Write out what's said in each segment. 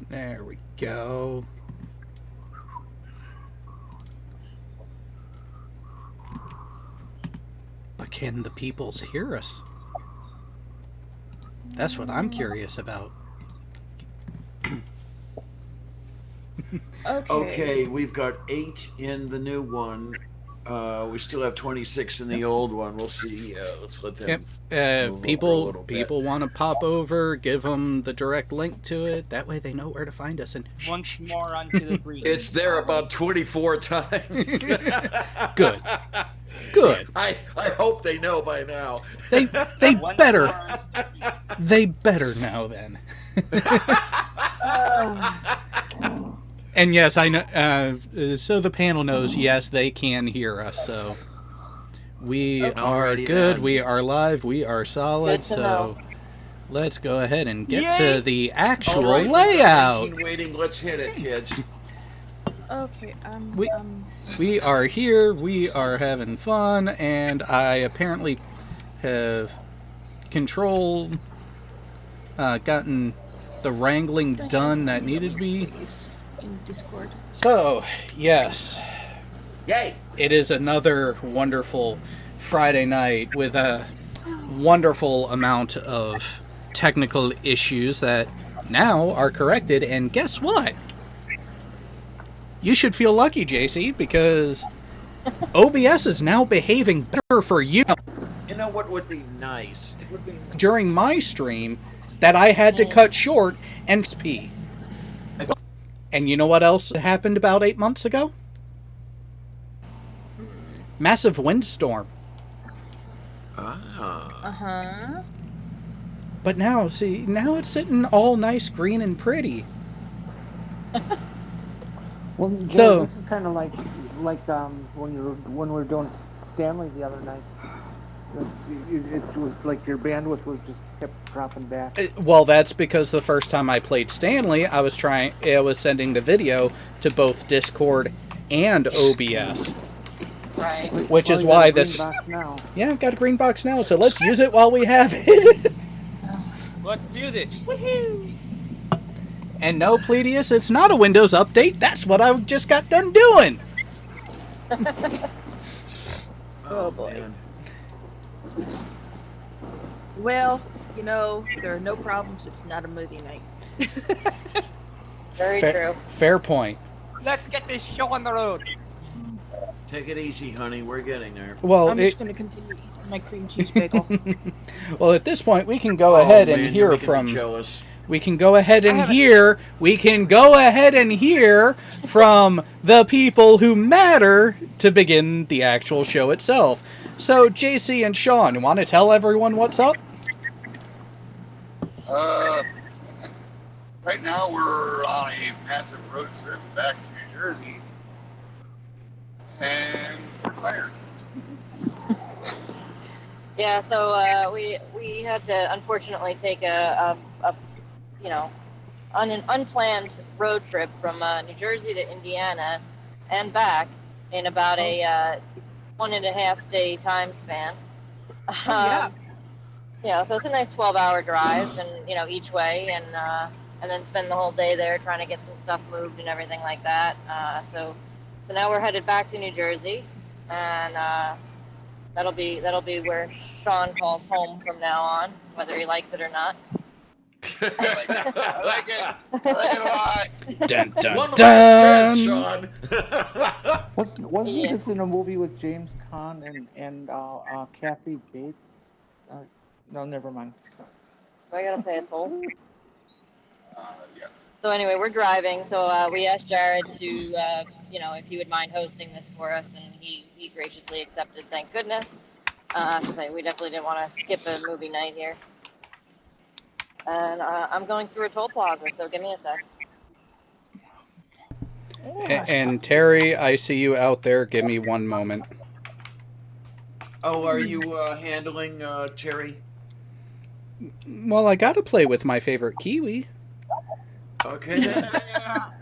There we go. But can the peoples hear us? That's what I'm curious about. Okay, we've got 8 in the new one. We still have 26 in the old one. We'll see. Let's let them move over a People little bit. want to pop over, give them the direct link to it. That way they know where to find us. And Once more onto the green. It's there about 24 times. Good. Good. I hope they know by now. They Once better. more onto the green. They better know then. And yes, I know. So the panel knows. Yes, they can hear us. So we are Alrighty good. then. We are live. We are solid. Good to So know. let's go ahead and get Yay! to the actual All right, we've got layout. 19 waiting. Let's hit it, kids. Okay, We are here. We are having fun, and I apparently have gotten the wrangling done that needed to be. in Discord. So, yes, Yay! it is another wonderful Friday night with a wonderful amount of technical issues that now are corrected. And guess what? You should feel lucky, JC, because OBS is now behaving better for you. You know what would be nice? It would be During my stream that I had to cut short and pee. And you know what else happened about 8 months ago? Massive windstorm. Uh-huh. But now, see, now it's sitting all nice, green, and pretty. Well, Joe, So- this is kind of like when we were doing Stanley the other night. It was like your bandwidth was just kept dropping back. Well, that's because the first time I played Stanley, I was sending the video to both Discord and OBS. Right. Which is you got why a green this- box now. Yeah, I've got a green box now, so let's use it while we have it. Let's do this. Woohoo! And no, Pleiadius, it's not a Windows update. That's what I just got done doing. Oh, boy. man. Well, you know, there are no problems. It's not a movie night. Very true. Fair point. Let's get this show on the road. Take it easy, honey. We're getting there. Well, I'm just going to continue eating my cream cheese bagel. well, at this point, we can go ahead man, and you're hear making me from. jealous. We can go ahead and hear. We can go ahead and hear from the people who matter to begin the actual show itself. So, JC and Sean, you want to tell everyone what's up? Right now we're on a massive road trip back to New Jersey, and we're tired. Yeah, so we had to unfortunately take a an unplanned road trip from New Jersey to Indiana and back in about a 1.5 day time span. Yeah. So it's a nice 12-hour drive, and each way, and then spend the whole day there trying to get some stuff moved and everything like that. So now we're headed back to New Jersey, and that'll be where Sean calls home from now on, whether he likes it or not. I like it a lot. Dun, dun, One dun. last chance, Sean. Wasn't Yeah. this in a movie with James Caan and Kathy Bates? No, never mind. Do I gotta pay a toll? Yeah. So anyway, we're driving. So we asked Jared to, if he would mind hosting this for us, and he graciously accepted. Thank goodness. So we definitely didn't want to skip a movie night here. And I'm going through a toll plaza, so give me a sec. And Terry, I see you out there. Give me one moment. Oh, are you handling Terry? Well, I gotta play with my favorite Kiwi. Okay then.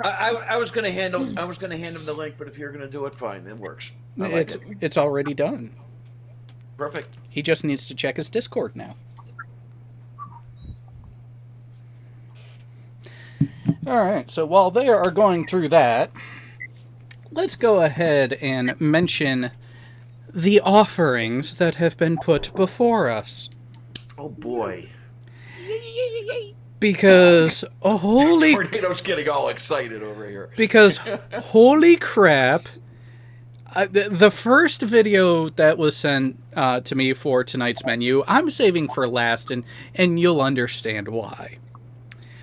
I was gonna hand him the link, but if you're gonna do it, fine. It works. I like it. It's already done. Perfect. He just needs to check his Discord now. All right, so while they are going through that, let's go ahead and mention the offerings that have been put before us. Oh boy. Because, holy... Tornado's getting all excited over here. Because, holy crap, the first video that was sent to me for tonight's menu, I'm saving for last, and you'll understand why.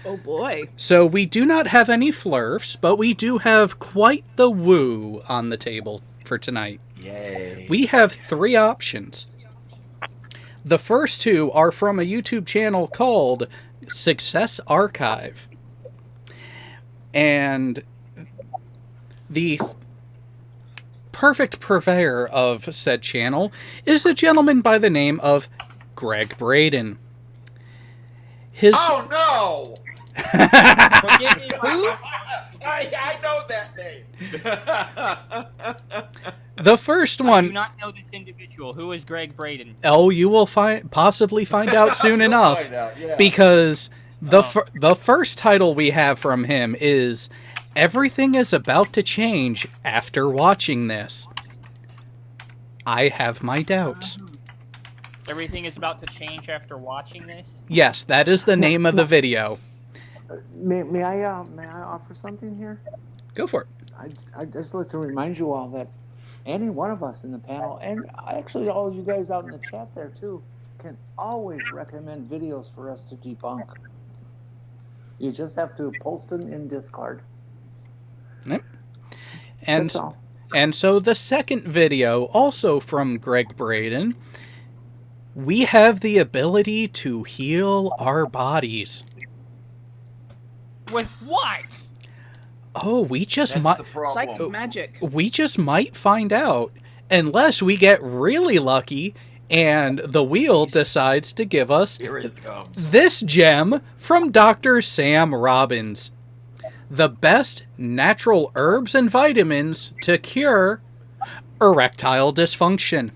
Oh boy. So we do not have any flurfs, but we do have quite the woo on the table for tonight. Yay. We have 3 options. The first 2 are from a YouTube channel called Success Archive. And the perfect purveyor of said channel is a gentleman by the name of Gregg Braden. Oh no! Forgive me, who? I know that name. The first I one... do not know this individual. Who is Gregg Braden? Oh, you will possibly find out soon You'll enough. find out, yeah. Because the first title we have from him is Everything is About to Change After Watching This. I have my doubts. Everything is about to change after watching this? Yes, that is the name of the video. May I offer something here? Go for it. I just like to remind you all that any one of us in the panel, and actually all you guys out in the chat there too, can always recommend videos for us to debunk. You just have to post them in Discord. Yep. That's all. And so the second video, also from Gregg Braden, we have the ability to heal our bodies. With what? Oh, we just That's might... the problem. Psychic magic. We just might find out, unless we get really lucky and the wheel decides to give us Here it comes. this gem from Dr. Sam Robbins. The best natural herbs and vitamins to cure erectile dysfunction.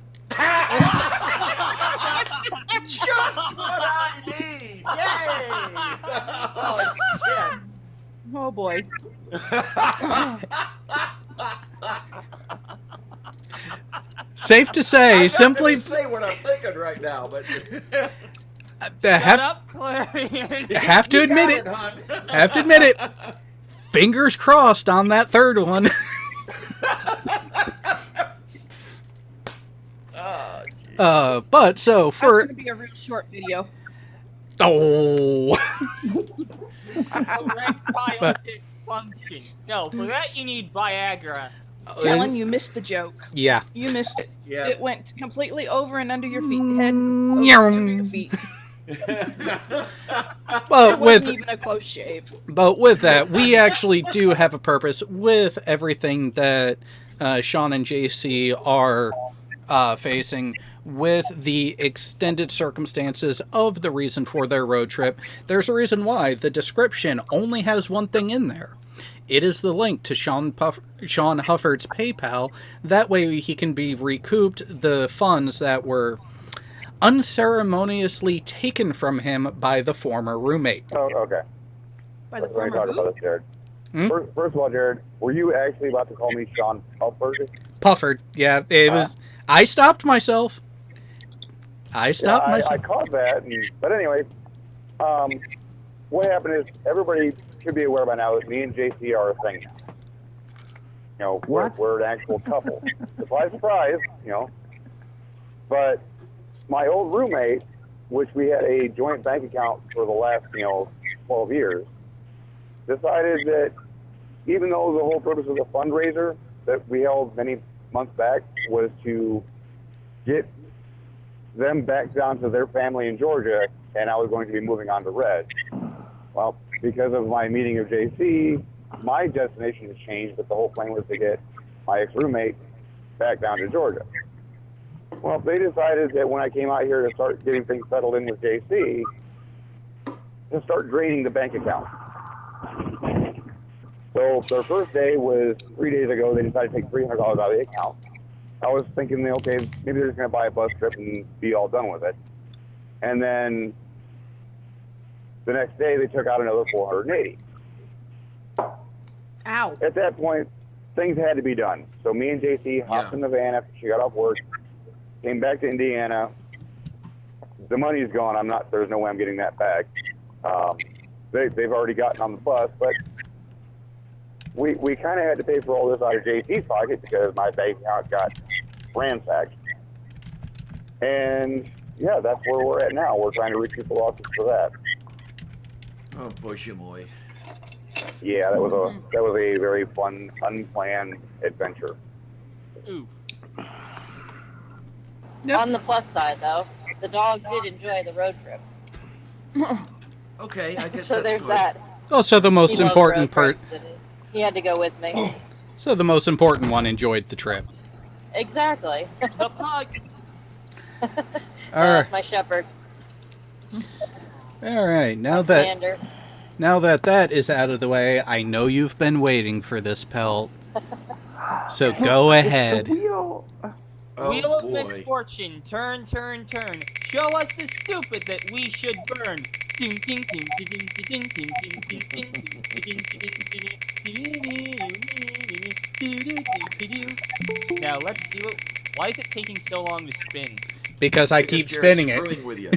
Just what I need! Yay! Oh, shit. Oh boy. Safe to say, I'm simply... not gonna say what I'm thinking right now, but Shut up, Clarion. have to You admit got it. hon. Have to admit it. Fingers crossed on that third one. Oh, But so That's for... gonna be a real short video. Oh... Erectile dysfunction. No, for that you need Viagra. Kellen, you missed the joke. Yeah. You missed it. Yeah. It went completely over and under your feet. Head over Meow. and under your feet. But It wasn't with even a close shave. that, we actually do have a purpose with everything that Sean and JC are facing with the extended circumstances of the reason for their road trip. There's a reason why the description only has one thing in there. It is the link to Sean Hufford's PayPal. That way he can be recouped the funds that were unceremoniously taken from him by the former roommate. Oh, okay. By the Let me former talk about who? this, Jared. Hmm? First of all, Jared, were you actually about to call me Sean Puffer? Pufford, yeah, it was. I stopped myself. I stopped I myself. caught that, but anyway, what happened is everybody should be aware by now that me and JC are a thing now. You know, we're an actual couple. Surprise, surprise, you know. But my old roommate, which we had a joint bank account for the last, 12 years, decided that even though the whole purpose of the fundraiser that we held many months back was to get them back down to their family in Georgia, and I was going to be moving on to Red. Well, because of my meeting of JC, my destination has changed, but the whole plan was to get my ex-roommate back down to Georgia. Well, they decided that when I came out here to start getting things settled in with JC, to start draining the bank account. So their first day was 3 days ago. They decided to take $300 out of the account. I was thinking, okay, maybe they're just going to buy a bus trip and be all done with it. And then the next day they took out another $480. Ow. At that point, things had to be done. So me and JC hopped in the van after she got off work, came back to Indiana. The money's gone. There's no way I'm getting that back. They've already gotten on the bus, but we kind of had to pay for all this out of JC's pocket because my bank account got ransacked. And yeah, that's where we're at now. We're trying to recoup the losses for that. Oh, boy, boy. Yeah, that was a very fun, unplanned adventure. Oof. Yep. On the plus side, though, the dog did enjoy the road trip. Okay, I guess So that's there's good. that. Also, the most He loves important road part. trips, and he had to go with me. So the most important one enjoyed the trip. Exactly. The pug. All That's right. my shepherd. All right. Now Commander. that is out of the way, I know you've been waiting for this, Pelt. So go ahead. Wheel. Oh, Wheel of boy. misfortune. Turn, turn, turn. Show us the stupid that we should burn. Ding, ding, ding, ding, ding, ding, ding, ding, ding, ding, ding, ding. Now let's see what. Why is it taking so long to spin? Because I keep spinning it. Screwing with you.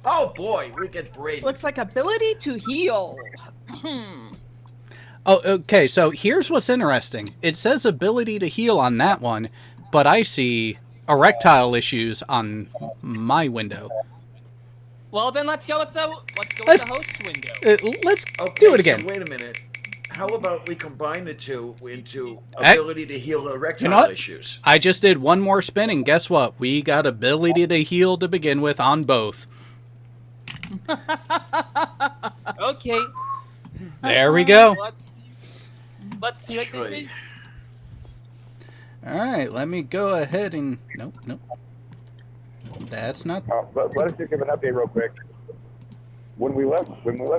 Oh boy, we get Braden. Looks like ability to heal. Oh, okay. So here's what's interesting. It says ability to heal on that one, but I see erectile issues on my window. Well, then let's go with the Let's- host's window. Let's Okay, do it again. So wait a minute. How about we combine the two into Hey. ability to heal erectile You know what? issues? I just did one more spin, and guess what? We got ability to heal to begin with on both. Okay. There we go. Let's see what this is. All right, let me go ahead and nope. That's not. But let us just give an update real quick. When we left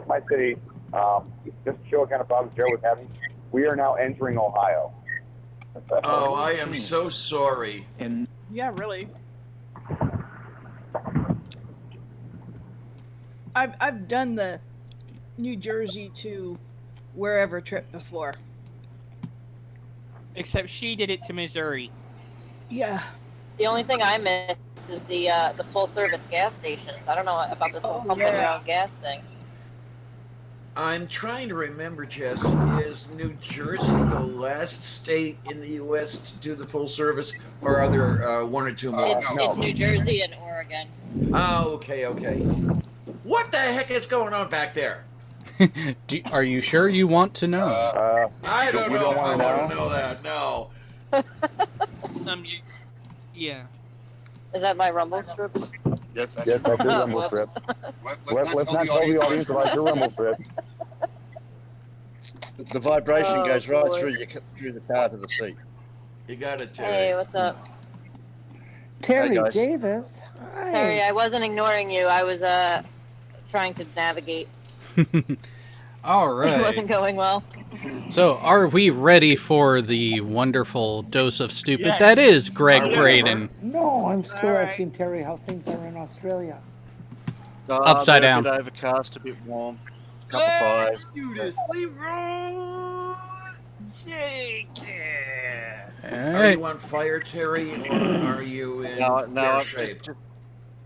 my city, just to show what kind of problems Joe was having, we are now entering Ohio. Oh, I am so sorry. And Yeah, really. I've done the New Jersey to wherever trip before. Except she did it to Missouri. Yeah. The only thing I miss is the full service gas stations. I don't know about this whole pumping your own gas thing. I'm trying to remember, Jess. Is New Jersey the last state in the U.S. to do the full service, or are there one or two more? It's New Jersey and Oregon. Oh, okay. What the heck is going on back there? Are you sure you want to know? I don't we know don't if I wanna want to know that. No. Yeah. Is that my rumble strip? Yes, that's Yes, that's your Oh, rumble whoops. strip. Let's not tell the audience about your rumble strip. The vibration Oh, goes right boy. through the car to the seat. You got it, Terry. Hey, what's up? Terry guys. Davis. Hi. Harry, I wasn't ignoring you. I was trying to navigate. All It right. wasn't going well. So, are we ready for the wonderful dose of stupid Yes. that is Gregg Are we? Braden? No, I'm still All right. asking Terry how things are in Australia. Upside they're down. A bit overcast, a bit warm. Couple Let's fires. do this. Leroy Jenkins. All Are right. you on fire, Terry, or are you in fair No, shape?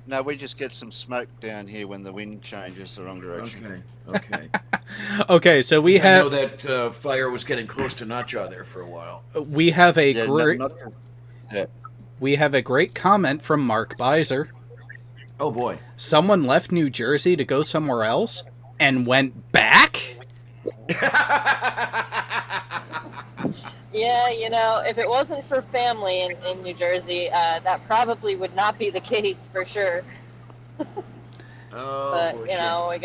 no, we just get some smoke down here when the wind changes the wrong direction. Okay. Okay, so we I know have that fire was getting close to Notjaw there for a while. a Yeah, great we have a great comment from Mark Beiser. Oh boy. Someone left New Jersey to go somewhere else and went back? Yeah, you know, if it wasn't for family in New Jersey, that probably would not be the case for sure. Oh, But boy, you know, I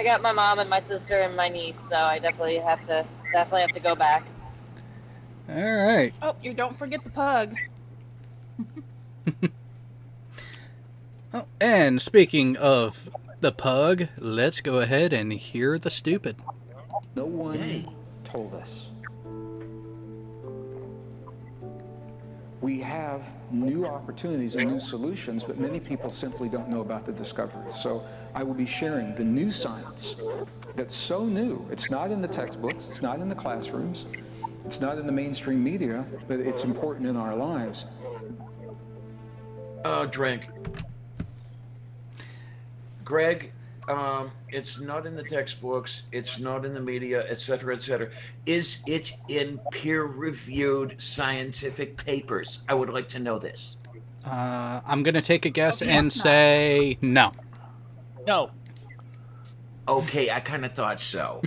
got my mom and my sister and my niece, so I definitely have to go back. All right. Oh, you don't forget the pug. Oh, and speaking of the pug, let's go ahead and hear the stupid. No one Yay. told us. We have new opportunities and new solutions, but many people simply don't know about the discoveries. So I will be sharing the new science that's so new. It's not in the textbooks, it's not in the classrooms, it's not in the mainstream media, but it's important in our lives. Drink. Greg, it's not in the textbooks, it's not in the media, etc., etc. Is it in peer-reviewed scientific papers? I would like to know this. I'm going to take a guess and say no. No. Okay, I kind of thought so.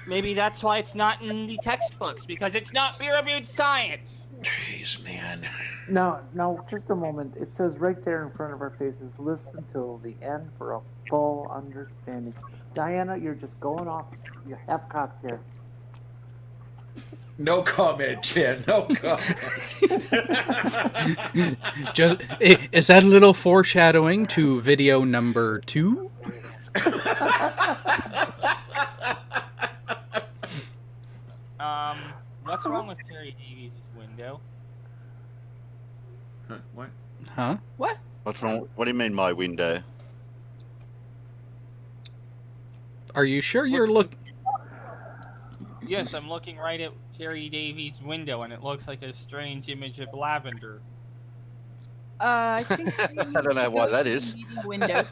Maybe that's why it's not in the textbooks, because it's not peer-reviewed science. Jeez, man. No, just a moment. It says right there in front of our faces, listen till the end for a full understanding. Diana, you're just going off. You half cocked here. No comment, Jen. No comment. Is that a little foreshadowing to video number 2? What's wrong with Terry Davies' window? What? Huh? What? What's wrong? What do you mean, my window? Are you sure you're looking? Yes, I'm looking right at Terry Davies' window, and it looks like a strange image of lavender. I think I don't know why that is. Window.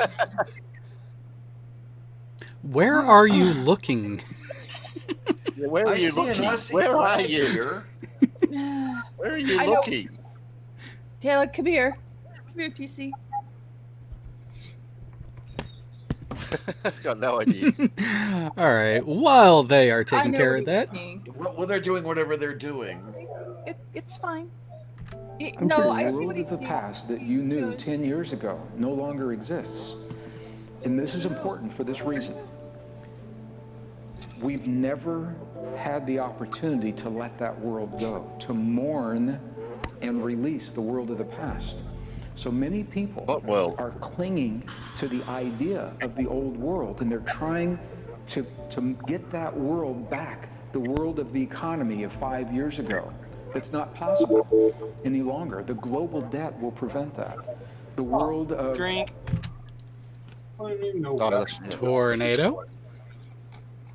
Where are you looking? Yeah, where are you looking? Where are you? Here. Where are you looking? Taylor, come here. Come here, TC. I've got no idea. All right. While they are taking care of that, Well, they're doing whatever they're doing. It's fine. The world of the past that you knew 10 years ago no longer exists. And this is important for this reason. We've never had the opportunity to let that world go, to mourn and release the world of the past. So many people are clinging to the idea of the old world, and they're trying to get that world back, the world of the economy of 5 years ago. It's not possible any longer. The global debt will prevent that. The world of... Drink. Tornado?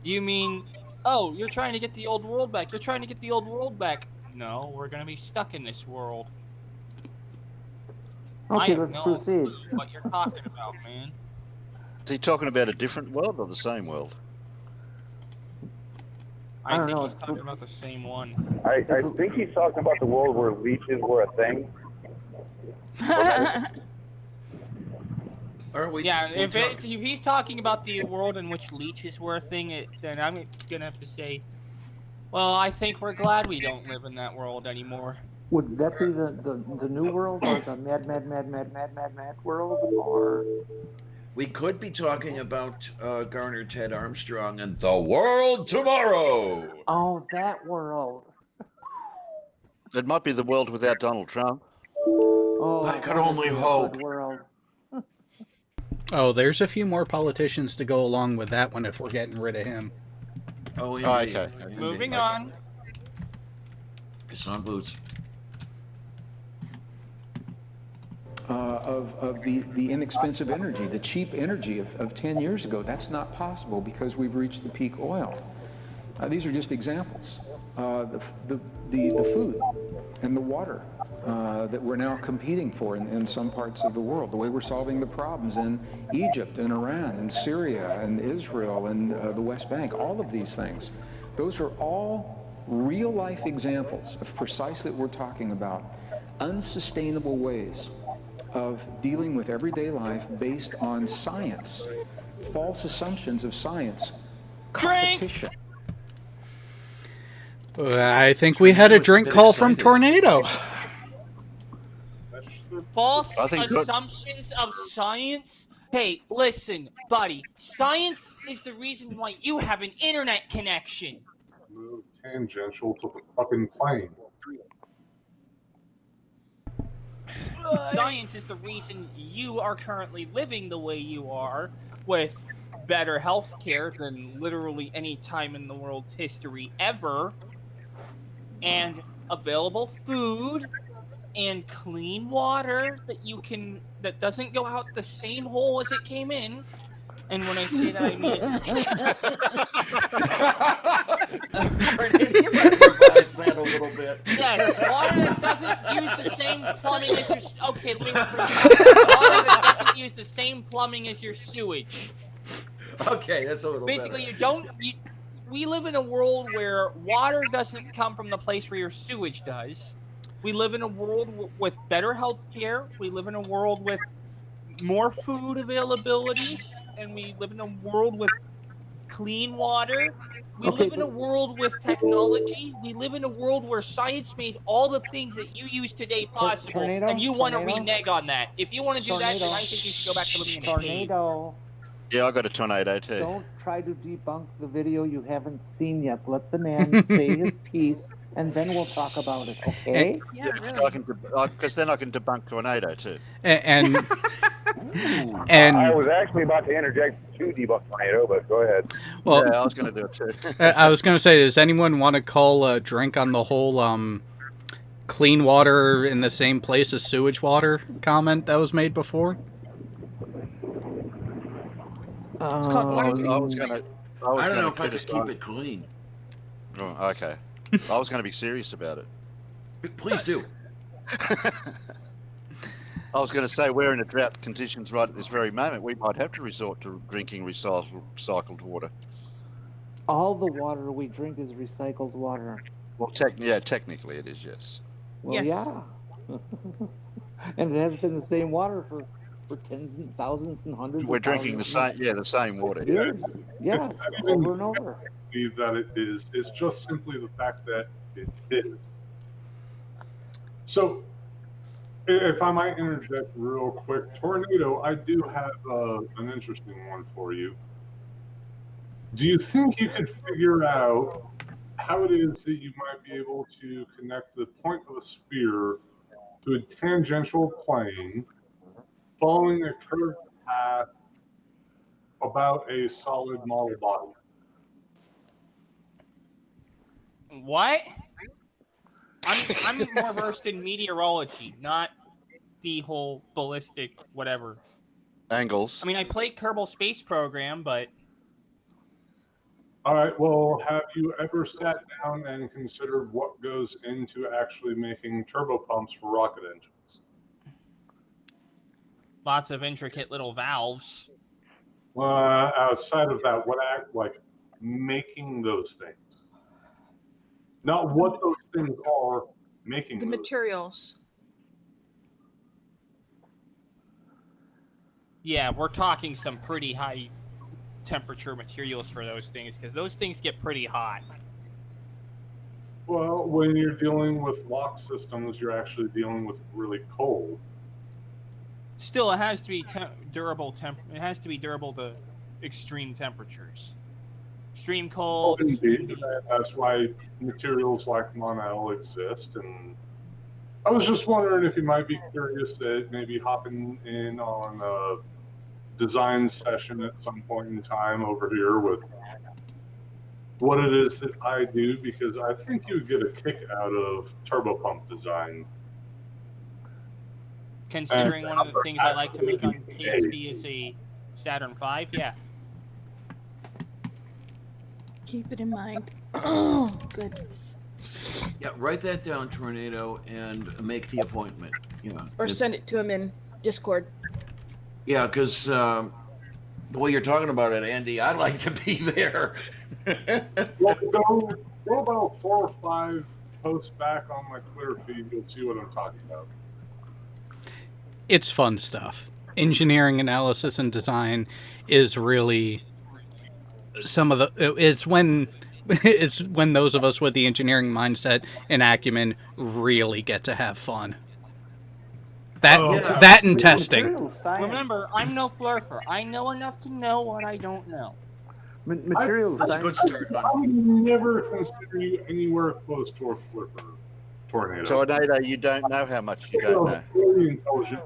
You mean, oh, you're trying to get the old world back. You're trying to get the old world back. No, we're going to be stuck in this world. Okay, let's proceed. What you're talking about, man. Is he talking about a different world or the same world? I think he's talking about the same one. I think he's talking about the world where leeches were a thing. Yeah, if he's talking about the world in which leeches were a thing, then I'm gonna have to say, well, I think we're glad we don't live in that world anymore. Would that be the new world, or the mad world, or? We could be talking about Garner Ted Armstrong and the world tomorrow. Oh, that world. It might be the world without Donald Trump. Oh, I could only hope. World. Oh, there's a few more politicians to go along with that one if we're getting rid of him. Oh, okay. Moving on. It's on boots. Of the inexpensive energy, the cheap energy of 10 years ago. That's not possible because we've reached the peak oil. These are just examples. The food and the water that we're now competing for in some parts of the world, the way we're solving the problems in Egypt and Iran and Syria and Israel and the West Bank, all of these things. Those are all real-life examples of precisely what we're talking about, unsustainable ways of dealing with everyday life based on science, false assumptions of science, competition. I think we had a drink call from Tornado. False assumptions of science? Hey, listen, buddy. Science is the reason why you have an internet connection. Move tangential to the fucking plane. Science is the reason you are currently living the way you are, with better health care than literally any time in the world's history ever, and available food, and clean water that doesn't go out the same hole as it came in. And when I say that, I mean You might revise that a little bit. yes, water that doesn't use the same plumbing as your. Okay, let me rephrase that. Water that doesn't use the same plumbing as your sewage. Okay, that's a little Basically, better. we live in a world where water doesn't come from the place where your sewage does. We live in a world with better health care. We live in a world with more food availabilities, and we live in a world with clean water. We live in a world with technology. We live in a world where science made all the things that you use today possible, Tornado? and you want to Tornado? renege on that. If you want to do that, then I think you should go back to living in a cave. Tornado. Yeah, I got a tornado too. Don't try to debunk the video you haven't seen yet. Let the man say his piece, and then we'll talk about it, okay? Yeah, really. Because then I can debunk tornado too. And I was actually about to interject to debunk tornado, but go ahead. well, yeah, I was going to do it too. I was going to say, does anyone want to call a drink on the whole clean water in the same place as sewage water comment that was made before? I was going to. I don't know if I could keep it clean. Oh, okay. I was going to be serious about it. Please do. I was going to say, we're in a drought conditions right at this very moment. We might have to resort to drinking recycled water. All the water we drink is recycled water. Well, technically it is, yes. Well, Yes. yeah. And it has been the same water for tens and thousands and hundreds We're of drinking the same water. years. Yes, over and over. Believe that it is. It's just simply the fact that it is. So, if I might interject real quick, Tornado, I do have an interesting one for you. Do you think you could figure out how it is that you might be able to connect the point of a sphere to a tangential plane following a curved path about a solid model body? What? I'm more versed in meteorology, not the whole ballistic whatever. Angles. I mean, I played Kerbal Space Program, but All right, well, have you ever sat down and considered what goes into actually making turbopumps for rocket engines? lots of intricate little valves. Outside of that, what act like making those things? Not what those things are, making The those. materials. Yeah, we're talking some pretty high temperature materials for those things, because those things get pretty hot. Well, when you're dealing with lock systems, you're actually dealing with really cold. Still, it has to be durable. It has to be durable to extreme temperatures. Extreme cold. Indeed. That's why materials like Monel exist. And I was just wondering if you might be curious at maybe hopping in on a design session at some point in time over here with what it is that I do, because I think you would get a kick out of turbopump design. Considering one of the things I like to make on PSP is a Saturn V, yeah. Keep it in mind. Oh, goodness. Yeah, write that down, Tornado, and make the appointment. Or send it to him in Discord. Yeah, because the way you're talking about it, Andy, I'd like to be there. Well, go about 4 or 5 posts back on my Twitter feed. You'll see what I'm talking about. It's fun stuff. Engineering analysis and design is really some of the. It's when those of us with the engineering mindset and acumen really get to have fun. That and testing. Remember, I'm no flurfer. I know enough to know what I don't know. Materials I science. would never consider you anywhere close to a flipper, Tornado. Tornado, you don't know how much you don't know. Very intelligent.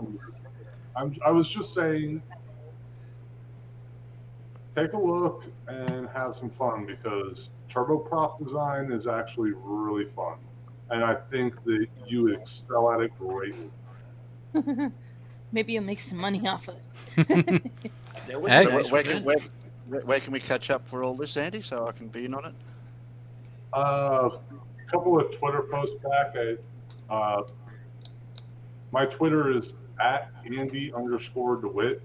I was just saying, take a look and have some fun, because turboprop design is actually really fun. and I think that you would excel at it greatly. Maybe you'll make some money off of it. That would Hey. be nice, Where wouldn't can, it? where can we catch up for all this, Andy, so I can be in on it? A couple of Twitter posts back. My Twitter is at Andy_DeWitt.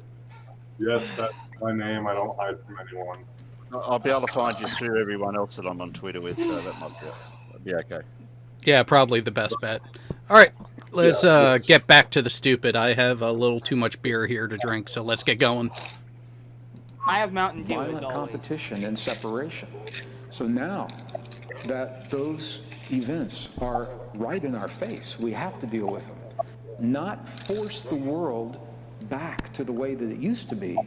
Yes, that's my name. I don't hide from anyone. I'll be able to find you through everyone else that I'm on Twitter with, so that might be okay. Yeah, probably the best bet. All right, let's yes. get back to the stupid. I have a little too much beer here to drink, so let's get going. I have Mountain Dew as Violent always. competition and separation. So now that those events are right in our face, we have to deal with them. Not force the world back to the way that it used to be,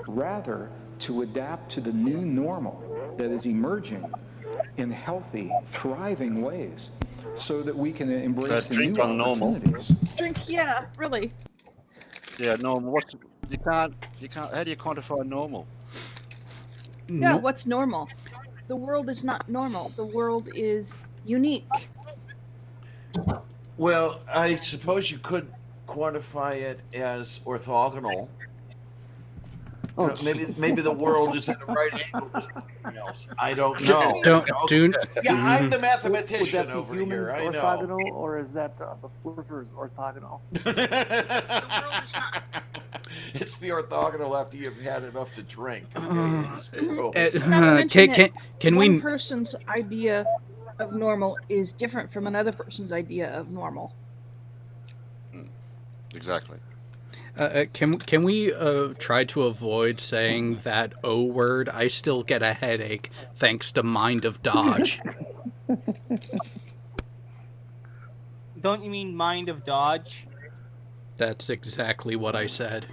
rather to adapt to the new normal that is emerging in healthy, thriving ways, so that we can embrace the new opportunities. Drink, yeah, really. Yeah, normal. You can't. How do you quantify normal? Yeah, No. what's normal? The world is not normal. The world is unique. Well, I suppose you could quantify it as orthogonal. Oh, maybe the world is at a right angle to something else. I don't know. Don't. Yeah, I'm the Would mathematician that be over humans here. I know. orthogonal, or is that the flirters orthogonal? It's the orthogonal after you've had enough to drink. Can one we? person's idea of normal is different from another person's idea of normal. Exactly. Can we try to avoid saying that O word? I still get a headache thanks to Mind of Dodge. Don't you mean Mind of Dodge? That's exactly what I said.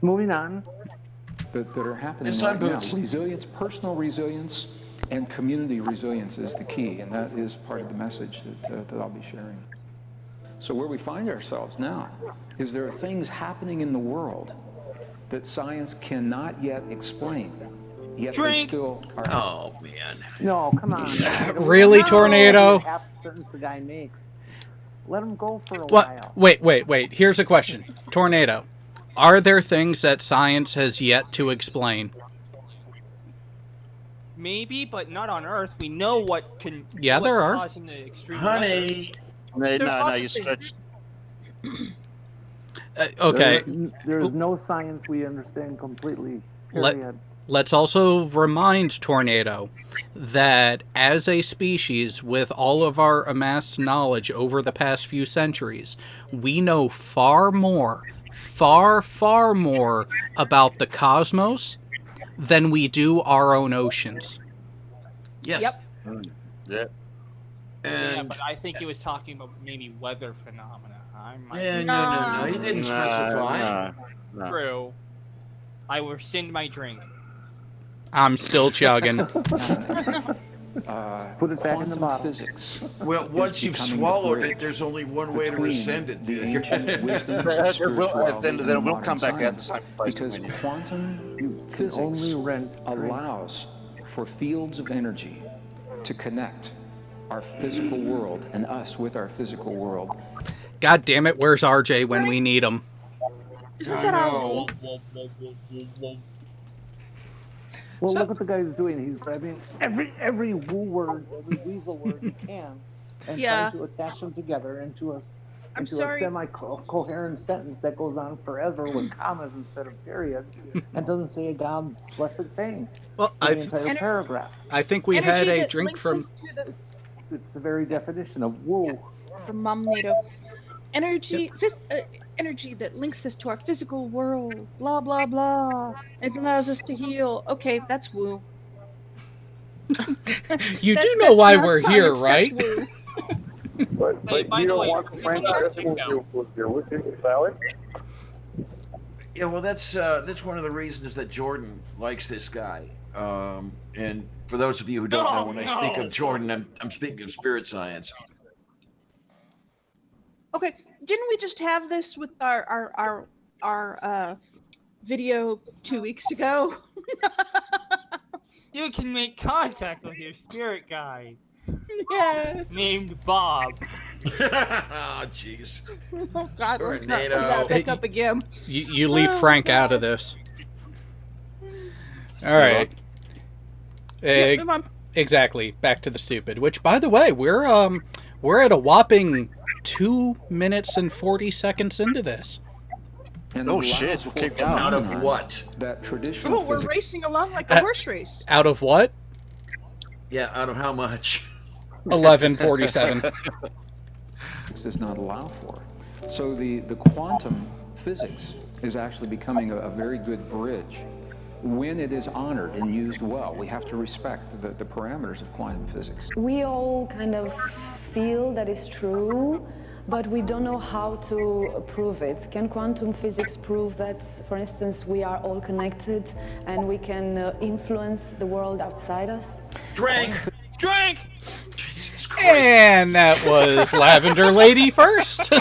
Moving on. That are happening It's right on now. boots. Resilience, personal resilience, and community resilience is the key, and that is part of the message that I'll be sharing. So where we find ourselves now is there are things happening in the world that science cannot yet explain, yet they still are. Oh, man. No, come on. Really, Tornado? Half the sentence the guy makes. Let him go for a What? while. Wait. Here's a question. Tornado. Are there things that science has yet to explain? Maybe, but not on Earth. We know what can. Yeah, what's there are. causing the extreme Honey. No, you stretch. Okay. There's no science we understand completely. Period. Let's also remind Tornado that as a species, with all of our amassed knowledge over the past few centuries, we know far more about the cosmos than we do our own oceans. Yes. Yep. Yeah. Yeah, And but I think he was talking about maybe weather phenomena. no. He didn't specify. No. True. I will rescind my drink. I'm still chugging. Put it back in the bottle. Physics. Well, once you've swallowed it, there's only one way to rescind it. The ancient wisdom, Then it will come back out the same place. because quantum physics only rent allows for fields of energy to connect our physical world and us with our physical world. God damn it, where's RJ when we need him? Isn't that all? Well, look what the guy's doing. He's grabbing every woo word, every weasel word he can, and Yeah. trying to attach them together into a sorry. semi-coherent sentence that goes on forever with commas instead of periods, and doesn't say a god blessed thing. Well, for the entire paragraph. I think we Energy had a that drink links from. us to the- It's the very definition of woo. from Mom NATO. Energy that links us to our physical world. Blah blah blah. It allows us to heal. Okay, that's woo. You do know why we're here, science, right? that's woo. But by you the don't way, want to French with your chicken salad? Yeah, well, that's one of the reasons that Jordan likes this guy. And for those of you who don't know, when I speak of Jordan, I'm speaking of spirit science. Okay, didn't we just have this with our video 2 weeks ago? You can make contact with your spirit guide Yes. named Bob. Oh, jeez. Oh God, let's not Tornado. put that back up again. You leave Oh, Frank out God. of this. All right. Yeah, move on. Exactly. Back to the stupid. Which, by the way, we're at a whopping 2 minutes and 40 seconds into this. And Oh, it shit, allows we'll for keep going. Out of phenomena what? That traditional Oh, we're physics racing along like a horse race. Out of what? Yeah, out of how much? 11:47. does not allow for. So the quantum physics is actually becoming a very good bridge when it is honored and used well. We have to respect the parameters of quantum physics. We all kind of feel that is true, but we don't know how to prove it. Can quantum physics prove that, for instance, we are all connected and we can influence the world outside us? Drink! Drink! And that was Lavender Lady first.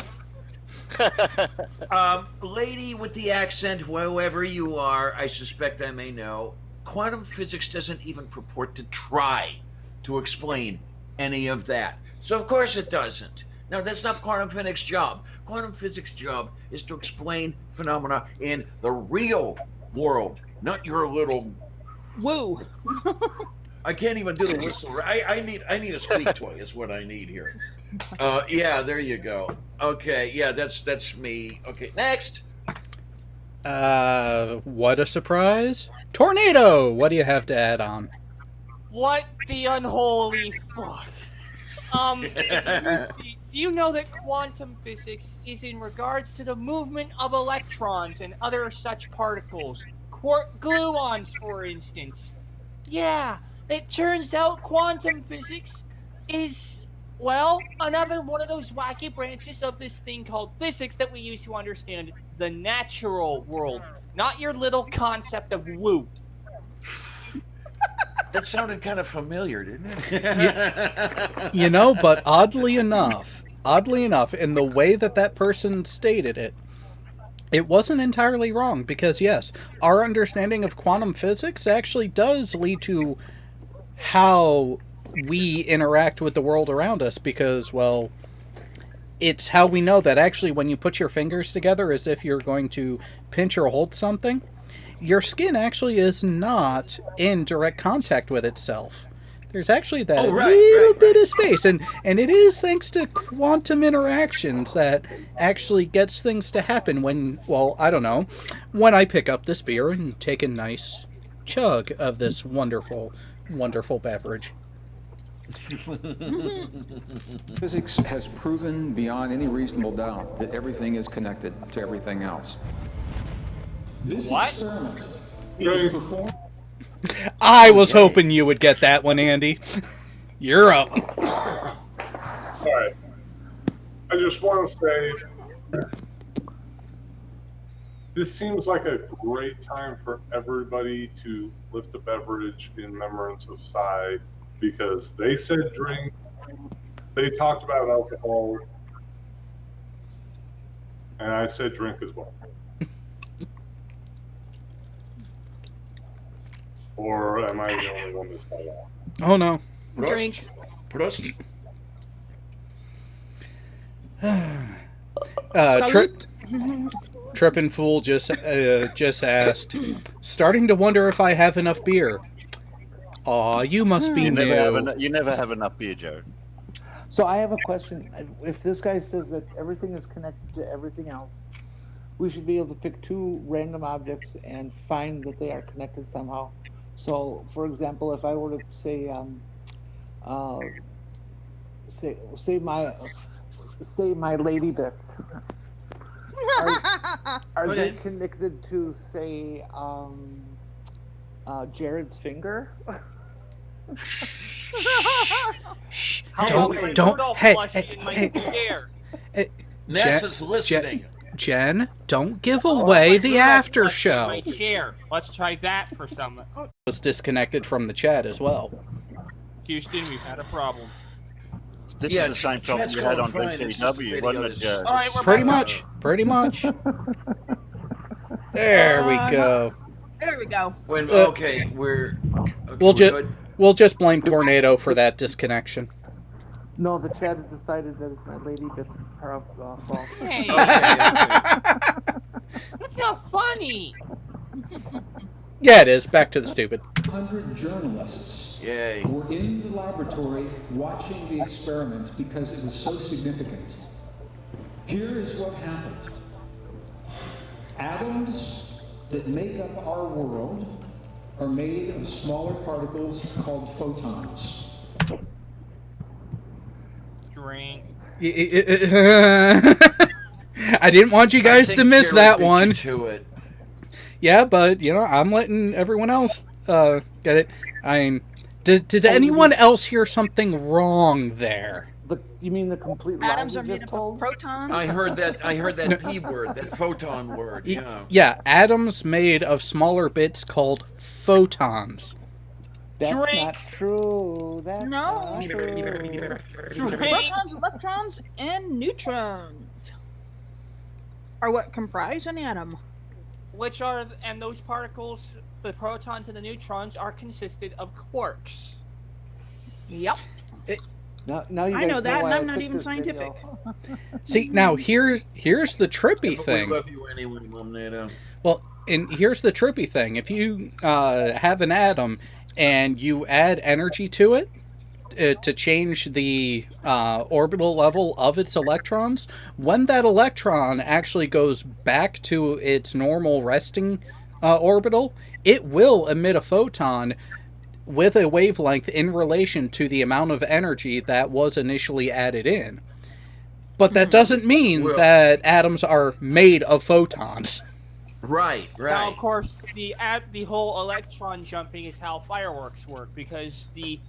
Lady with the accent, whoever you are, I suspect I may know, quantum physics doesn't even purport to try to explain any of that. So of course it doesn't. No, that's not quantum physics' job. Quantum physics' job is to explain phenomena in the real world, not your little... Woo. I can't even do the whistle. I need a squeak toy is what I need here. Yeah, there you go. Okay, yeah, that's me. Okay, next. What a surprise. Tornado, what do you have to add on? What the unholy fuck? Do you know that quantum physics is in regards to the movement of electrons and other such particles? Gluons, for instance. Yeah, it turns out quantum physics is, well, another one of those wacky branches of this thing called physics that we use to understand the natural world, not your little concept of woo. That sounded kind of familiar, didn't it? You know, but oddly enough, in the way that person stated it, it wasn't entirely wrong, because yes, our understanding of quantum physics actually does lead to how we interact with the world around us, because, well, it's how we know that actually when you put your fingers together as if you're going to pinch or hold something, your skin actually is not in direct contact with itself. There's actually that little bit of space, and it is thanks to quantum interactions that actually gets things to happen when, well, I don't know, when I pick up this beer and take a nice chug of this wonderful, wonderful beverage. Physics has proven beyond any reasonable doubt that everything is connected to everything else. This experiment is performed. I was hoping you would get that one, Andy. You're up. All right. I just want to say this seems like a great time for everybody to lift a beverage in remembrance of Cy, because they said drink, they talked about alcohol, and I said drink as well. Or am I the only one that's got that? Oh no. Drink. Prost. Trippin' Fool just asked, starting to wonder if I have enough beer. Aw, you must be new. You never have enough beer, Joe. So I have a question. If this guy says that everything is connected to everything else, we should be able to pick two random objects and find that they are connected somehow. So, for example, if I were to say, say my lady bits, are they connected to, say, Jared's finger? Don't. Hey. NASA's listening. Jen, don't give away the after show. My chair. Let's try that for some. Was disconnected from the chat as well. Houston, we've had a problem. This is the same problem you had on BTW, wasn't it, Joe? All right, we're Pretty back. much. There we go. There we go. Okay, we're Okay, we'll just blame Tornado for that disconnection. No, the chat has decided that it's my lady bits fault. Hey, okay. that's not funny. Yeah, it is. Back to the stupid. 100 journalists Yay. were in the laboratory watching the experiment because it was so significant. Here is what happened. Atoms that make up our world are made of smaller particles called photons. Drink. I didn't want you guys to miss Jerry that beat you one. to it. Yeah, but I'm letting everyone else get it. I mean, did anyone else hear something wrong there? You mean the complete lie Atoms you are made just up told? of protons. I heard that P word, that photon word. Yeah. Yeah, atoms made of smaller bits called photons. That's Drink. not true. That's No. not true. Protons, electrons, and neutrons are what comprise an atom. And those particles, the protons and the neutrons, are consisted of quarks. Yep. Now you I guys know that, why and I I'm not picked even this scientific. video. See, now here's the trippy But thing. we love you anyway, Mom NATO. Well, and here's the trippy thing. If you have an atom and you add energy to it to change the orbital level of its electrons, when that electron actually goes back to its normal resting orbital, it will emit a photon with a wavelength in relation to the amount of energy that was initially added in. But that doesn't mean that atoms are made of photons. Right. Now, of course, the whole electron jumping is how fireworks work, because the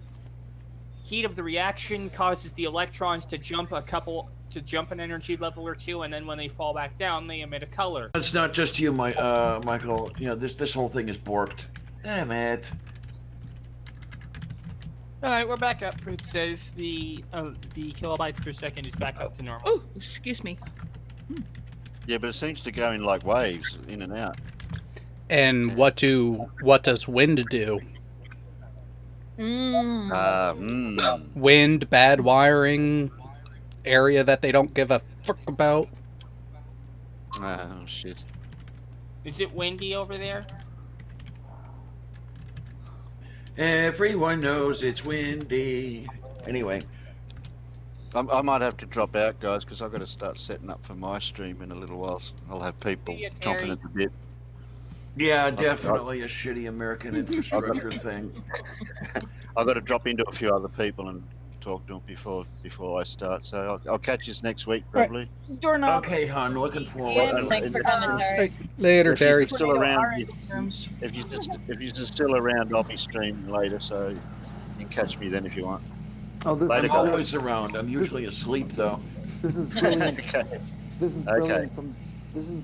heat of the reaction causes the electrons to jump an energy level or two, and then when they fall back down, they emit a color. It's not just you, Michael. This whole thing is borked. Damn it. All right, we're back up. It says the kilobytes per second is back up to normal. Oh, excuse me. Yeah, but it seems to go in like waves, in and out. And what does wind do? Wind, bad wiring, area that they don't give a fuck about. Oh shit. Is it windy over there? Everyone knows it's windy. Anyway. I might have to drop out, guys, because I've got to start setting up for my stream in a little while. I'll have people chomping at the bit. Yeah, definitely a shitty American infrastructure thing. I've got to drop into a few other people and talk to them before I start. So I'll catch you next week, probably. Doorknob. Okay, hon. Looking forward. Yeah, thanks for coming, Terry. Later, Terry. If you're still around, if you're still around, I'll be streaming later, so you can catch me then if you want. Oh, this I'm always around. I'm usually asleep, though. This is brilliant. Okay. This is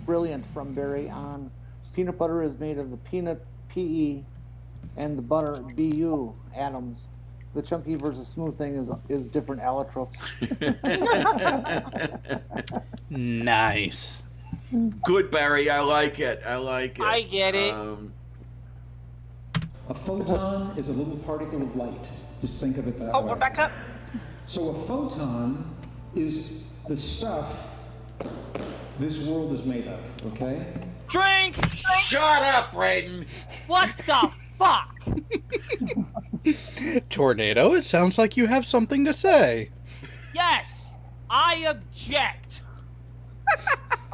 brilliant from Barry on. Peanut butter is made of the peanut PE and the butter BU atoms. The chunky versus smooth thing is different allotropes. Nice. Good, Barry. I like it. I get it. A photon is a little particle of light. Just think of it that way. Oh, we're back up. So a photon is the stuff this world is made of, okay? Drink! Shut up, Braden! What the fuck? Tornado, it sounds like you have something to say. Yes, I object.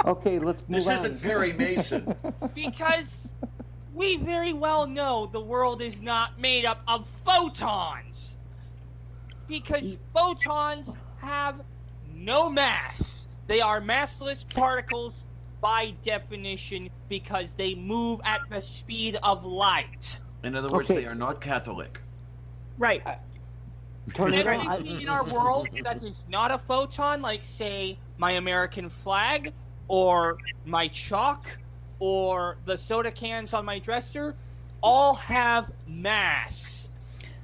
Okay, let's move on. This isn't Perry Mason. Because we very well know the world is not made up of photons. Because photons have no mass. They are massless particles by definition because they move at the speed of light. In other words, they are not Catholic. Right. Everything in our world that is not a photon, like, say, my American flag, or my chalk, or the soda cans on my dresser, all have mass.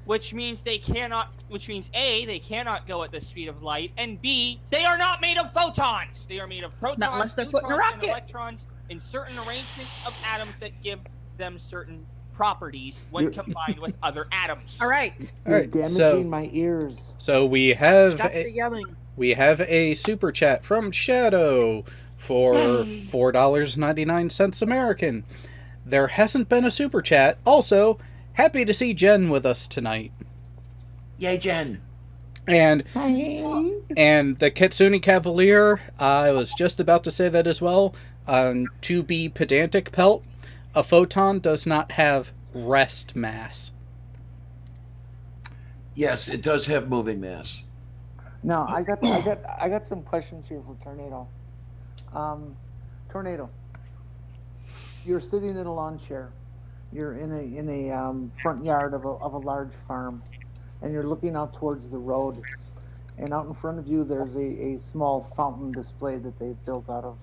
Which means A, they cannot go at the speed of light, and B, they are not made of photons. They are made of Not protons, unless they're put in a neutrons, and rocket. electrons in certain arrangements of atoms that give them certain properties when combined with other atoms. All right. You're damaging my ears. So we have Stop the yelling. a super chat from Shadow for $4.99 American. There hasn't been a super chat. Also, happy to see Jen with us tonight. Yay, Jen. And the Kitsune Cavalier, I was just about to say that as well. To be pedantic, Pelt, a photon does not have rest mass. Yes, it does have moving mass. Now, I got some questions here for Tornado. Tornado, you're sitting in a lawn chair. You're in a front yard of a large farm, and you're looking out towards the road. And out in front of you, there's a small fountain display that they've built out of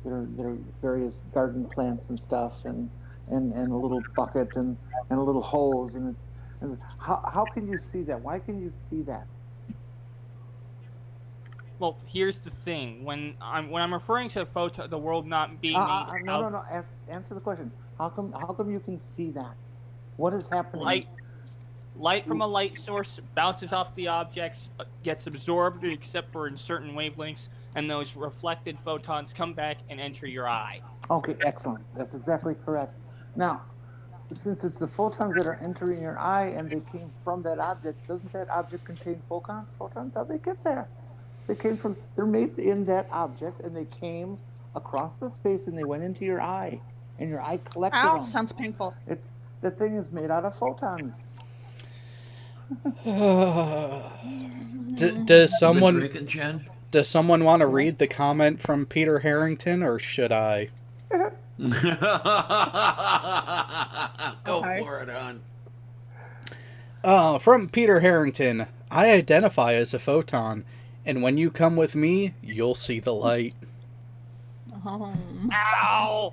their various garden plants and stuff, and a little bucket and a little hose. And how can you see that? Why can you see that? Well, here's the thing. When I'm referring to the world not being made no. Answer the question. How come you can see that? What is happening? Light from a light source bounces off the objects, gets absorbed except for in certain wavelengths, and those reflected photons come back and enter your eye. Okay, excellent. That's exactly correct. Now, since it's the photons that are entering your eye and they came from that object, doesn't that object contain photons? How'd they get there? They're made in that object, and they came across the space and they went into your eye, and your eye collected them. Ow, sounds painful. The thing is made out of photons. Does someone want to read the comment from Peter Harrington, or should I? Go for it, hon. From Peter Harrington, I identify as a photon, and when you come with me, you'll see the light. Ow!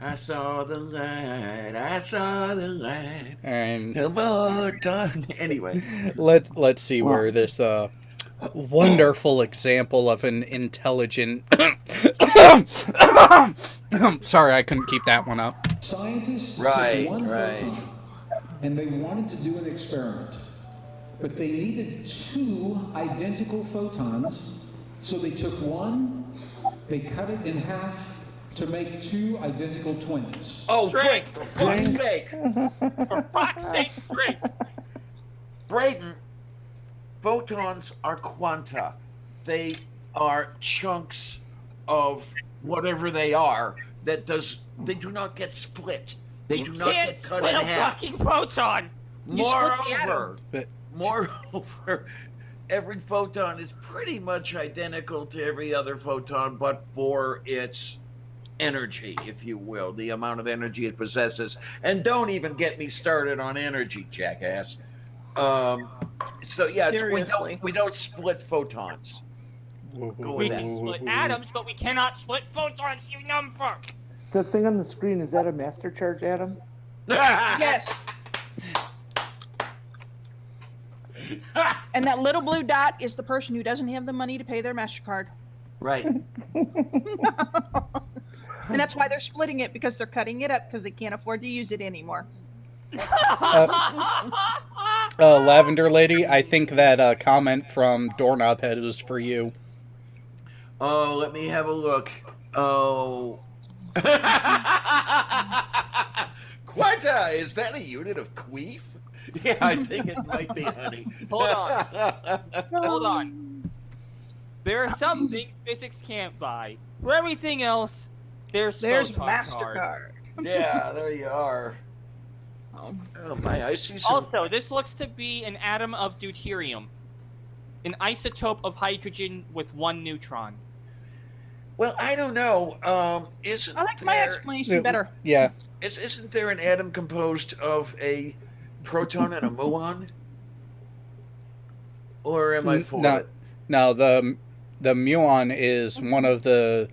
I saw the light. I saw the light. And anyway, let's see where this wonderful example of an intelligent. Sorry, I couldn't keep that one up. Scientists took one photon, and they wanted to do an experiment, but they needed two identical photons, so they took one, they cut it in half to make two identical twins. Oh, drink! For fuck's sake! For fuck's sake, drink! Braden, photons are quanta. They are chunks of whatever they are they do not get split. They do not get cut in half. Fucking photon! Moreover, every photon is pretty much identical to every other photon, but for its energy, if you will, the amount of energy it possesses. And don't even get me started on energy, jackass. So yeah, we don't split photons. We can split atoms, but we cannot split photons, you numbfuck. The thing on the screen, is that a master charge, Adam? Yes. And that little blue dot is the person who doesn't have the money to pay their MasterCard. Right. And that's why they're splitting it, because they're cutting it up because they can't afford to use it anymore. Lavender Lady, I think that comment from Doorknob Head is for you. Oh, let me have a look. Oh. Quanta, is that a unit of queef? Yeah, I think it might be, honey. Hold on. There are some things physics can't buy. For everything else, there's MasterCard. Yeah, there you are. Oh my, I see some... Also, this looks to be an atom of deuterium, an isotope of hydrogen with one neutron. Well, I don't know. I like my explanation better. Yeah. Isn't there an atom composed of a proton and a muon? Or am I for it? No, the muon is one of the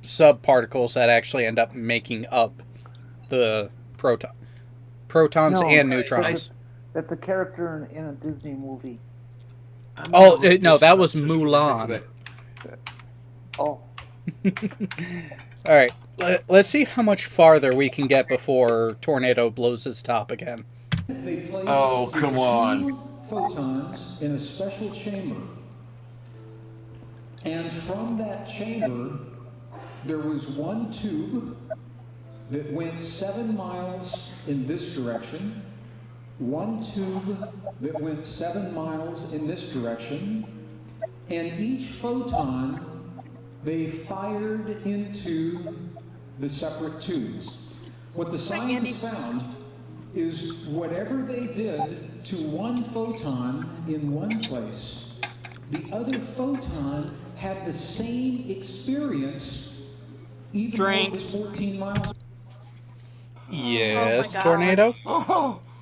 subparticles that actually end up making up the protons and neutrons. That's a character in a Disney movie. No, that was Mulan. Oh. All right. Let's see how much farther we can get before Tornado blows his top again. They placed Oh, come on. 2 photons in a special chamber. And from that chamber, there was one tube that went 7 miles in this direction, one tube that went 7 miles in this direction, and each photon they fired into the separate tubes. What the scientists found is whatever they did to one photon in one place, the other photon had the same experience even though it was 14 miles. Yes, God. Tornado?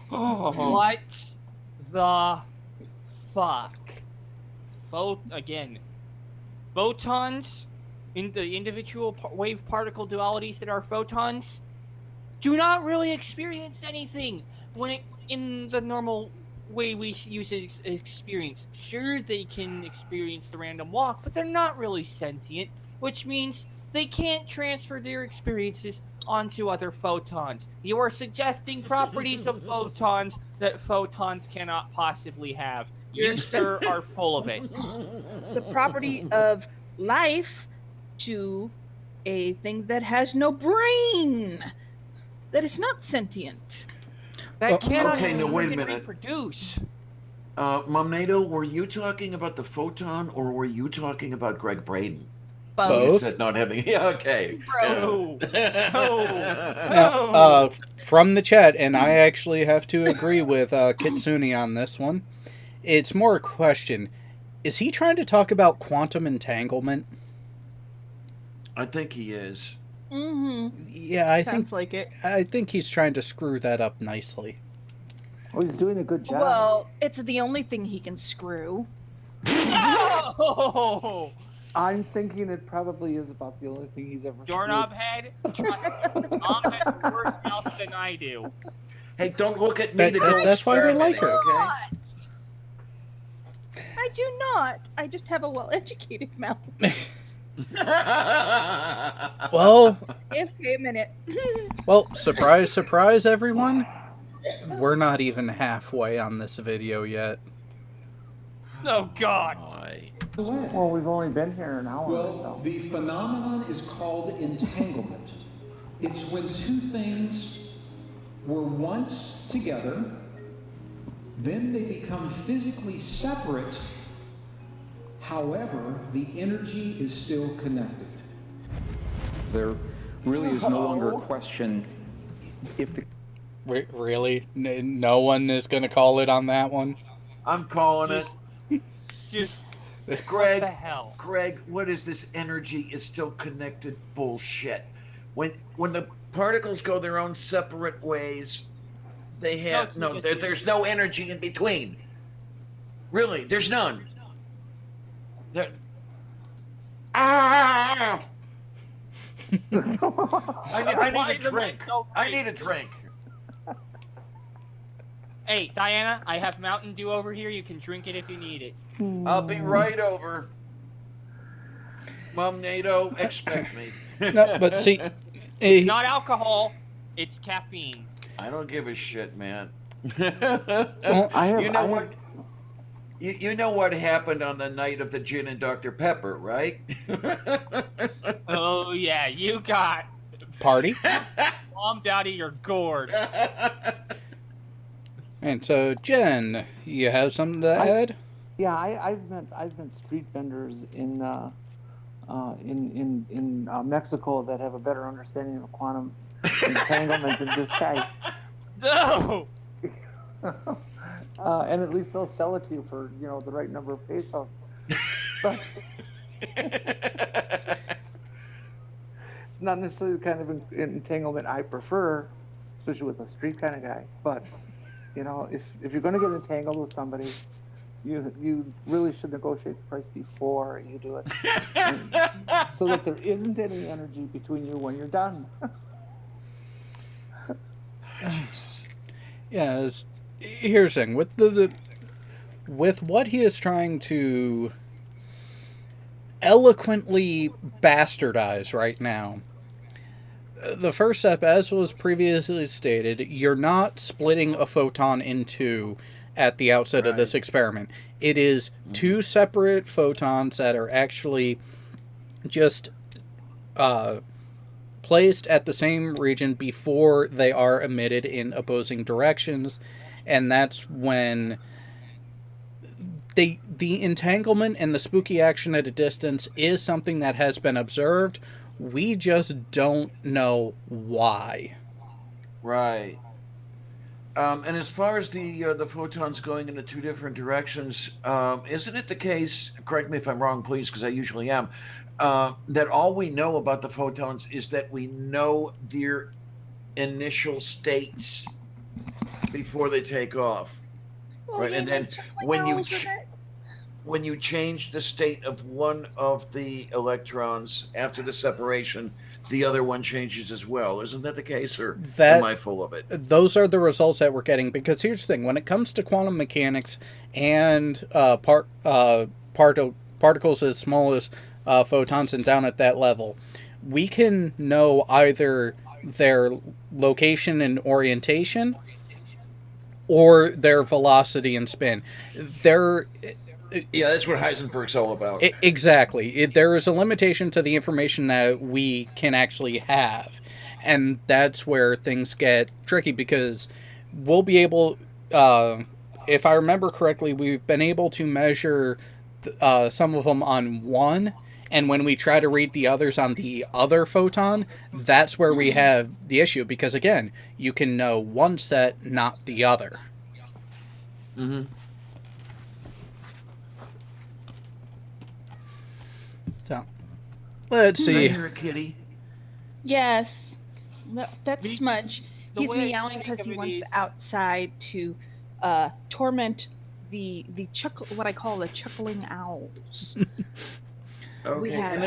What the fuck? Again, photons, in the individual wave particle dualities that are photons, do not really experience anything in the normal way we use experience. Sure, they can experience the random walk, but they're not really sentient, which means they can't transfer their experiences onto other photons. You are suggesting properties of photons that photons cannot possibly have. You, sir, are full of it. The property of life to a thing that has no brain, that is not sentient. That cannot okay, no, wait a minute. reproduce. Momnado, were you talking about the photon or were you talking about Gregg Braden? Both. You said not having. Yeah, okay. Bro. Now, from the chat, and I actually have to agree with Kitsune on this one. It's more a question. Is he trying to talk about quantum entanglement? I think he is. Mm-hmm. Yeah, Sounds like it. I think he's trying to screw that up nicely. Well, he's doing a good job. Well, it's the only thing he can screw. Oh! I'm thinking it probably is about the only thing he's ever Doorknob head, trust me, Mom has a worse mouth than I do. Hey, don't look at me. That's why we like her. Okay? I do not. I just have a well-educated mouth. Well, Wait a minute. well, surprise, surprise, everyone. We're not even halfway on this video yet. Oh, God. Well, we've only been here an hour or so. Well, the phenomenon is called entanglement. It's when two things were once together, then they become physically separate. However, the energy is still connected. There really is no longer a question if the... Wait, really? No one is going to call it on that one? I'm calling it. Just Greg, what the hell? Greg, what is this energy is still connected bullshit? When the particles go their own separate ways, they have there's no energy in between. Really, there's none. I need a drink. I need a drink. Hey, Diana, I have Mountain Dew over here. You can drink it if you need it. I'll be right over. Mom NATO, expect me. No, but see... It's not alcohol. It's caffeine. I don't give a shit, man. Well, You know what happened on the night of the gin and Dr. Pepper, right? Oh, yeah, you got... Party? Bombed out of your gourd. And so, Jen, you have something to add? Yeah, I've met street vendors in Mexico that have a better understanding of quantum entanglement than this guy. No. And at least they'll sell it to you for the right number of pesos. But not necessarily the kind of entanglement I prefer, especially with a street kind of guy. But if you're going to get entangled with somebody, you really should negotiate the price before you do it, so that there isn't any energy between you when you're done. Yeah, here's the thing with what he is trying to eloquently bastardize right now. the first step, as was previously stated, you're not splitting a photon in two at the outset of this experiment. It is two separate photons that are actually just placed at the same region before they are emitted in opposing directions, and that's when the entanglement and the spooky action at a distance is something that has been observed. We just don't know why. Right. And as far as the photons going into two different directions, isn't it the case, correct me if I'm wrong, please, because I usually am, that all we know about the photons is that we know their initial states before they take off? Well, right? yeah, And then when you change the state of one of the electrons after the separation, the other one changes as well. Isn't that the case, or am I full of it? Those are the results that we're getting, because here's the thing. When it comes to quantum mechanics and particles as small as photons and down at that level, we can know either their location and orientation or their velocity and spin. Yeah, that's what Heisenberg's all about. Exactly. There is a limitation to the information that we can actually have. And that's where things get tricky, because we'll be able, if I remember correctly, we've been able to measure some of them on one, and when we try to read the others on the other photon, that's where we have the issue, because again, you can know one set, not the other. Mm-hmm. So, let's see. You're a kitty. Yes. No, that's Smudge. the He's way I meowing think because of he it wants is- outside to torment the what I call the chuckling owls. We have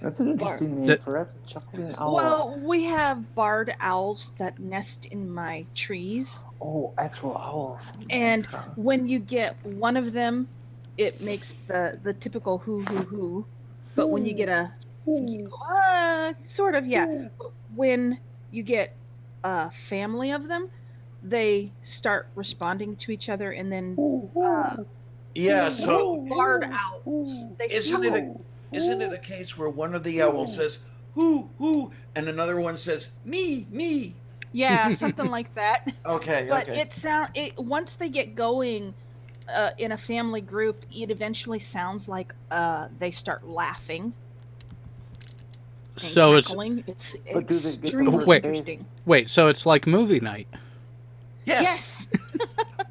that's an interesting name for it. Chuckling owl. well, we have barred owls that nest in my trees. Oh, actual owls. And when you get one of them, it makes the typical hoo hoo hoo. But when you get a sort of, yeah. But when you get a family of them, they start responding to each other, and then Yeah, so barred owls. They isn't it a case where one of the owls says "hoo hoo" and another one says "me me"? Yeah, something like that. Okay, But okay. once they get going in a family group, it eventually sounds like they start laughing. and So it's cackling. But do they get the extremely wait, interesting. wait. So it's like movie night. Yes.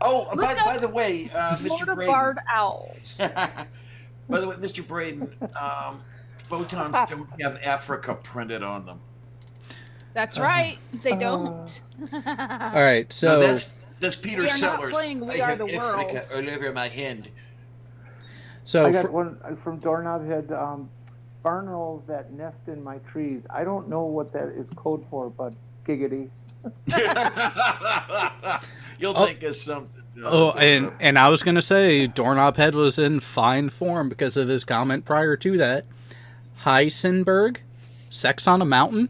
Oh, by the way, Mr. Florida Braden. barred owls. By the way, Mr. Braden, photons don't have Africa printed on them. That's right. They don't. All right, so No, that's Peter We are not Sellers. playing We I Are have the Africa World. all over my hand. so I got one from Doorknob Head. Barn owls that nest in my trees. I don't know what that is code for, but giggity. You'll think of something. and I was gonna say Doorknob Head was in fine form because of his comment prior to that. Heisenberg, sex on a mountain,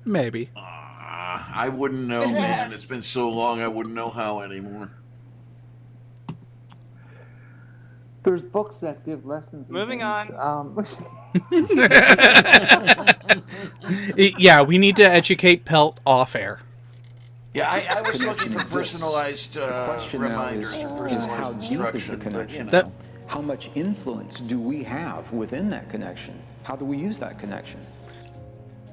maybe. I wouldn't know, man. It's been so long, I wouldn't know how anymore. There's books that give lessons. in Moving things. Yeah, we need to educate Pelt off air. Yeah, I was looking for exists. personalized The question now reminders, is how personalized deep is the instruction. But, connection? That- How much influence do we have within that connection? How do we use that connection?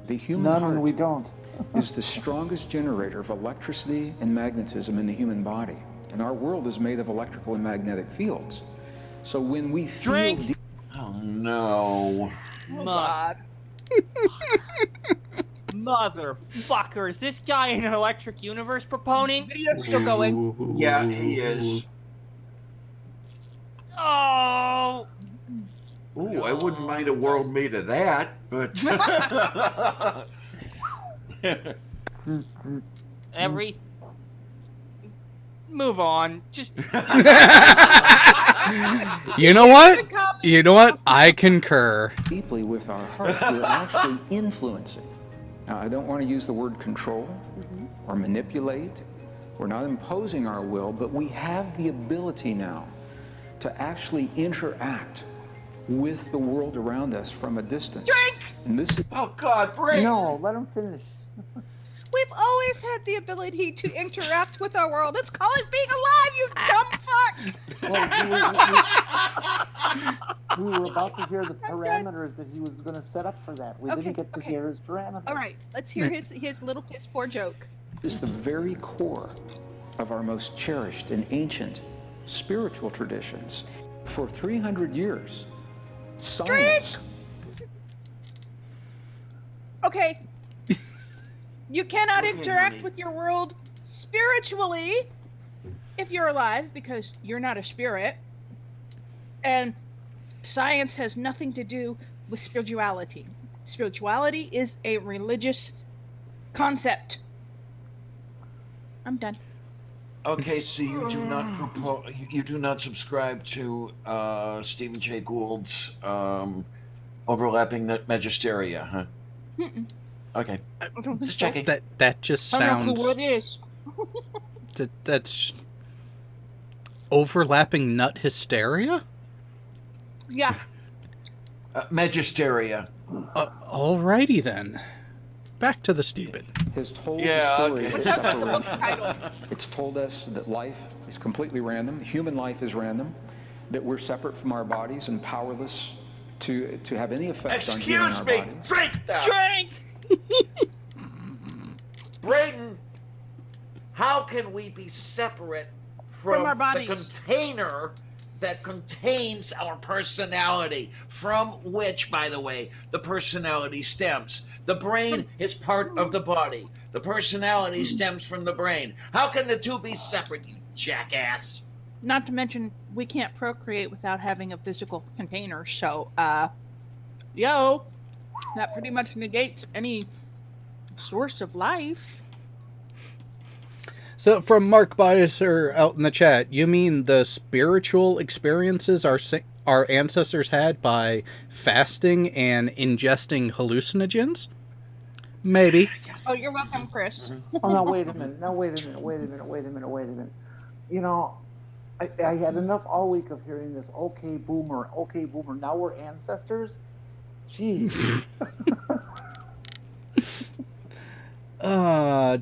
The human None, heart we don't. is the strongest generator of electricity and magnetism in the human body. And our world is made of electrical and magnetic fields. So when we feel Drink! oh no. Motherfucker, is this guy an electric universe proponent? Video's still going. Yeah, he is. Oh! Ooh, I wouldn't mind a world made of that, but Every... Move on. Just... You know what? You know what? I concur. deeply with our heart, we're actually influencing Now, I don't want to use the word control or manipulate. We're not imposing our will, but we have the ability now to actually interact with the world around us from a distance. Drink! And this is... Oh, God, Braden! No, let him finish. We've always had the ability to interact with our world. It's called being alive, you dumb fuck! We were about to hear the parameters that he was going to set up for that. We didn't get to hear his parameters. All right, let's hear his little piss poor joke. Is the very core of our most cherished and ancient spiritual traditions. For 300 years, science... Okay. You cannot interact with your world spiritually if you're alive, because you're not a spirit. And science has nothing to do with spirituality. Spirituality is a religious concept. I'm done. Okay, so you do not propose, you do not subscribe to Stephen Jay Gould's overlapping magisteria, huh? Mm-mm. Okay, just so. checking. That just I don't know sounds. who it is. That's overlapping nut hysteria. Yeah. Magisteria. Alrighty then. Back to the stupid. Has told Yeah, the story okay. of separation. It's told us that life is completely random, human life is random, that we're separate from our bodies and powerless to have any effect on healing our bodies. Drink that. Drink! Braden, how can we be separate from our the bodies? container that contains our personality, from which, by the way, the personality stems? The brain is part of the body. The personality stems from the brain. How can the two be separate, you jackass? Not to mention, we can't procreate without having a physical container. So, that pretty much negates any source of life. So, from Mark Beiser out in the chat, you mean the spiritual experiences our ancestors had by fasting and ingesting hallucinogens? Maybe. Oh, you're welcome, Chris. Oh, no, wait a minute. Wait a minute. You know, I had enough all week of hearing this, okay, boomer. Now we're ancestors? Jeez.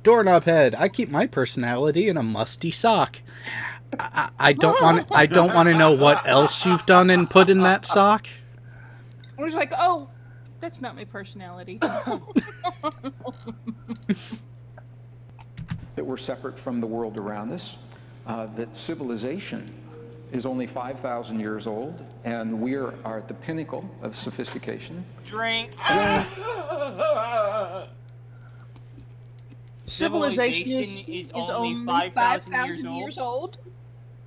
Doorknob head. I keep my personality in a musty sock. I don't want to know what else you've done and put in that sock. I was like, oh, that's not my personality. That we're separate from the world around us, that civilization is only 5,000 years old, and we are at the pinnacle of sophistication. Drink. Civilization is only 5,000 years old.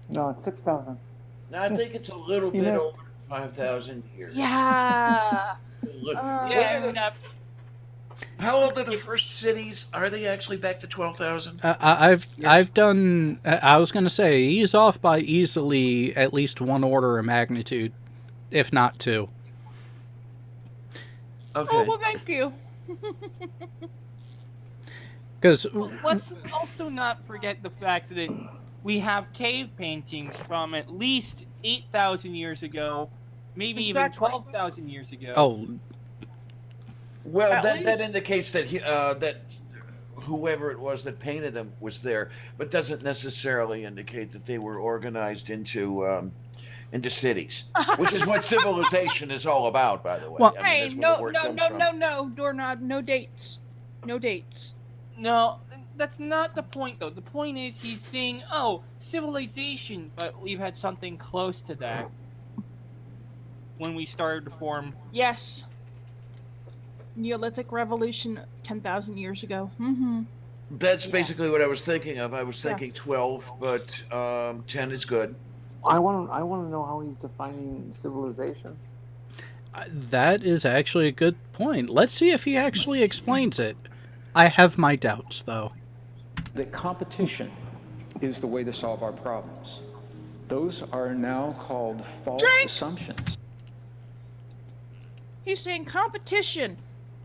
No, it's 6,000. No, I think it's a little bit over 5,000 years. Yeah. Yeah. How old are the first cities? Are they actually back to 12,000? I've done. I was going to say he's off by easily at least one order of magnitude, if not two. Okay. Oh well, thank you. Because let's also not forget the fact that we have cave paintings from at least 8,000 years ago, maybe even 12,000 years ago. Oh. Well, that indicates that that whoever it was that painted them was there, but doesn't necessarily indicate that they were organized into cities, which is what civilization is all about, by the way. Well, I mean, no, Doorknob, no dates. No, that's not the point, though. The point is he's saying, oh, civilization, but we've had something close to that when we started to form. Yes. Neolithic Revolution 10,000 years ago. Mm-hmm. That's basically what I was thinking of. I was thinking 12, but 10 is good. I want to know how he's defining civilization. That is actually a good point. Let's see if he actually explains it. I have my doubts, though. That competition is the way to solve our problems. Those are now called false assumptions. He's saying competition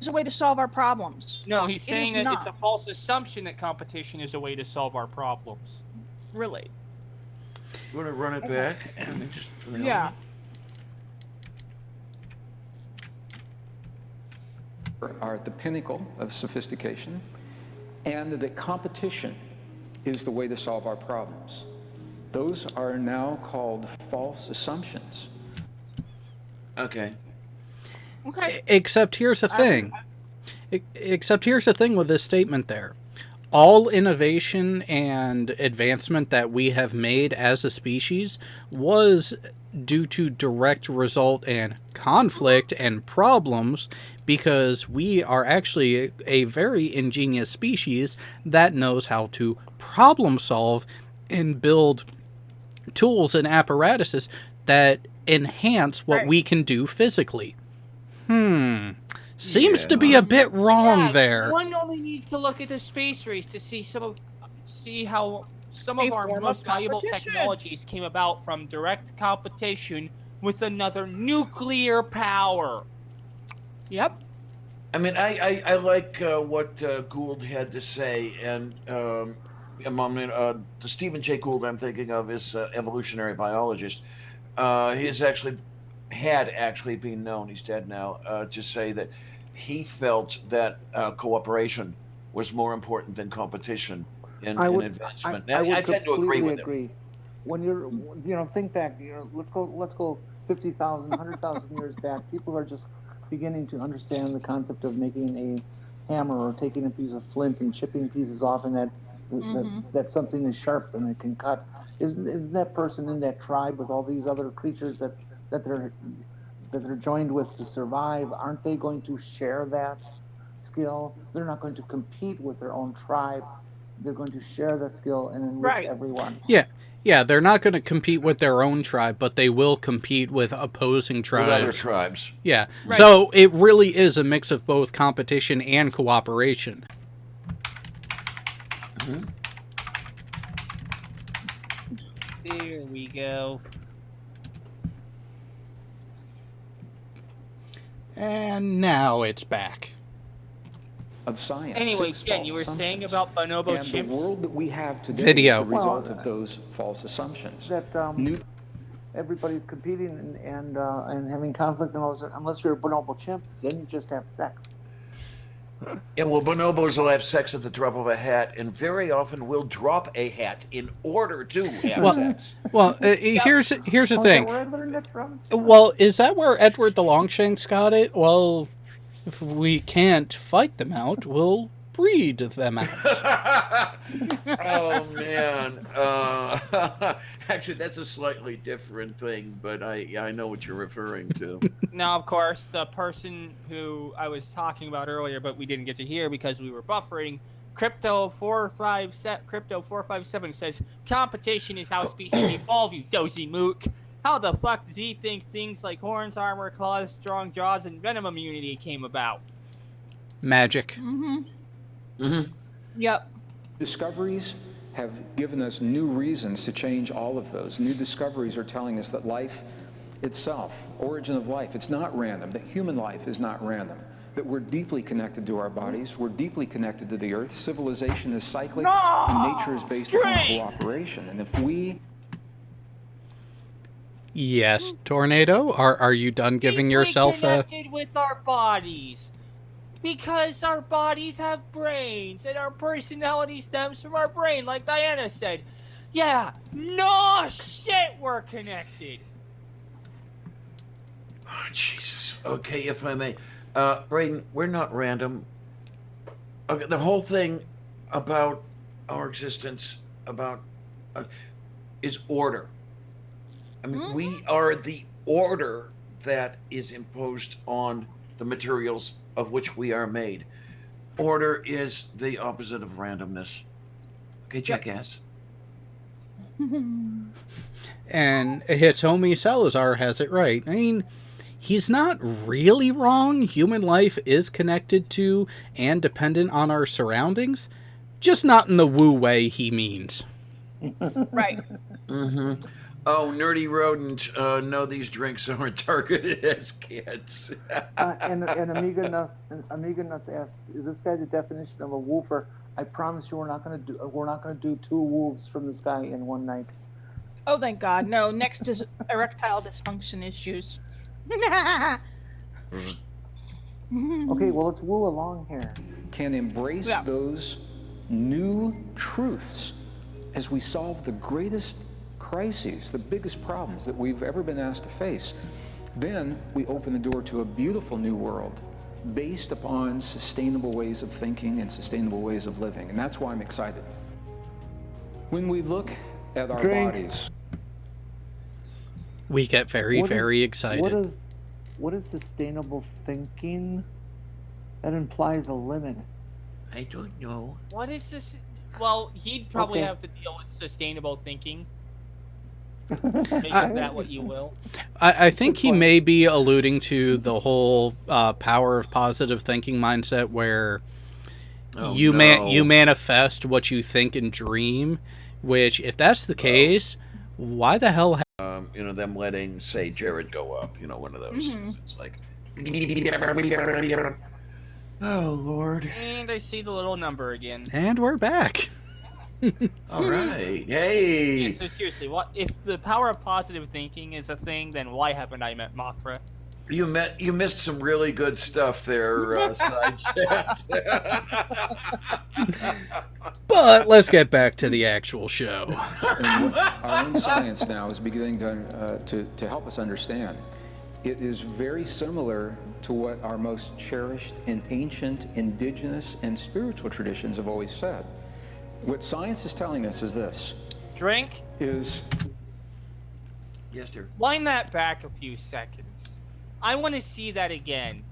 is a way to solve our problems. No, he's It saying is that it's not. a false assumption that competition is a way to solve our problems. Really. You want to run it back? I mean, just Yeah. Are at the pinnacle of sophistication, and that competition is the way to solve our problems. Those are now called false assumptions. Okay. Okay. Except here's the thing. Except here's the thing with this statement there. All innovation and advancement that we have made as a species was due to direct result and conflict and problems, because we are actually a very ingenious species that knows how to problem solve and build tools and apparatuses that enhance what we can do physically. Seems to be a bit wrong there. One only needs to look at the space race to see how some of our most valuable technologies came about from direct competition with another nuclear power. Yep. I mean, I like what Gould had to say, and the Stephen Jay Gould I'm thinking of is evolutionary biologist. He had actually been known, he's dead now, to say that he felt that cooperation was more important than competition in advancement. Now, I tend to agree with him. When you're, think back, let's go 50,000, 100,000 years back. People are just beginning to understand the concept of making a hammer or taking a piece of flint and chipping pieces off, and that something is sharp and it can cut. Isn't that person in that tribe with all these other creatures that they're joined with to survive? Aren't they going to share that skill? They're not going to compete with their own tribe. They're going to share that skill and enrich everyone. Yeah, they're not going to compete with their own tribe, but they will compete with opposing tribes. With other tribes. Yeah, so it really is a mix of both competition and cooperation. There we go. And now it's back. Of science. Anyway, Jen, you were saying about bonobo chimps? And the world that we have today Video. is the result of those false assumptions. That everybody's competing and having conflict, and all this. Unless you're a bonobo chimp, then you just have sex. Yeah, well, bonobos will have sex at the drop of a hat, and very often will drop a hat in order to have sex. Well, here's the thing. Well, is that where Edward the Longshanks got it? Well, if we can't fight them out, we'll breed them out. Oh, man. Actually, that's a slightly different thing, but I know what you're referring to. Now, of course, the person who I was talking about earlier, but we didn't get to hear because we were buffering, Crypto457 says, competition is how species evolve, you dozy mook. How the fuck does he think things like horns, armor, claws, strong jaws, and venom immunity came about? Magic. Yep. Discoveries have given us new reasons to change all of those. New discoveries are telling us that life itself, origin of life, it's not random, that human life is not random, that we're deeply connected to our bodies, we're deeply connected to the earth, civilization is cyclic, and nature is based on cooperation. And if we... Yes, Tornado, are you done giving yourself a... connected with our bodies. Because our bodies have brains, and our personality stems from our brain, like Diana said. Yeah, no shit, we're connected. Oh, Jesus. Okay, if I may. Braden, we're not random. Okay, the whole thing about our existence, is order. I mean, we are the order that is imposed on the materials of which we are made. Order is the opposite of randomness. Okay, jackass. And Hitomi Salazar has it right. I mean, he's not really wrong. Human life is connected to and dependent on our surroundings, just not in the woo way he means. Right. Oh, nerdy rodent! No, these drinks aren't targeted as kids. And Amiga Nuts asks, "Is this guy the definition of a woofer?" I promise you, we're not gonna do two wolves from the sky in one night. Oh, thank God. No, next is erectile dysfunction issues. Okay, well, let's woo along here. Can embrace those new truths as we solve the greatest crises, the biggest problems that we've ever been asked to face. Then we open the door to a beautiful new world based upon sustainable ways of thinking and sustainable ways of living. And that's why I'm excited. When we look at our bodies, we get very excited. What is sustainable thinking? That implies a limit. I don't know. What is this? Well, he'd probably have to deal with sustainable thinking. Make that what you will. I think he may be alluding to the whole power of positive thinking mindset, where you manifest what you think and dream. Which, if that's the case, why the hell? Them letting, say, Jared go up. One of those. Mm-hmm. It's like, oh Lord. And I see the little number again. And we're back. All right. Hey. Yeah, so seriously, what if the power of positive thinking is a thing? Then why haven't I met Mothra? You missed some really good stuff there, side chat. But let's get back to the actual show. And what our own science now is beginning to help us understand. It is very similar to what our most cherished and ancient indigenous and spiritual traditions have always said. What science is telling us is this. Drink? Is... Yes, dear. Wind that back a few seconds. I want to see that again.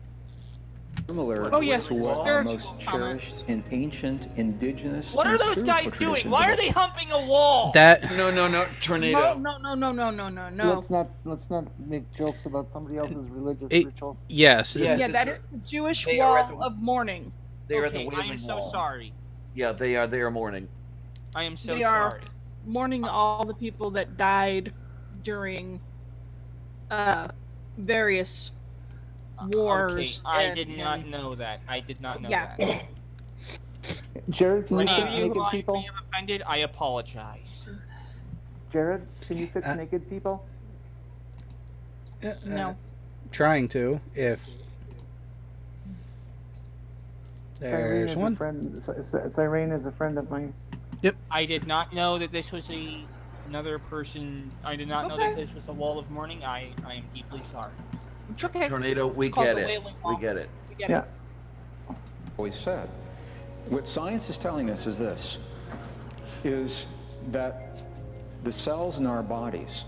Similar to what our most cherished and ancient indigenous What are those guys doing? Why are they humping a wall? No, tornado. No. Let's not make jokes about somebody else's religious rituals. Yes. Yeah, that is the Jewish wall of mourning. They are at the I Wailing am so Wall. sorry. Yeah, they are mourning. I am so They sorry. are mourning all the people that died during various wars. Okay, I did not know that. I did not know that. Jared, can you Any fix of you naked who I people? may have offended, I apologize. Jared, can you fix naked people? No. Trying to, if there's one. Cyrene is a friend of mine. Yep. I did not know that this was another person. I did not know that this was a wall of mourning. I am deeply sorry. It's okay. Tornado, we get it. We get it. Yeah. Always said. What science is telling us is this, is that the cells in our bodies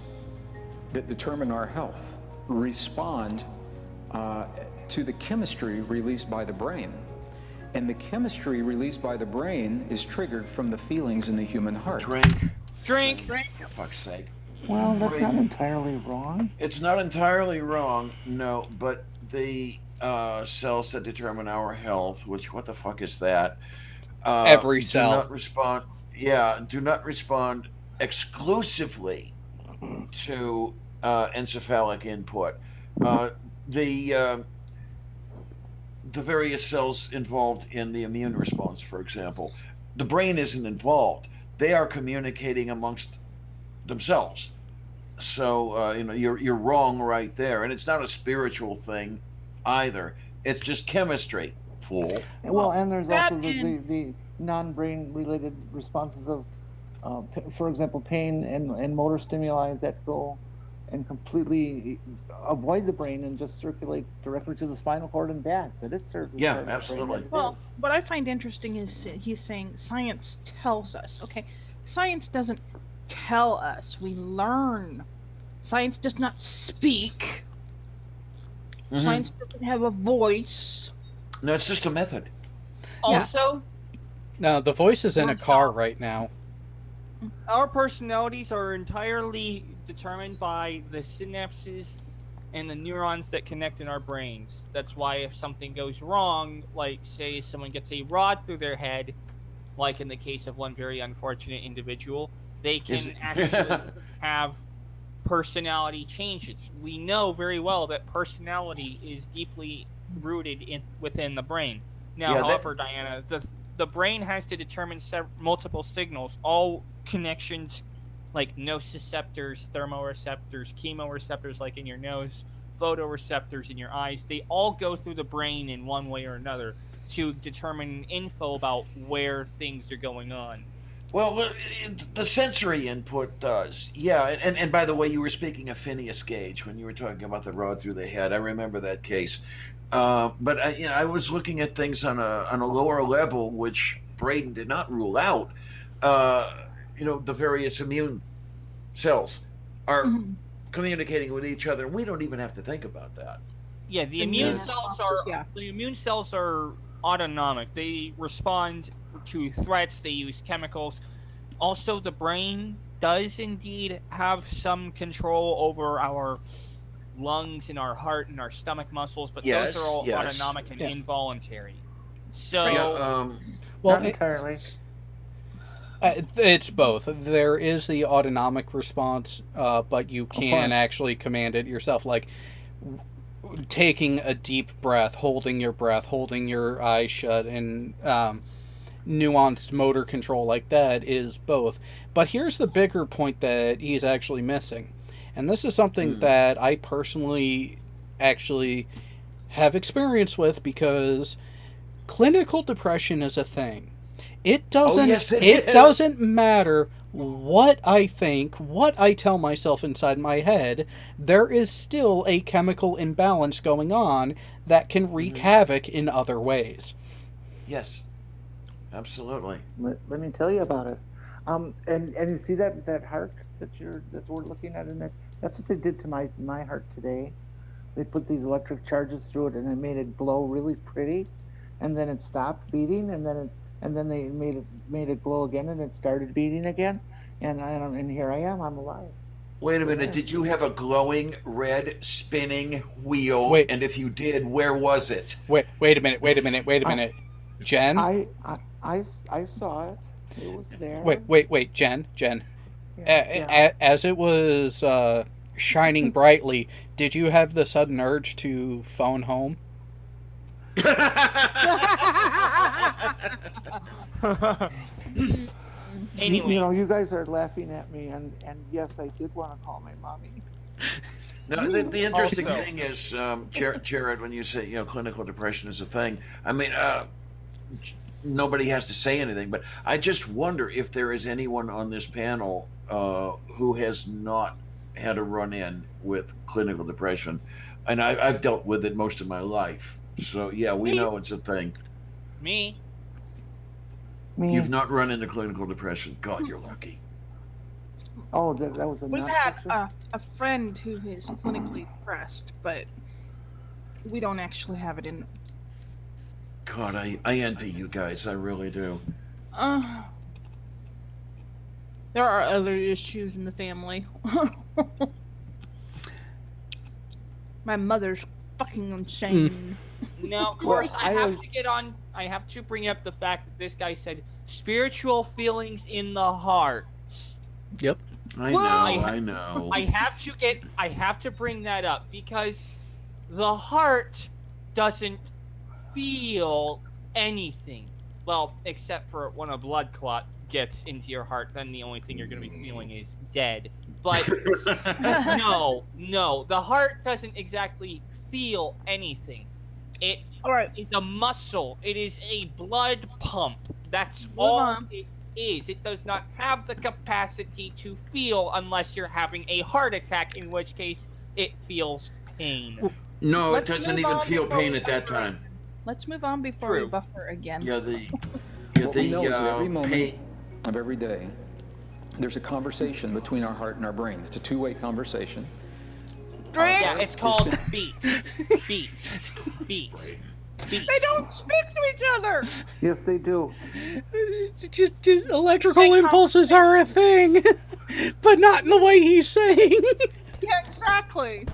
that determine our health respond to the chemistry released by the brain. And the chemistry released by the brain is triggered from the feelings in the human heart. Drink. For fuck's sake. Well, that's not entirely wrong. It's not entirely wrong, no, but the cells that determine our health, which, what the fuck is that? Every cell. Do not respond exclusively to encephalic input. The various cells involved in the immune response, for example, the brain isn't involved. They are communicating amongst themselves. So you're wrong right there, and it's not a spiritual thing either. It's just chemistry, fool. Well, and there's also the non-brain related responses of, for example, pain and motor stimuli that go and completely avoid the brain and just circulate directly to the spinal cord and back. That it serves. As Yeah, part of the absolutely. brain. Well, what I find interesting is he's saying science tells us. Okay, science doesn't tell us. We learn. Science does not speak. Mm-hmm. Science doesn't have a voice. No, it's just a method. Also, No, the voice is in a car right now. our personalities are entirely determined by the synapses and the neurons that connect in our brains. That's why if something goes wrong, like say someone gets a rod through their head, like in the case of one very unfortunate individual, they can actually have personality changes. We know very well that personality is deeply rooted within the brain. Now, however, Diana, the brain has to determine multiple signals, all connections like nociceptors, thermoreceptors, chemoreceptors like in your nose, photoreceptors in your eyes. They all go through the brain in one way or another to determine info about where things are going on. Well, the sensory input does. Yeah, and by the way, you were speaking of Phineas Gage when you were talking about the rod through the head. I remember that case. But I was looking at things on a lower level, which Braden did not rule out. The various immune cells are communicating with each other, and we don't even have to think about that. Yeah, the immune cells are autonomic. They respond to threats. They use chemicals. Also, the brain does indeed have some control over our lungs and our heart and our stomach muscles, but those are all autonomic and involuntary. So, not entirely. It's both. There is the autonomic response, but you can actually command it yourself, like taking a deep breath, holding your eyes shut, and nuanced motor control like that is both. But here's the bigger point that he's actually missing. And this is something that I personally actually have experience with, because clinical depression is a thing. It doesn't matter what I think, what I tell myself inside my head. There is still a chemical imbalance going on that can wreak havoc in other ways. Yes, absolutely. Let me tell you about it. And you see that heart that we're looking at in there? That's what they did to my heart today. They put these electric charges through it, and it made it glow really pretty, and then it stopped beating, and then they made it glow again, and it started beating again, and here I am. I'm alive. Wait a minute. Did you have a glowing red spinning wheel? Wait. And if you did, where was it? Wait a minute. Jen? I saw it. It was there. Wait, Jen. As it was shining brightly, did you have the sudden urge to phone home? Anyway. You guys are laughing at me, and yes, I did want to call my mommy. No, the interesting thing is, Jared, when you say clinical depression is a thing, I mean, nobody has to say anything, but I just wonder if there is anyone on this panel who has not had a run-in with clinical depression, and I've dealt with it most of my life. So yeah, we know it's a thing. Me. You've not run into clinical depression. God, you're lucky. Oh, that was a. We had a friend who is clinically depressed, but we don't actually have it in. God, I envy you guys. I really do. There are other issues in the family. My mother's fucking insane. Now, of course, I have to bring up the fact that this guy said spiritual feelings in the heart. Yep. I know. I have to bring that up because the heart doesn't feel anything. Well, except for when a blood clot gets into your heart, then the only thing you're going to be feeling is dead. But no, the heart doesn't exactly feel anything. It's a muscle. It is a blood pump. That's all it is. It does not have the capacity to feel unless you're having a heart attack, in which case it feels pain. No, it doesn't even feel pain at that time. Let's move on before we buffer again. Yeah, what we know is that every moment of every day, there's a conversation between our heart and our brain. It's a two-way conversation. Yeah, it's called beat. They don't speak to each other. Yes, they do. Just electrical impulses are a thing, but not in the way he's saying. Yeah, exactly.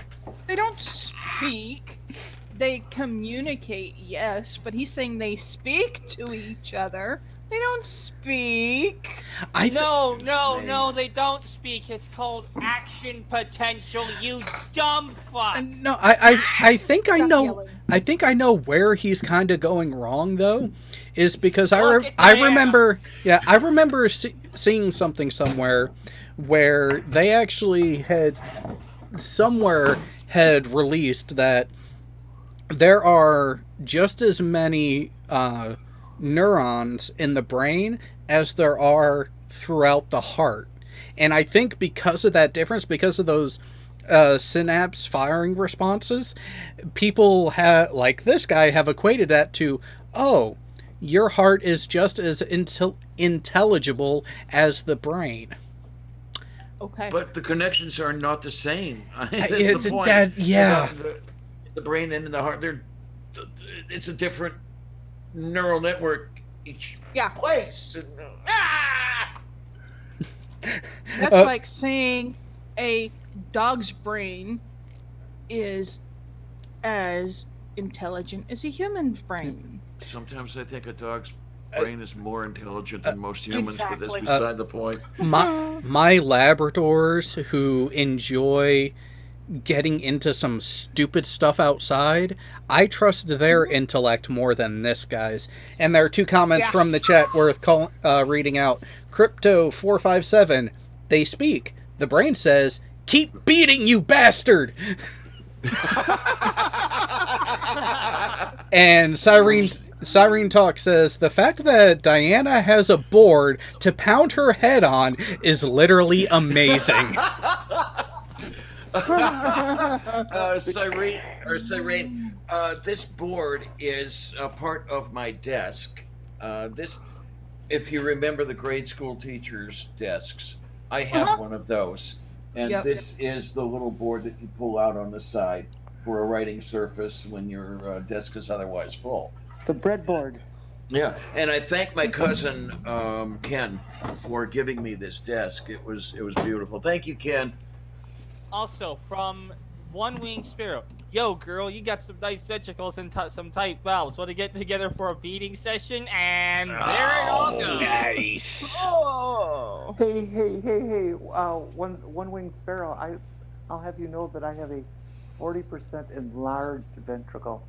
They don't speak. They communicate, yes, but he's saying they speak to each other. They don't speak. I No, they don't speak. It's called action potential, you dumb fuck. No, I think I Stop know. yelling. I think I know where he's kind of going wrong, though, is because Look at I Diana. remember. Yeah, I remember seeing something somewhere where they actually had released that there are just as many neurons in the brain as there are throughout the heart. And I think because of that difference, because of those synapse firing responses, people like this guy have equated that to, oh, your heart is just as intelligible as the brain. Okay. But the connections are not the same. That's It's the point. that, yeah. The brain and the heart, it's a different neural network each place. That's like saying a dog's brain is as intelligent as a human's brain. Sometimes I think a dog's brain is more intelligent than most humans, but Exactly. that's beside the point. My Labradors, who enjoy getting into some stupid stuff outside, I trust their intellect more than this guy's. And there are 2 comments from the chat worth reading out. Crypto457, they speak. The brain says, "Keep beating, you bastard!" And Cyrene Talk says, the fact that Diana has a board to pound her head on is literally amazing. Cyrene, this board is a part of my desk. If you remember the grade school teachers' desks, I have one of those. And this is the little board that you pull out on the side for a writing surface when your desk is otherwise full. The breadboard. Yeah, and I thank my cousin Ken for giving me this desk. It was beautiful. Thank you, Ken. Also, from One Wing Sparrow. Yo, girl, you got some nice ventricles and some tight valves. Want to get together for a beating session? And there it all goes. Nice. Oh. Hey! One winged sparrow. I'll have you know that I have a 40% enlarged ventricle.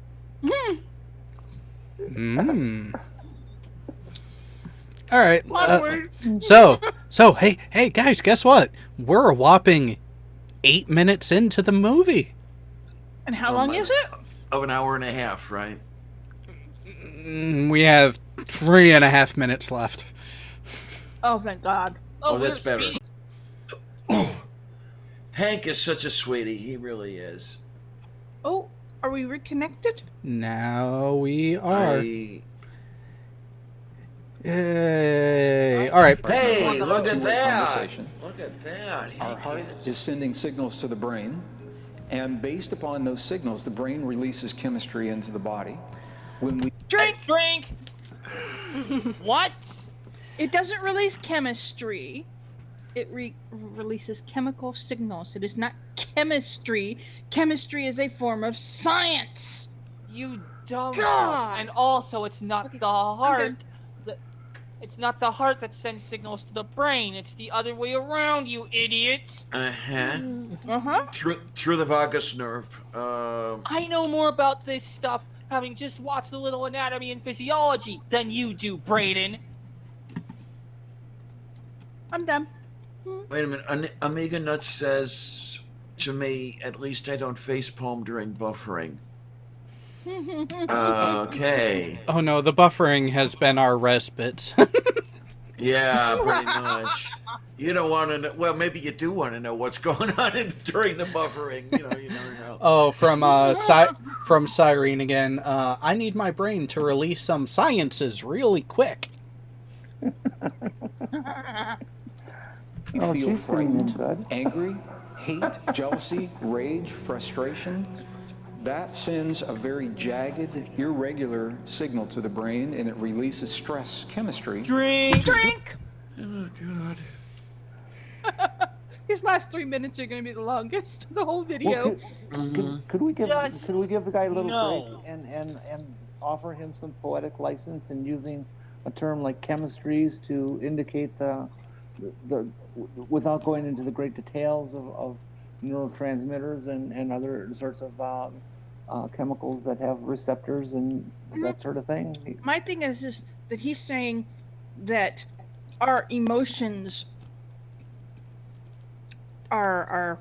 All right. So hey guys, guess what? We're a whopping 8 minutes into the movie. And how long is it? Of an hour and a half, right? We have 3.5 minutes left. Oh, thank God. Oh, that's better. Hank is such a sweetie. He really is. Oh, are we reconnected? Now we are. Yay. All right. Hey, look at that. Conversation. Look at that. Our heart is sending signals to the brain, and based upon those signals, the brain releases chemistry into the body. When we drink. What? It doesn't release chemistry. It releases chemical signals. It is not chemistry. Chemistry is a form of science. You dumb God. fuck. And also, it's not the heart. It's not the heart that sends signals to the brain. It's the other way around, you idiot. Through the vagus nerve. I know more about this stuff, having just watched a little anatomy and physiology, than you do, Braden. I'm done. Wait a minute. Amiga Nuts says to me, at least I don't facepalm during buffering. Okay. Oh no, the buffering has been our respite. Yeah, pretty much. You don't want to know. Well, maybe you do want to know what's going on during the buffering. You never know. Oh, from Cyrene again. I need my brain to release some sciences really quick. You feel frightened, angry, hate, jealousy, rage, frustration. That sends a very jagged, irregular signal to the brain, and it releases stress chemistry. Drink! Oh, God. His last 3 minutes are going to be the longest of the whole video. Well, could we give the guy a little break and offer him some poetic license in using a term like chemistries to indicate the without going into the great details of neurotransmitters and other sorts of chemicals that have receptors and that sort of thing? My thing is just that he's saying that our emotions are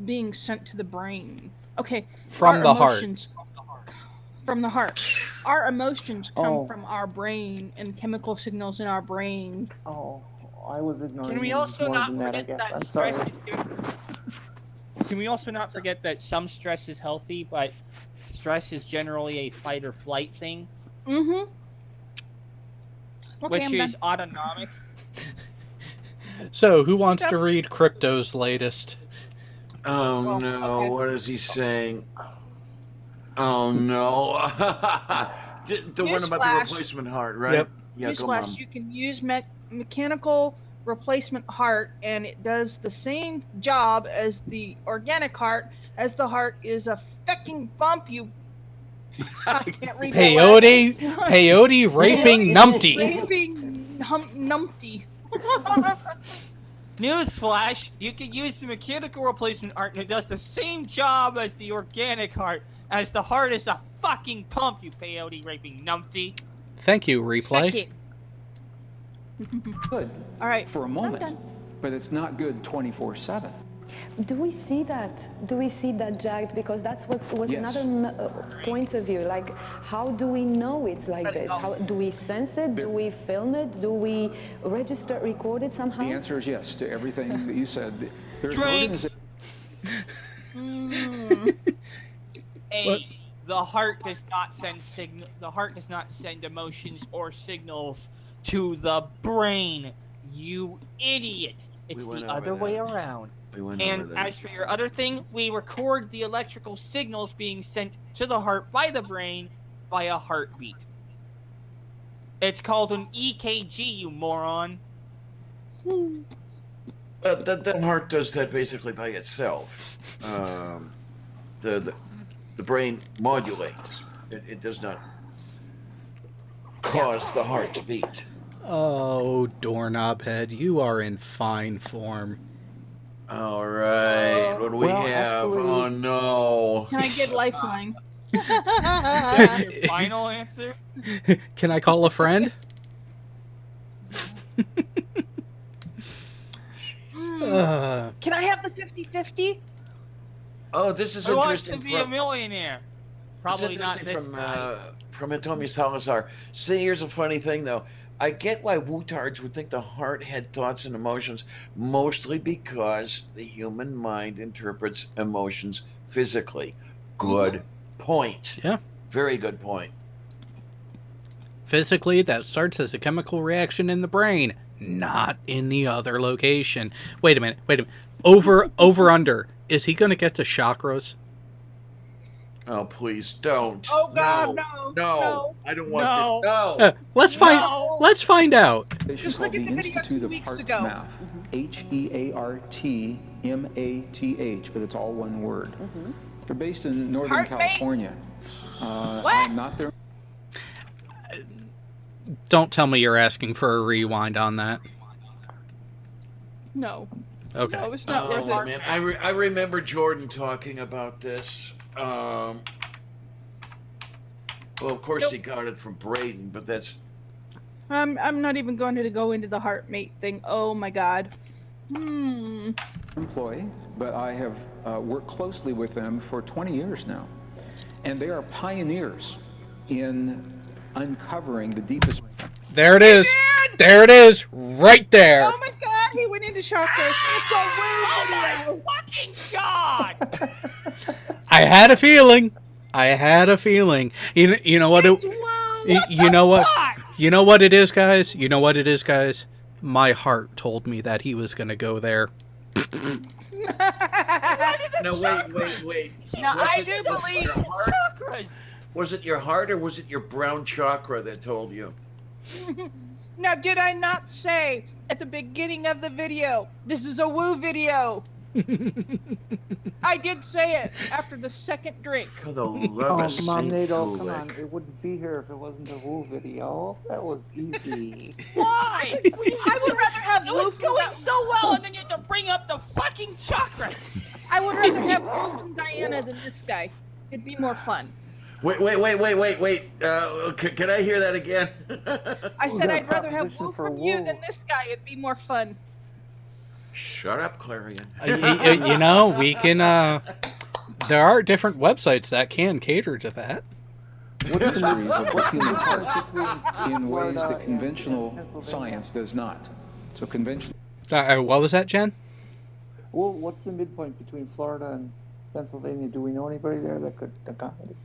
being sent to the brain. Okay, From the heart. From the heart. Our emotions come Oh. from our brain and chemical signals in our brain. Oh, I was ignoring. Can we it also more not than that, I forget guess. that I'm stress sorry. Can we also not forget that some stress is healthy, but stress is generally a fight or flight thing, Mm-hmm. Okay, which I'm is done. autonomic. So, who wants to read Crypto's latest? Oh no! okay. What is he saying? Oh no! The one about the Newsflash. replacement heart, right? Yep. Yeah, come Newsflash, on. you can use mechanical replacement heart, and it does the same job as the organic heart, as the heart is a fucking bump. You, I can't read that Peyote raping numpty. Raping numpty. Newsflash, you can use the mechanical replacement heart and it does the same job as the organic heart, as the heart is a fucking pump, you peyote raping numpty. Thank you, replay. Good. All right. For a moment, but it's not good 24/7. Do we see that? Do we see that, Jack? Because that's what was Yes. another point of view. Like, how do we know it's like this? How do we sense it? Do we film it? Do we register, record it somehow? The answer is yes to everything that you said. There's an Drink. What? The heart does not send The heart does not send emotions or signals to the brain. You idiot! It's We went the over other that. way around. We went And over that. as for your other thing, we record the electrical signals being sent to the heart by the brain via heartbeat. It's called an EKG, you moron. The heart does that basically by itself. The brain modulates. It does not cause the heart to beat. Oh, doorknob head, you are in fine form. All right, what do we Well, have? actually- Oh no! Can I get lifeline? Your final answer? Can I call a friend? Can I have the 50-50? Oh, this is Who wants to interesting. be a millionaire? Probably not this guy. From Antonio Salazar. See, here's a funny thing though. I get why Wutards would think the heart had thoughts and emotions, mostly because the human mind interprets emotions physically. Good point. Yeah. Very good point. Physically, that starts as a chemical reaction in the brain, not in the other location. Wait a minute. Over, under. Is he going to get to chakras? Oh, please don't. Oh, God, no. no. I don't want to. No. Let's find out. Just look called at the the video Institute 2 of weeks Heart ago. Math, HEARTMATH, but it's all one word. They're based in Northern Heart mate? California. I'm not there. Don't tell me you're asking for a rewind on that. No. Okay. No, it's not worth Oh it. man, I remember Jordan talking about this. Well, of course he got it from Braden, but that's. I'm not even going to go into the heart mate thing. Oh my God. Employee, but I have worked closely with them for 20 years now. And they are pioneers in uncovering the deepest... There it is. There it is. Right there. Oh my God, he went into chakras. It's a weird video. Fucking God! I had a feeling. You know what it, you know what? You know what it is, guys? You know what it is, guys? My heart told me that he was going to go there. No, wait. Now, I do believe chakras. Was it your heart or was it your brown chakra that told you? Now, did I not say at the beginning of the video, this is a woo video? I did say it after the second drink. For the love of Mom St. NATO, come on. Kulik. It wouldn't be here if it wasn't a Who video. That was easy. Why? I would rather have It was Wolf going so well, and then you have to bring up the fucking chakras. I would rather have Wolf and Diana than this guy. It'd be more fun. Wait. Can I hear that again? I said I'd rather have proposition Wolf for from you Wolf. than this guy. It'd be more fun. Shut up, Clarion. You know, we can. There are different websites that can cater to that. What mysteries of the human heart in ways that conventional science does not. So conventional. What was that, Jen? Well, what's the midpoint between Florida and Pennsylvania? Do we know anybody there that could accommodate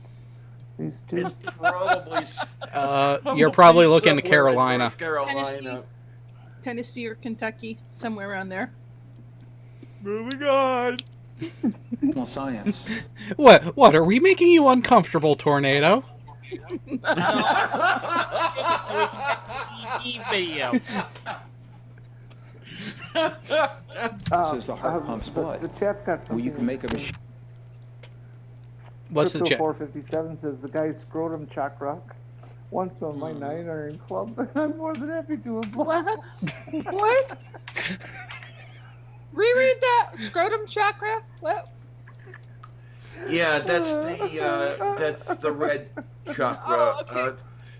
these two? It's probably. You're probably looking to somewhere in Carolina. North Carolina. Tennessee or Kentucky, somewhere around there. Moving on. Science. What? Are we making you uncomfortable, Tornado? Video. This is the heart pumps blood. The chat's got something. Well, you can make a machine. What's the chat? 457 says the guy's scrotum chakra once on my 9-iron club. I'm more than happy to oblige. What? Reread that. Scrotum chakra? What? Yeah, that's the red chakra. Oh, okay.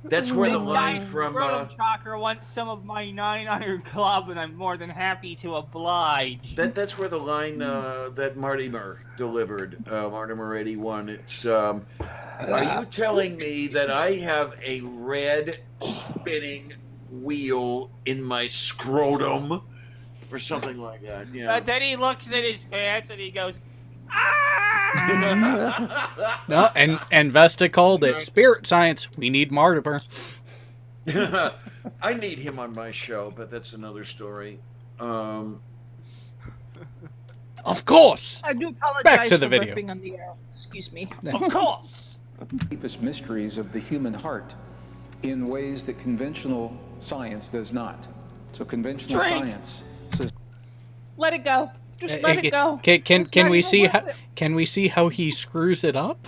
That's where the This line guy from. Scrotum Chakra wants some of my 9-iron club, and I'm more than happy to oblige. That's where the line that Martimer delivered, Martimer 81. It's are you telling me that I have a red spinning wheel in my scrotum, or something like that? Yeah. Then he looks at his pants and he goes, No, and Vesta called it spirit science. We need Martimer. I need him on my show, but that's another story. Of course. I do apologize Back to the for video. ripping on the arrow. Excuse me. Of course. The deepest mysteries of the human heart in ways that conventional science does not. So conventional science says. Let it go. Just let it go. Can we see how he screws it up?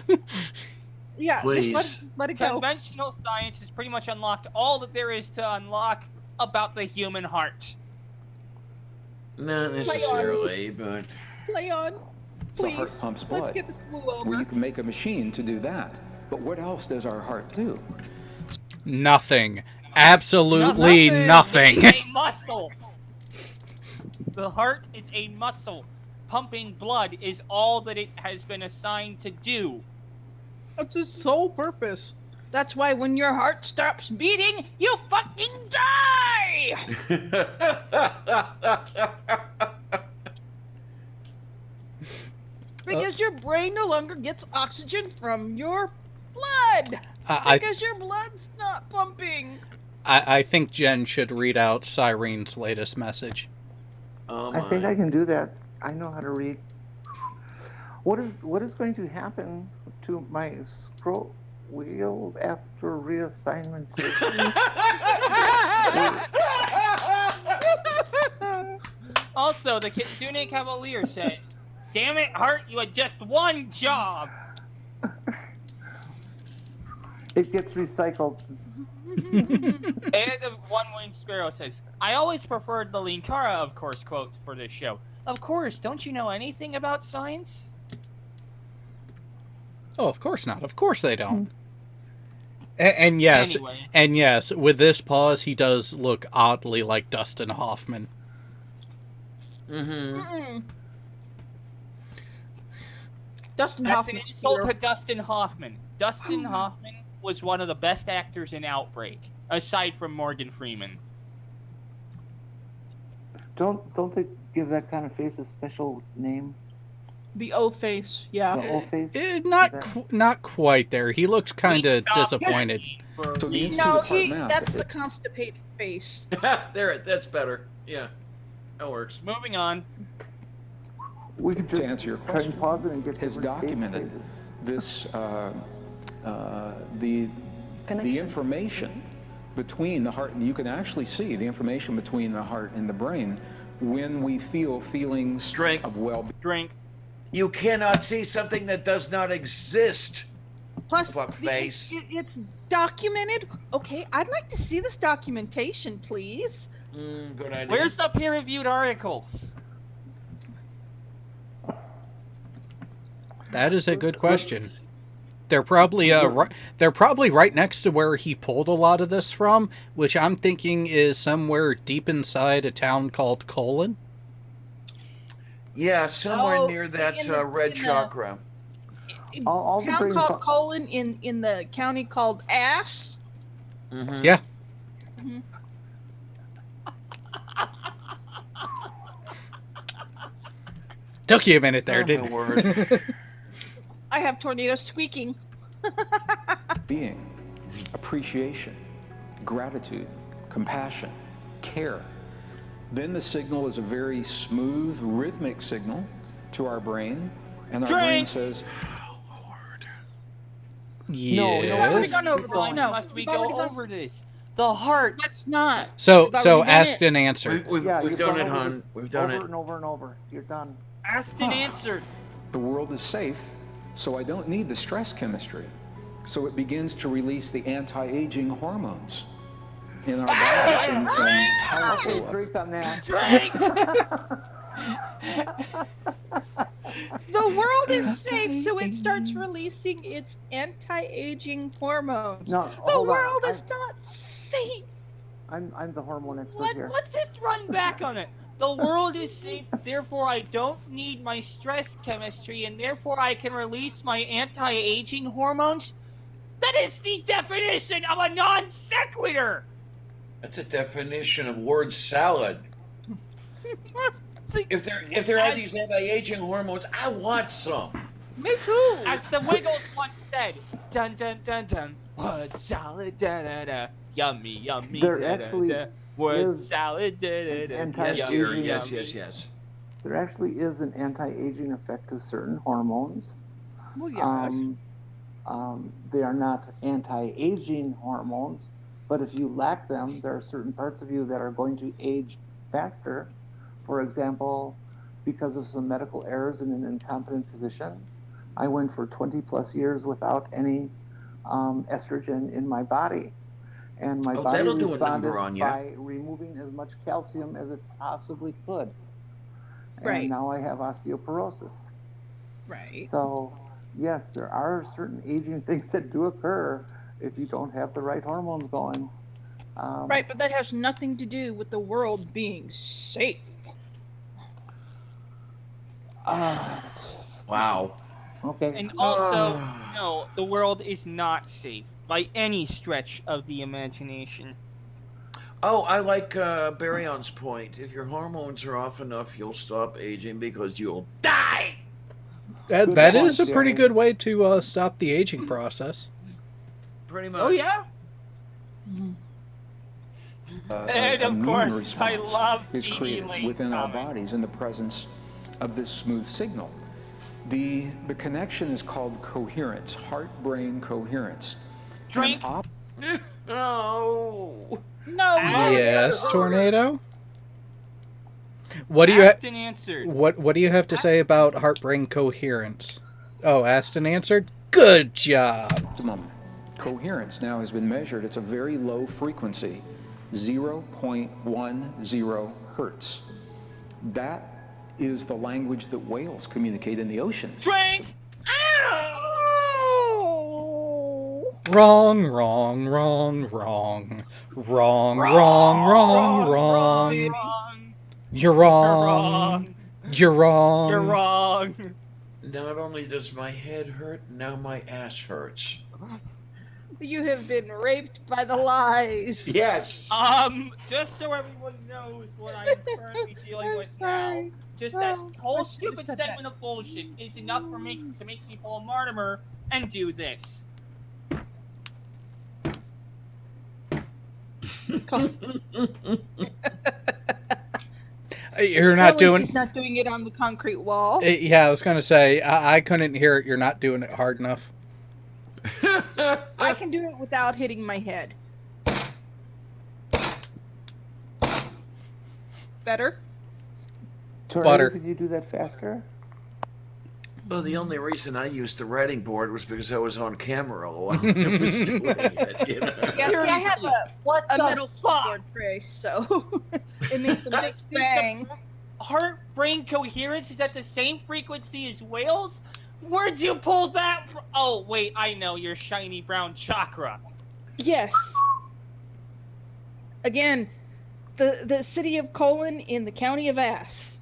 Yeah, Please. just let it go. Conventional science has pretty much unlocked all that there is to unlock about the human heart. Not necessarily, but Play on. The Please. heart pumps Let's blood. get this move over. Where you can make a machine to do that. But what else does our heart do? Nothing. Absolutely nothing. It's a muscle. The heart is a muscle. Pumping blood is all that it has been assigned to do. That's its sole purpose. That's why when your heart stops beating, you fucking die! Because your brain no longer gets oxygen from your blood. Because your blood's not pumping. I think Jen should read out Cyrene's latest message. I think I can do that. I know how to read. What is going to happen to my scroll wheel after reassignment surgery? Also, the Kitsune Cavalier says, "Damn it, Heart, you had just one job." It gets recycled. And the One-Winged Sparrow says, "I always preferred the Linkara, of course, quote for this show. Of course, don't you know anything about science?" Oh, of course not. Of course they don't. And yes, Anyway. and yes, with this pause, he does look oddly like Dustin Hoffman. Mm-hmm. Dustin That's Hoffman. an insult to Dustin Hoffman. Dustin Hoffman was one of the best actors in Outbreak, aside from Morgan Freeman. Don't they give that kind of face a special name? The O-face, yeah. The O-face? Not quite there. He looks kind of disappointed. So the Institute No, of Heart Math. that's the constipated face. There, that's better. Yeah, that works. Moving on. We could just To answer your try question, and pause it and get has different face documented faces. this the information between the heart, and you can actually see the information between the heart and the brain when we feel feelings of well-being. Drink. You cannot see something that does not exist. Plus, Fuckface. it's documented. Okay, I'd like to see this documentation, please. Good idea. Where's the peer-reviewed articles? That is a good question. They're probably right next to where he pulled a lot of this from, which I'm thinking is somewhere deep inside a town called Colon. Yeah, somewhere near that red chakra. All the town brain called Colon in the county called Ash. Mm-hmm. Yeah. Mm-hmm. Took you a minute there, didn't it? I have tornadoes squeaking. Being, appreciation, gratitude, compassion, care. Then the signal is a very smooth, rhythmic signal to our brain, and our brain says, Yes. Must we go over this? The heart. That's not. So asked and answered. We've done it, hon. We've done it. Over and over and over. You're done. Asked and answered. the world is safe, so I don't need the stress chemistry. So it begins to release the anti-aging hormones in our bodies. And Okay, drink on that. The world is safe, so it starts releasing its anti-aging hormones. No, the hold on. world is not safe. I'm the hormone expert here. Let's just run back on it. The world is safe, therefore I don't need my stress chemistry, and therefore I can release my anti-aging hormones? That is the definition of a non sequitur! That's a definition of word salad. If there are these anti-aging hormones, I want some. Me too. As the Wiggles once said, dun dun dun dun, word salad da da da, yummy yummy There da actually da da, word is salad da da da. anti-aging. Yes. There actually is an anti-aging effect to certain hormones. Oh, yeah. They are not anti-aging hormones, but if you lack them, there are certain parts of you that are going to age faster. For example, because of some medical errors in an incompetent physician, I went for 20 plus years without any estrogen in my body. And my body that'll do a responded number on you. by removing as much calcium as it possibly could. Right. And now I have osteoporosis. Right. So, yes, there are certain aging things that do occur if you don't have the right hormones going. Right, but that has nothing to do with the world being safe. Wow. Okay. And also, no, the world is not safe by any stretch of the imagination. Oh, I like Barion's point. If your hormones are off enough, you'll stop aging because you'll die. That is a pretty good way to stop the aging process. Pretty much. Oh, yeah. And of immune course, I response love is TV created late within our comment. bodies in the presence of this smooth signal. The connection is called coherence, heart-brain coherence. Drink. No. No. Yes, Tornado. What do you Asked and answered. what do you have to say about heart-brain coherence? Oh, asked and answered. Good job. Optimum coherence now has been measured. It's a very low frequency, 0.10 hertz. That is the language that whales communicate in the oceans. Drink. Wrong. You're wrong. You're wrong. You're wrong. Not only does my head hurt, now my ass hurts. You have been raped by the lies. Yes. Just so everyone knows what I'm currently dealing with now. Just that whole stupid segment of bullshit is enough for me to make me pull a Mortimer and do this. You're not doing. He's not doing it on the concrete wall. Yeah, I was gonna say I couldn't hear it. You're not doing it hard enough. I can do it without hitting my head. Better? Tornado, butter. can you do that faster? Well, the only reason I used the writing board was because I was on camera while I was doing it. You know? Yeah, see, I have a metal fuck? keyboard trace, so it makes a big The bang. heart-brain coherence is at the same frequency as whales? Where'd you pull that from? Oh, wait, I know, your shiny brown chakra. Yes. Again, the city of Colon in the county of Ass.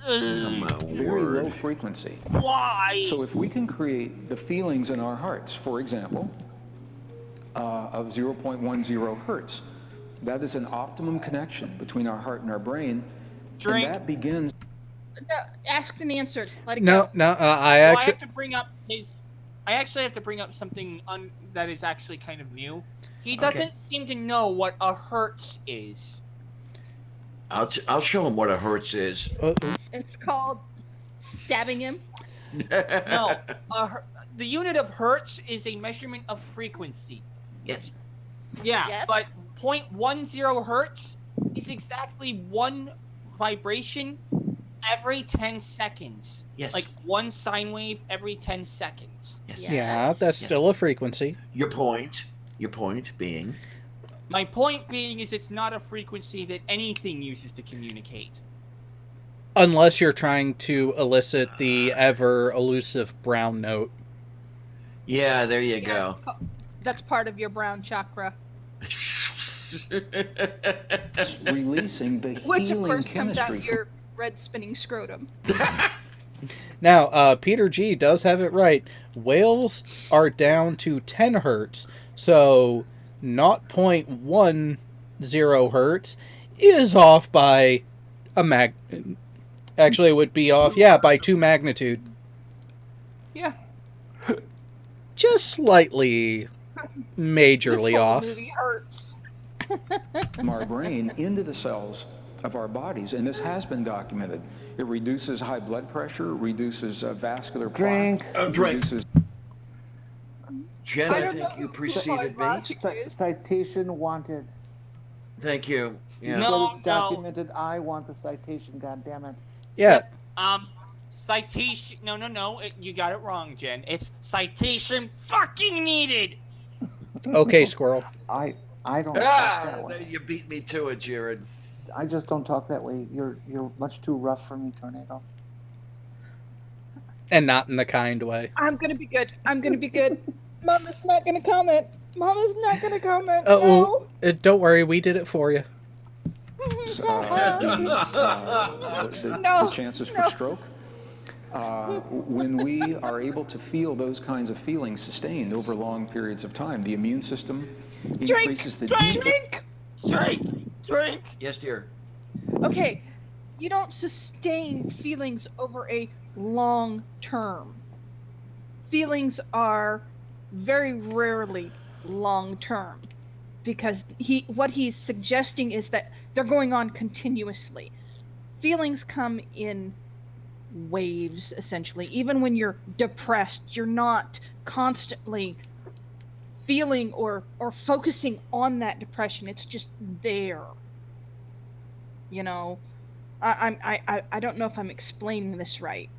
Very low frequency. Why? So if we can create the feelings in our hearts, for example, of 0.10 hertz, that is an optimum connection between our heart and our brain. Drink. And that begins... No, asked and answered. Let it No, go. no, I Well, actually... I have to bring up I actually have to bring up something that is actually kind of new. He doesn't seem to know what a hertz is. I'll show him what a hertz is. It's called stabbing him. No, the unit of hertz is a measurement of frequency. Yes. Yeah, Yep. but 0.10 hertz is exactly one vibration every 10 seconds. Yes. Like one sine wave every 10 seconds. Yes. Yeah, that's still a frequency. Your point being... My point being is it's not a frequency that anything uses to communicate. Unless you're trying to elicit the ever elusive brown note. Yeah, there you go. That's part of your brown chakra. releasing the Which, of healing course, comes chemistry. out your red spinning scrotum. Now, Peter G does have it right. Whales are down to 10 hertz, so 0.10 hertz is off by a Actually, it would be off, by 2 magnitude. Yeah. Just slightly, majorly This whole off. movie hurts. From our brain into the cells of our bodies, and this has been documented. It reduces high blood pressure, reduces vascular Drink. plaque, Drink. reduces... Jen, I I don't think know you who's preceded me. logic is. Citation wanted. Thank you. Yeah. No, It's documented. I want the citation. God damn it. Yeah. Citation. No. You got it wrong, Jen. It's citation fucking needed. Okay, squirrel. I don't talk that There way. you beat me to it, Jared. I just don't talk that way. You're much too rough for me, Tornado. And not in the kind way. I'm gonna be good. I'm gonna be good. Mama's not gonna comment. Mama's not gonna comment. Oh, don't worry, we did it for you. The chances for stroke. When we are able to feel those kinds of feelings sustained over long periods of time, the immune system increases the Drink. Yes, dear. Okay, you don't sustain feelings over a long term. Feelings are very rarely long term because what he's suggesting is that they're going on continuously. Feelings come in waves, essentially. Even when you're depressed, you're not constantly feeling or focusing on that depression. It's just there. You know, I don't know if I'm explaining this right,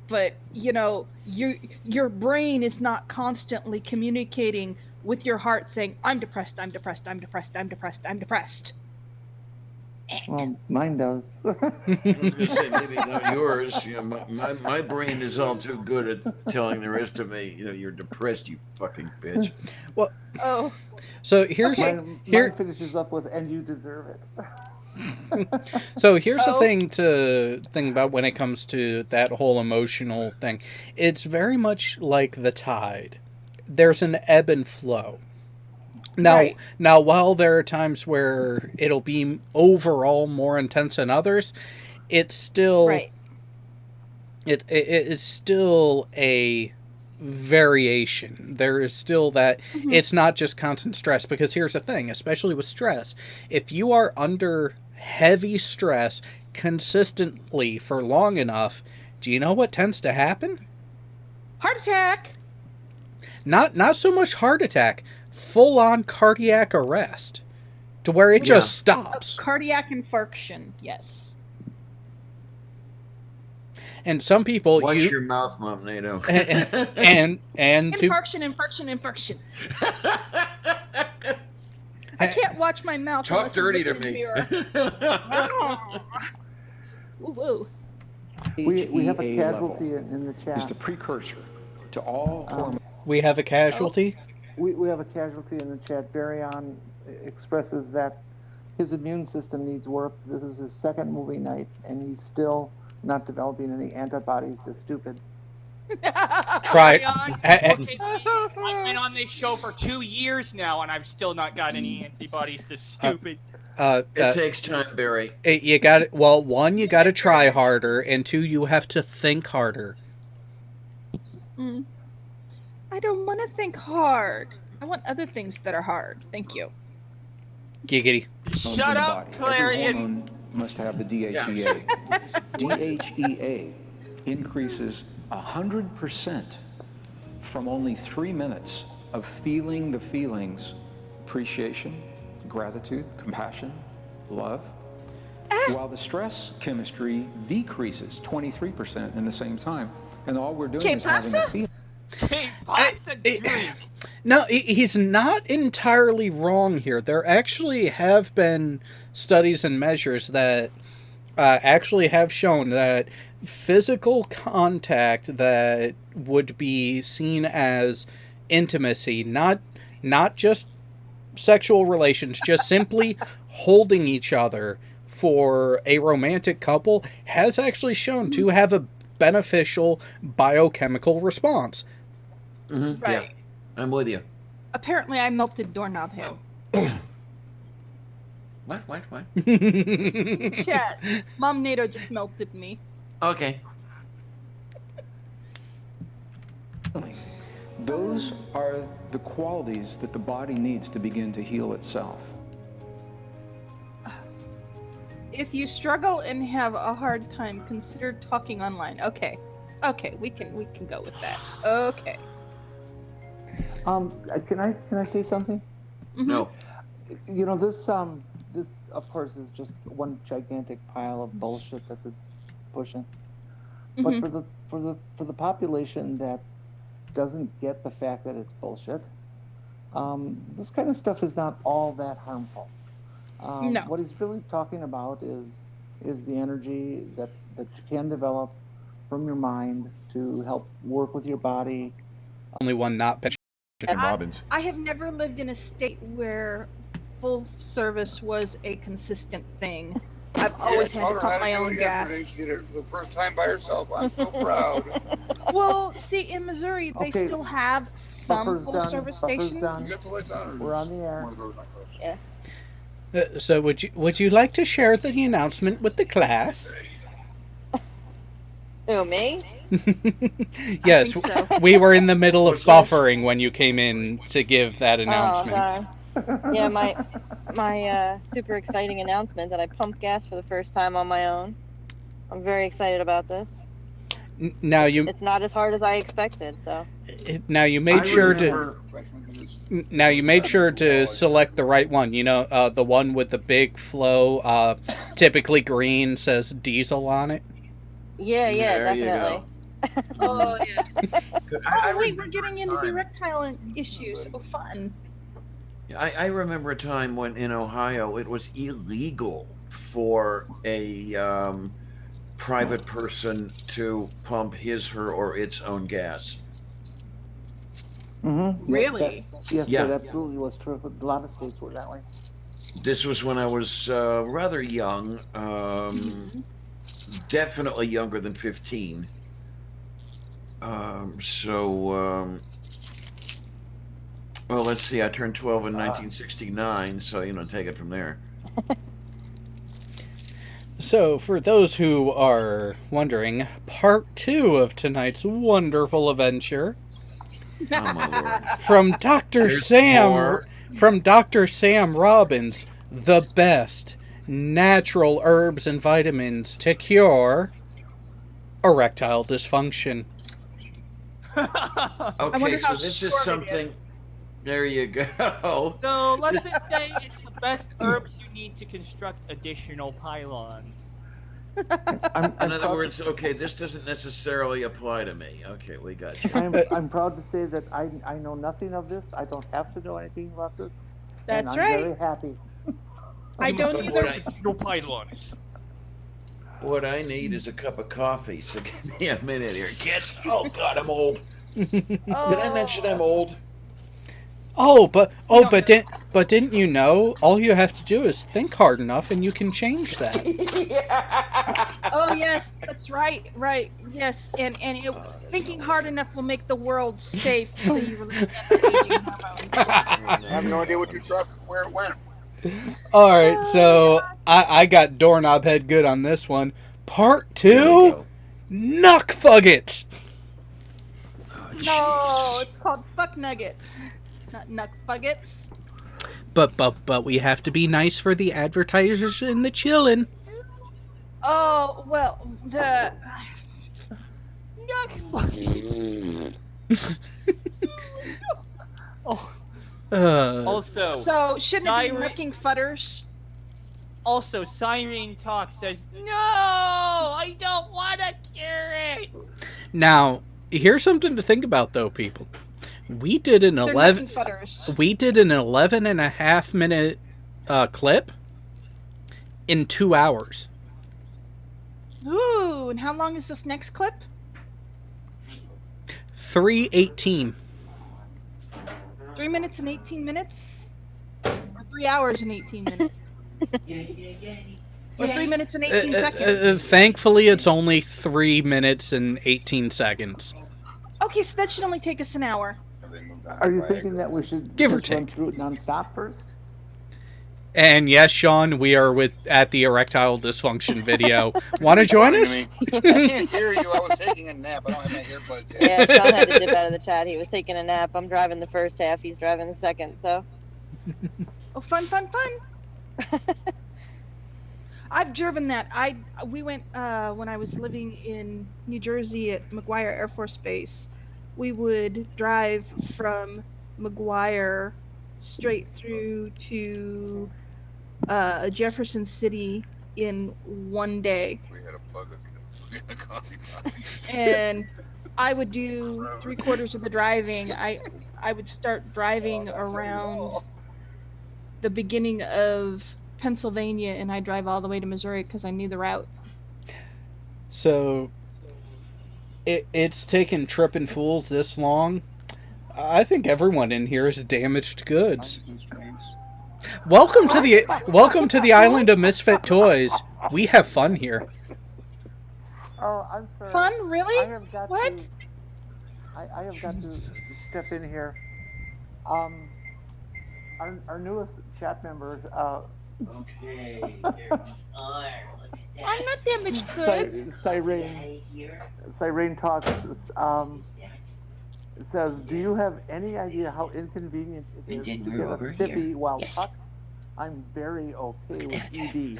but you know, your brain is not constantly communicating with your heart saying, I'm depressed, I'm depressed, I'm depressed, I'm depressed, I'm depressed. Well, mine does. I was going to say, maybe not yours. You know, my brain is all too good at telling the rest of me, you know, you're depressed, you fucking bitch. Well, oh. So here's Mine finishes up with, and you deserve it. So here's the thing to think about when it comes to that whole emotional thing. It's very much like the tide. There's an ebb and flow. Now, while there are times where it'll be overall more intense than others, it's still it's still a variation. There is still that it's not just constant stress, because here's the thing, especially with stress, if you are under heavy stress consistently for long enough, do you know what tends to happen? Heart attack. Not so much heart attack, full on cardiac arrest, to where it just stops. Cardiac infarction, yes. And some people Watch your mouth, Mom NATO. and to Infarction. I can't watch my mouth. Talk unless I'm dirty to looking in me. the mirror. Woo. We have a HEA casualty level in the chat. is the precursor to all hormones. we have a casualty. We have a casualty in the chat. Barryon expresses that his immune system needs work. This is his second movie night, and he's still not developing any antibodies to stupid. Try. I've been on this show for 2 years now, and I've still not got any antibodies to stupid. It takes time, Barry. You got it. Well, one, you got to try harder, and two, you have to think harder. I don't want to think hard. I want other things that are hard. Thank you. Giggity. Shut up, Every Clarion. hormone must have the DHEA. DHEA increases 100% from only 3 minutes of feeling the feelings: appreciation, gratitude, compassion, love, while the stress chemistry decreases 23% in the same time. And all we're doing is having a feeling. No, he's not entirely wrong here. There actually have been studies and measures that actually have shown that physical contact that would be seen as intimacy, not just sexual relations, just simply holding each other for a romantic couple, has actually shown to have a beneficial biochemical response. Mm-hmm. Right. Yeah, I'm with you. Apparently, I melted doorknob head. What? Chat. Mom NATO just melted me. Okay. Those are the qualities that the body needs to begin to heal itself. If you struggle and have a hard time, consider talking online. Okay, we can go with that. Okay. Can I say something? No. You know, this of course is just one gigantic pile of bullshit that they're pushing. But for the population that doesn't get the fact that it's bullshit, this kind of stuff is not all that harmful. No. What he's really talking about is the energy that you can develop from your mind to help work with your body. Only one not Robbins. I have never lived in a state where full service was a consistent thing. I've always had to pump my own gas. She did it for the first time by herself. I'm so proud. Well, see, in Missouri, they still have some full service stations. Done. We're on the air. Yeah. So would you like to share the announcement with the class? Who, me? Yes, so. We were in the middle of buffering when you came in to give that announcement. Yeah, my super exciting announcement that I pumped gas for the first time on my own. I'm very excited about this. It's not as hard as I expected, so. Now you made sure to select the right one. You know, the one with the big flow, typically green, says diesel on it. Yeah, definitely. Oh yeah. Oh wait, we're getting into the erectile issues. Oh, fun. I remember a time when in Ohio it was illegal for a private person to pump his, her, or its own gas. Mm-hmm. Really? Yes, Yeah. that absolutely was true. A lot of states were that way. This was when I was rather young, definitely younger than 15. Well, let's see, I turned 12 in 1969, so, take it from there. So, for those who are wondering, part 2 of tonight's wonderful adventure Oh, my Lord. from Dr. Sam Robbins, the best natural herbs and vitamins to cure erectile dysfunction. Okay, so this is something. There you go. So let's just say it's the best herbs you need to construct additional pylons. In other words, okay, this doesn't necessarily apply to me. Okay, we got you. I'm proud to say that I know nothing of this. I don't have to know anything about this. And That's I'm right. very happy. I don't either. What I need is a cup of coffee, so give me a minute here. Kids, oh God, I'm old. Did I mention I'm old? But didn't you know? All you have to do is think hard enough, and you can change that. Oh yes, that's right. Right. Yes, and thinking hard enough will make the world safe. So you release anti-aging hormones. I have no idea what you dropped, where it went. All right, so I got doorknob head good on this one. Part 2, Nuck Fuggets. No, it's called fuck nuggets, not nuck fuggets. But we have to be nice for the advertisers and the chillin'. Oh well, the nuck fuggets. Also, so shouldn't it be Siren- nucking fudders? Also, Siren Talk says, no, I don't want to cure it. Now, here's something to think about, though, people. We did an 11 and a half minute clip in 2 hours. Ooh, and how long is this next clip? 3:18. 3 minutes and 18 minutes? Or 3 hours and 18 minutes? Or 3 minutes and 18 seconds? Thankfully, it's only 3 minutes and 18 seconds. Okay, so that should only take us an hour. Are you thinking that we should Give or just run take through it nonstop first? And yes, Sean, we are at the erectile dysfunction video. Want to join us? I can't hear you. I was taking a nap. I don't have my earbuds in. Yeah, Sean had to dip out of the chat. He was taking a nap. I'm driving the first half. He's driving the second. So. Oh, fun! I've driven that. We went when I was living in New Jersey at McGuire Air Force Base. We would drive from McGuire straight through to Jefferson City in one day. We had a plug in the coffee pot. And I would do 3/4 of the driving. I would start driving around the beginning of Pennsylvania, and I drive all the way to Missouri because I knew the route. So it's taken Trippin' Fools this long. I think everyone in here is damaged goods. Welcome to the island of misfit toys. We have fun here. Oh, I'm sorry. Fun, really? I have got What? I have got to step in here. Our newest chat member. Okay, there we are. I'm not damaged goods. Siren Talks says, do you have any idea how inconvenient it is to get a stiffy while tucked? I'm very okay with ED.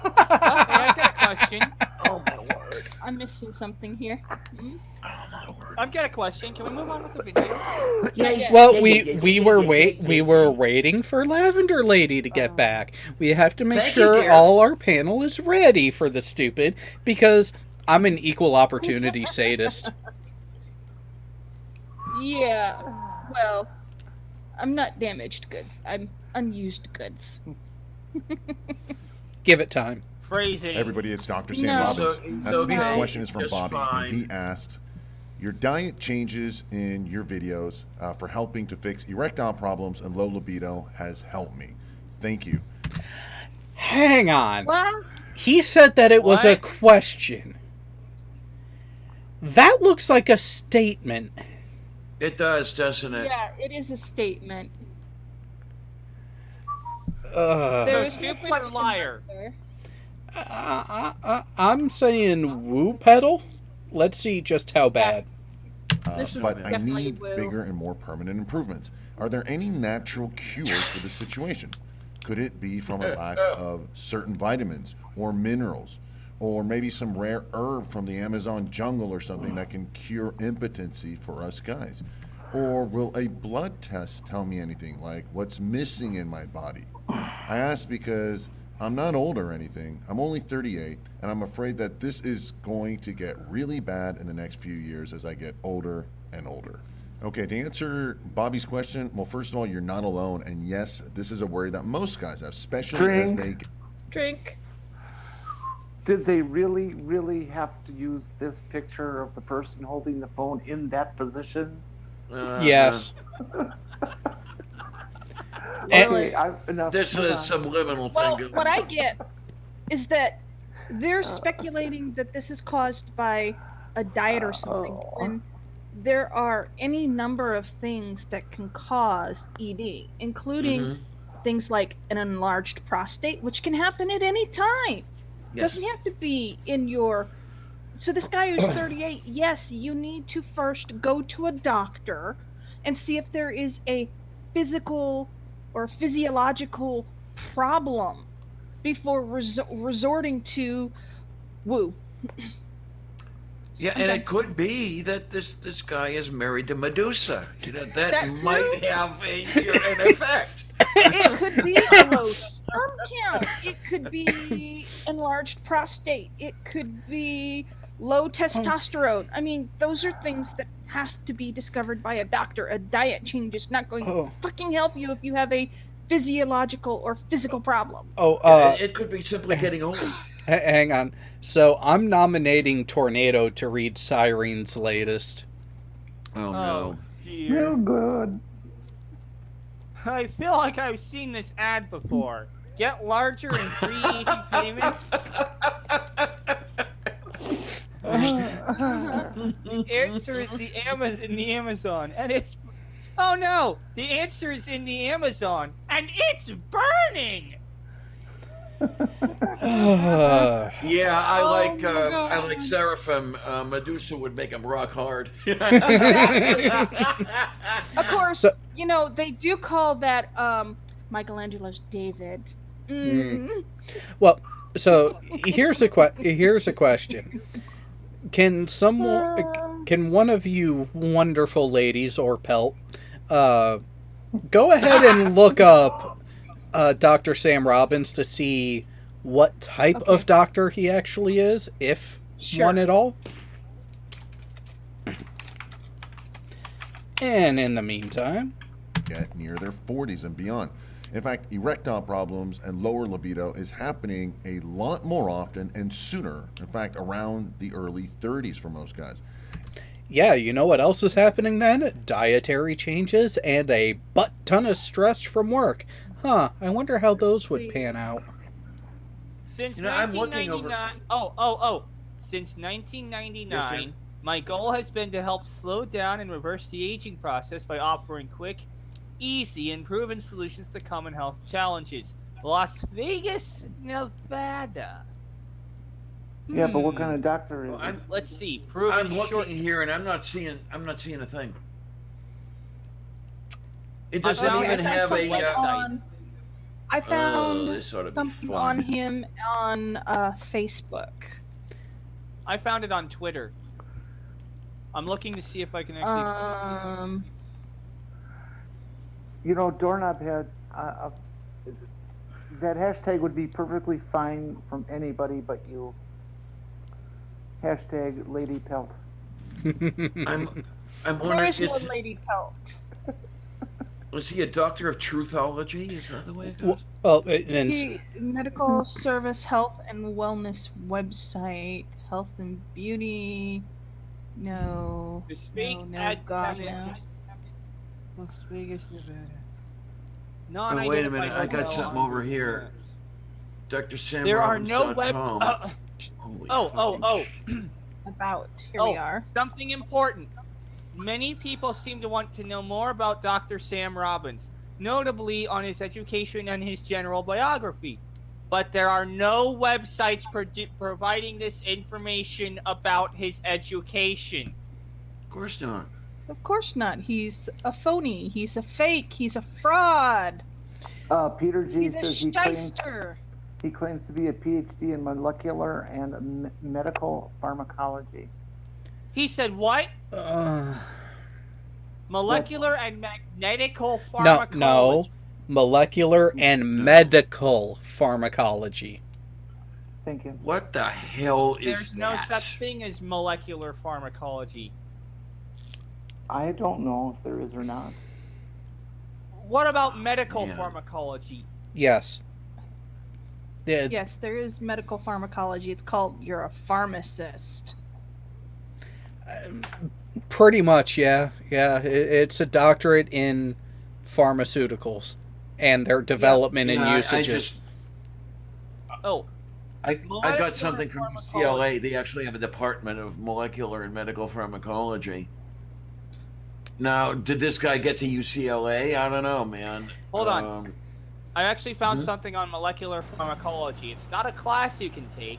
I've got a question. Oh my word. I'm missing something here. I've got a question. Can we move on with the video? Well, we were waiting for Lavender Lady to get back. We have to make sure all our panel is ready for the stupid, because I'm an equal opportunity sadist. Yeah. Well, I'm not damaged goods. I'm unused goods. Give it time. Phrasing. Everybody, it's Dr. Sam No. Robbins. So, Today's okay, question is from just Bobby, fine. and he asks, your diet changes in your videos for helping to fix erectile problems and low libido has helped me. Thank you. Hang on. Well, He said that it was a question. That looks like a statement. It does, doesn't it? yeah, it is a statement. So There's stupid or question liar? there. I'm saying woo pedal. Let's see just how bad. This is But I definitely need woo. bigger and more permanent improvements. Are there any natural cures for this situation? Could it be from a lack of certain vitamins or minerals, or maybe some rare herb from the Amazon jungle or something that can cure impotency for us guys? Or will a blood test tell me anything, like what's missing in my body? I ask because I'm not old or anything. I'm only 38, and I'm afraid that this is going to get really bad in the next few years as I get older and older. Okay, to answer Bobby's question, well, first of all, you're not alone, and yes, this is a worry that most guys have, especially as they... Drink. Did they really, really have to use this picture of the person holding the phone in that position? Yes. Okay, This is some liminal Well, thing. what I get is that they're speculating that this is caused by a diet or something, when there are any number of things that can cause ED, including things like an enlarged prostate, which can happen at any time. Yes. Doesn't have to be in your... So this guy who's 38, yes, you need to first go to a doctor and see if there is a physical or physiological problem before resorting to woo. Yeah, and it could be that this guy is married to Medusa. You know, that might have an effect. It could be a low sperm count. It could be enlarged prostate. It could be low testosterone. I mean, those are things that have to be discovered by a doctor. A diet change is not going to fucking help you if you have a physiological or physical problem. It could be simply getting old. Hang on. So I'm nominating Tornado to read Cyrene's latest. Oh no. Dear. Real good. I feel like I've seen this ad before. Get larger in 3 easy payments. The answer is the Amazon, and it's... Oh no! The answer is in the Amazon, and it's burning! Yeah, I like Seraphim. Medusa would make him rock hard. Of course, you know, they do call that Michelangelo's David. Well, so here's a question. Can one of you wonderful ladies or Pelt go ahead and look up Dr. Sam Robbins to see what type of doctor he actually is, if one at all? And in the meantime, get near their 40s and beyond. In fact, erectile problems and lower libido is happening a lot more often and sooner. In fact, around the early 30s for most guys. Yeah, you know what else is happening then? Dietary changes and a butt ton of stress from work. Huh, I wonder how those would pan out. Since You know, I'm 1999... Since 1999, my goal has been to help slow down and reverse the aging process by offering quick, easy, and proven solutions to common health challenges. Las Vegas, Nevada. Yeah, but what kind of doctor is it? Let's see. Proven I'm looking here, and I'm not seeing a thing. It doesn't even have a website. I found this ought to be something fun. on him on Facebook. I found it on Twitter. I'm looking to see if I can actually... You know, Doorknob had that hashtag would be perfectly fine from anybody but you. Hashtag Lady Pelt. I'm There wondering, is no Lady Pelt. was he a doctor of truthology? Is that the way it goes? Well, Medical Service Health and Wellness website. Health and Beauty. No. To speak no, God, no. Las Vegas, Nevada. Oh, wait a minute, I got something over here. Dr. Sam There are no web... Holy About. Here we are. Something important. Many people seem to want to know more about Dr. Sam Robbins, notably on his education and his general biography. But there are no websites providing this information about his education. Of course not. Of course not. He's a phony. He's a fake. He's a fraud. Peter G He's says a shyster. he claims to be a PhD in molecular and medical pharmacology. He said what? Molecular and magnetical pharmacology. molecular and medical pharmacology. Thank you. What the hell is There's no that? such thing as molecular pharmacology. I don't know if there is or not. What about medical pharmacology? Yes. Yeah. Yes, there is medical pharmacology. It's called you're a pharmacist. Pretty much, yeah. Yeah, it's a doctorate in pharmaceuticals and their development and usages. I got something from UCLA. They actually have a department of molecular and medical pharmacology. Now, did this guy get to UCLA? I don't know, man. Hold on. I actually found something on molecular pharmacology. It's not a class you can take.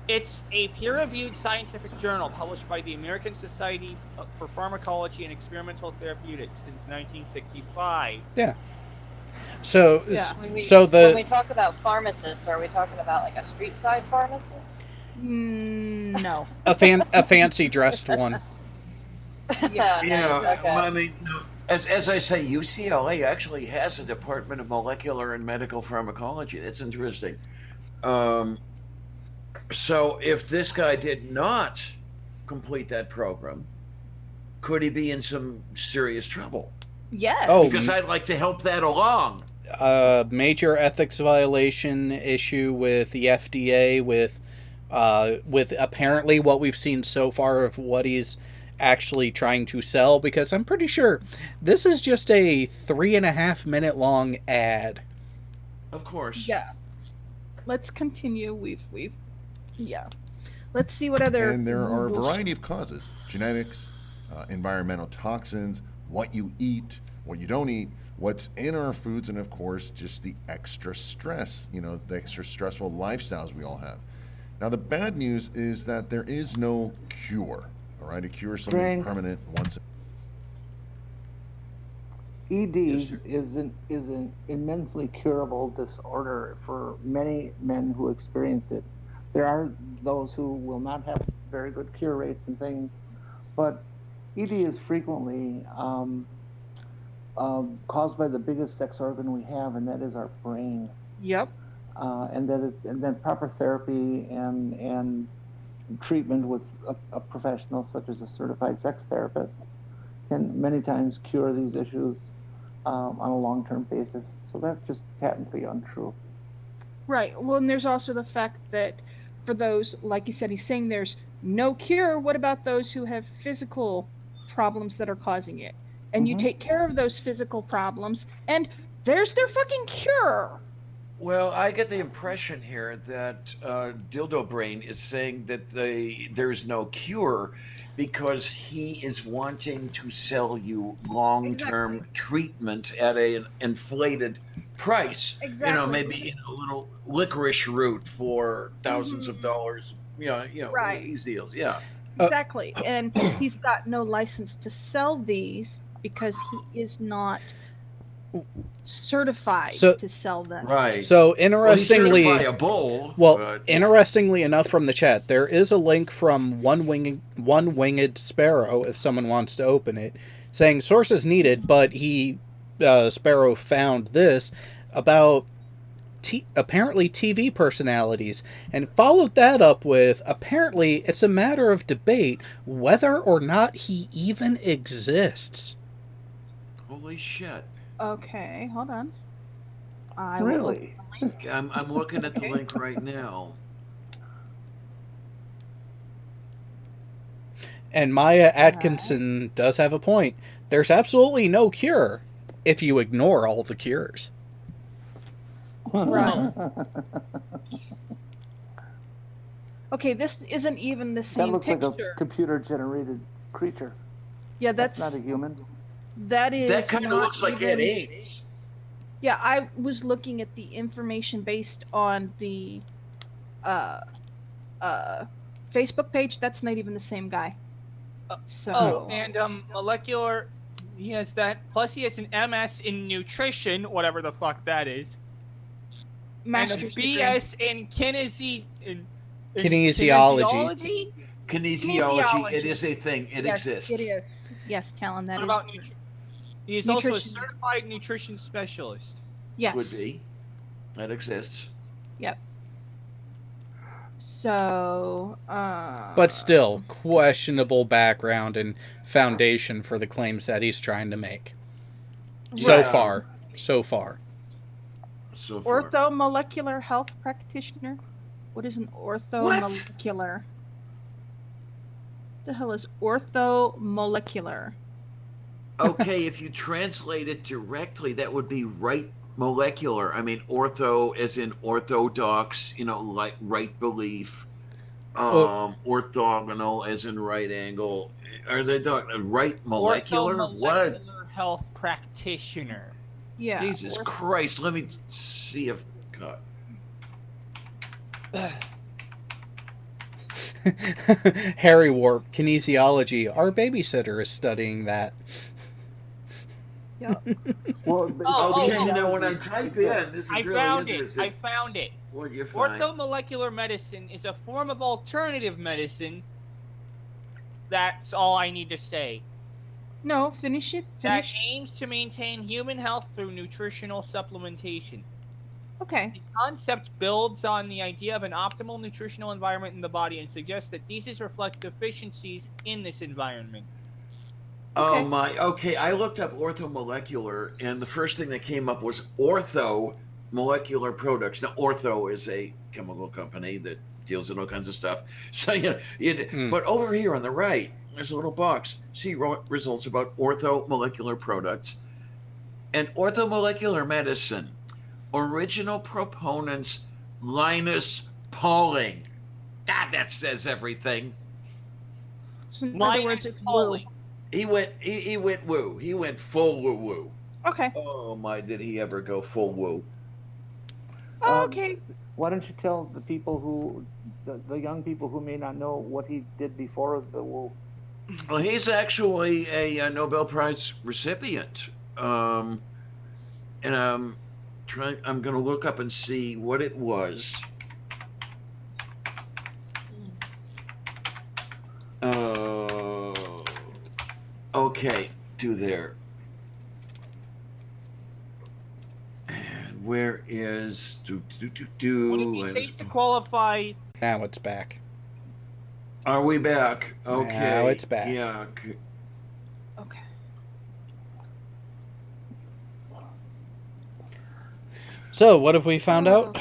It's a peer-reviewed scientific journal published by the American Society for Pharmacology and Experimental Therapeutics since 1965. Yeah. So, When we talk about pharmacist, are we talking about like a street side pharmacist? No. a fancy dressed one. Yeah, Nice, okay. I mean, as I say, UCLA actually has a department of molecular and medical pharmacology. That's interesting. So if this guy did not complete that program, could he be in some serious trouble? Yes. Oh, Because I'd like to help that along. Major ethics violation issue with the FDA with apparently what we've seen so far of what he's actually trying to sell, because I'm pretty sure this is just a 3.5 minute long ad. Of course. Yeah. Let's continue. We've yeah. Let's see what other. And there are a variety of causes: genetics, environmental toxins, what you eat, what you don't eat, what's in our foods, and of course, just the extra stress, the extra stressful lifestyles we all have. Now, the bad news is that there is no cure, all right? A cure is something permanent once. ED is an immensely curable disorder for many men who experience it. There are those who will not have very good cure rates and things, but ED is frequently caused by the biggest sex organ we have, and that is our brain. Yep. And then proper therapy and treatment with a professional such as a certified sex therapist can many times cure these issues on a long-term basis. So that's just patently untrue. Right. Well, and there's also the fact that for those, like you said, he's saying there's no cure. What about those who have physical problems that are causing it? And you take care of those physical problems, and there's their fucking cure. Well, I get the impression here that Dildo Brain is saying that there's no cure because he is wanting to sell you long-term treatment at an inflated price. Exactly. Maybe in a little licorice root for thousands of dollars. Right. These deals. Yeah. Exactly. And he's got no license to sell these because he is not certified to sell them. Right. So interestingly, but... interestingly enough, from the chat, there is a link from One-Winged Sparrow, if someone wants to open it, saying sources needed, but Sparrow found this about apparently TV personalities, and followed that up with apparently it's a matter of debate whether or not he even exists. Holy shit. Okay, hold on. Really? I'm looking at the link right now. And Maya Atkinson does have a point. There's absolutely no cure if you ignore all the cures. Right. Okay, this isn't even the same That looks picture. like a computer-generated creature. Yeah, that's not a human. That is. That kind of not looks like even, it is. Yeah, I was looking at the information based on the Facebook page. That's not even the same guy. So. And molecular, he has that. Plus, he has an MS in nutrition, whatever the fuck that is. Master's and a BS in kinesiology. Kinesiology. It is a thing. It yes, exists. It is. Yes, Callan, that What is. about He is also a certified nutrition specialist. Yes. Could be. That exists. Yep. So, But still, questionable background and foundation for the claims that he's trying to make. So far. So far. Orthomolecular health practitioner? What is an orthomolecular? The hell is orthomolecular? Okay, if you translate it directly, that would be right molecular. I mean, ortho as in orthodox, like right belief. Orthogonal as in right angle. Are they right molecular? What? Health practitioner. Yeah. Jesus Christ. Let me see if... God. Harry Warp, kinesiology. Our babysitter is studying that. Yeah. Well, when I type in, this is I really found interesting. it. I found it. What do you find? Orthomolecular medicine is a form of alternative medicine. That's all I need to say. No, finish it. That aims to maintain human health through nutritional supplementation. Okay. The concept builds on the idea of an optimal nutritional environment in the body and suggests that diseases reflect deficiencies in this environment. Oh my, okay, I looked up orthomolecular, and the first thing that came up was Molecular Products. Now, Ortho is a chemical company that deals in all kinds of stuff. So, but over here on the right, there's a little box. See results about orthomolecular products. And orthomolecular medicine, original proponents, Linus Pauling. God, that says everything. So in other words, it's Pauling. He went woo. He went full woo. Okay. Oh my, did he ever go full woo? Okay. Why don't you tell the people the young people who may not know what he did before the woo? Well, he's actually a Nobel Prize recipient. And I'm going to look up and see what it was. Okay, do there. And where is Would it be safe to qualify? Now it's back. Are we back? Okay. Now it's back. Yeah. Okay. So, what have we found out?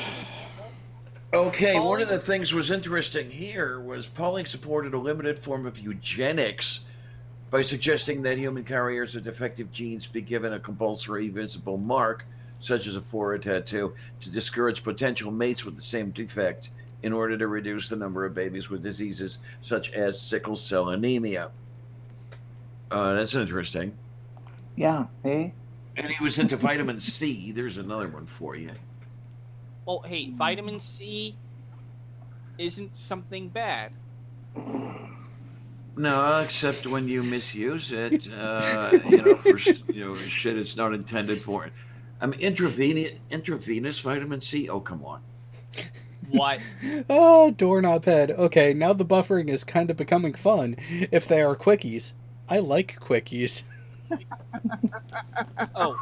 Okay, one of the things was interesting here was Pauling supported a limited form of eugenics by suggesting that human carriers of defective genes be given a compulsory visible mark, such as a forehead tattoo, to discourage potential mates with the same defect in order to reduce the number of babies with diseases such as sickle cell anemia. That's interesting. Yeah, hey? And he was into vitamin C. There's another one for you. Oh, hey, vitamin C isn't something bad. No, except when you misuse it, for shit it's not intended for. I mean, intravenous vitamin C. Oh, come on. What? Oh, doorknob head. Okay, now the buffering is kind of becoming fun. If they are quickies, I like quickies. Oh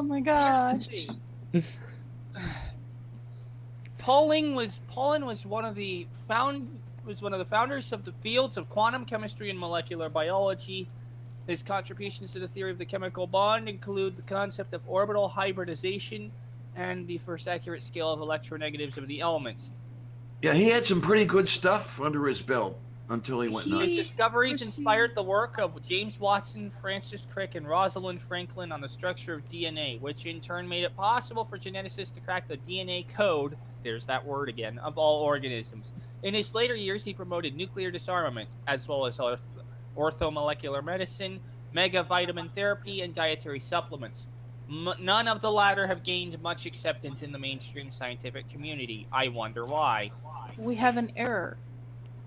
my gosh. Pauling was one of the founders of the fields of quantum chemistry and molecular biology. His contributions to the theory of the chemical bond include the concept of orbital hybridization and the first accurate scale of electronegatives of the elements. Yeah, he had some pretty good stuff under his belt until he went nuts. His discoveries inspired the work of James Watson, Francis Crick, and Rosalind Franklin on the structure of DNA, which in turn made it possible for geneticists to crack the DNA code, there's that word again, of all organisms. In his later years, he promoted nuclear disarmament, as well as orthomolecular medicine, megavitamin therapy, and dietary supplements. None of the latter have gained much acceptance in the mainstream scientific community. I wonder why. We have an error.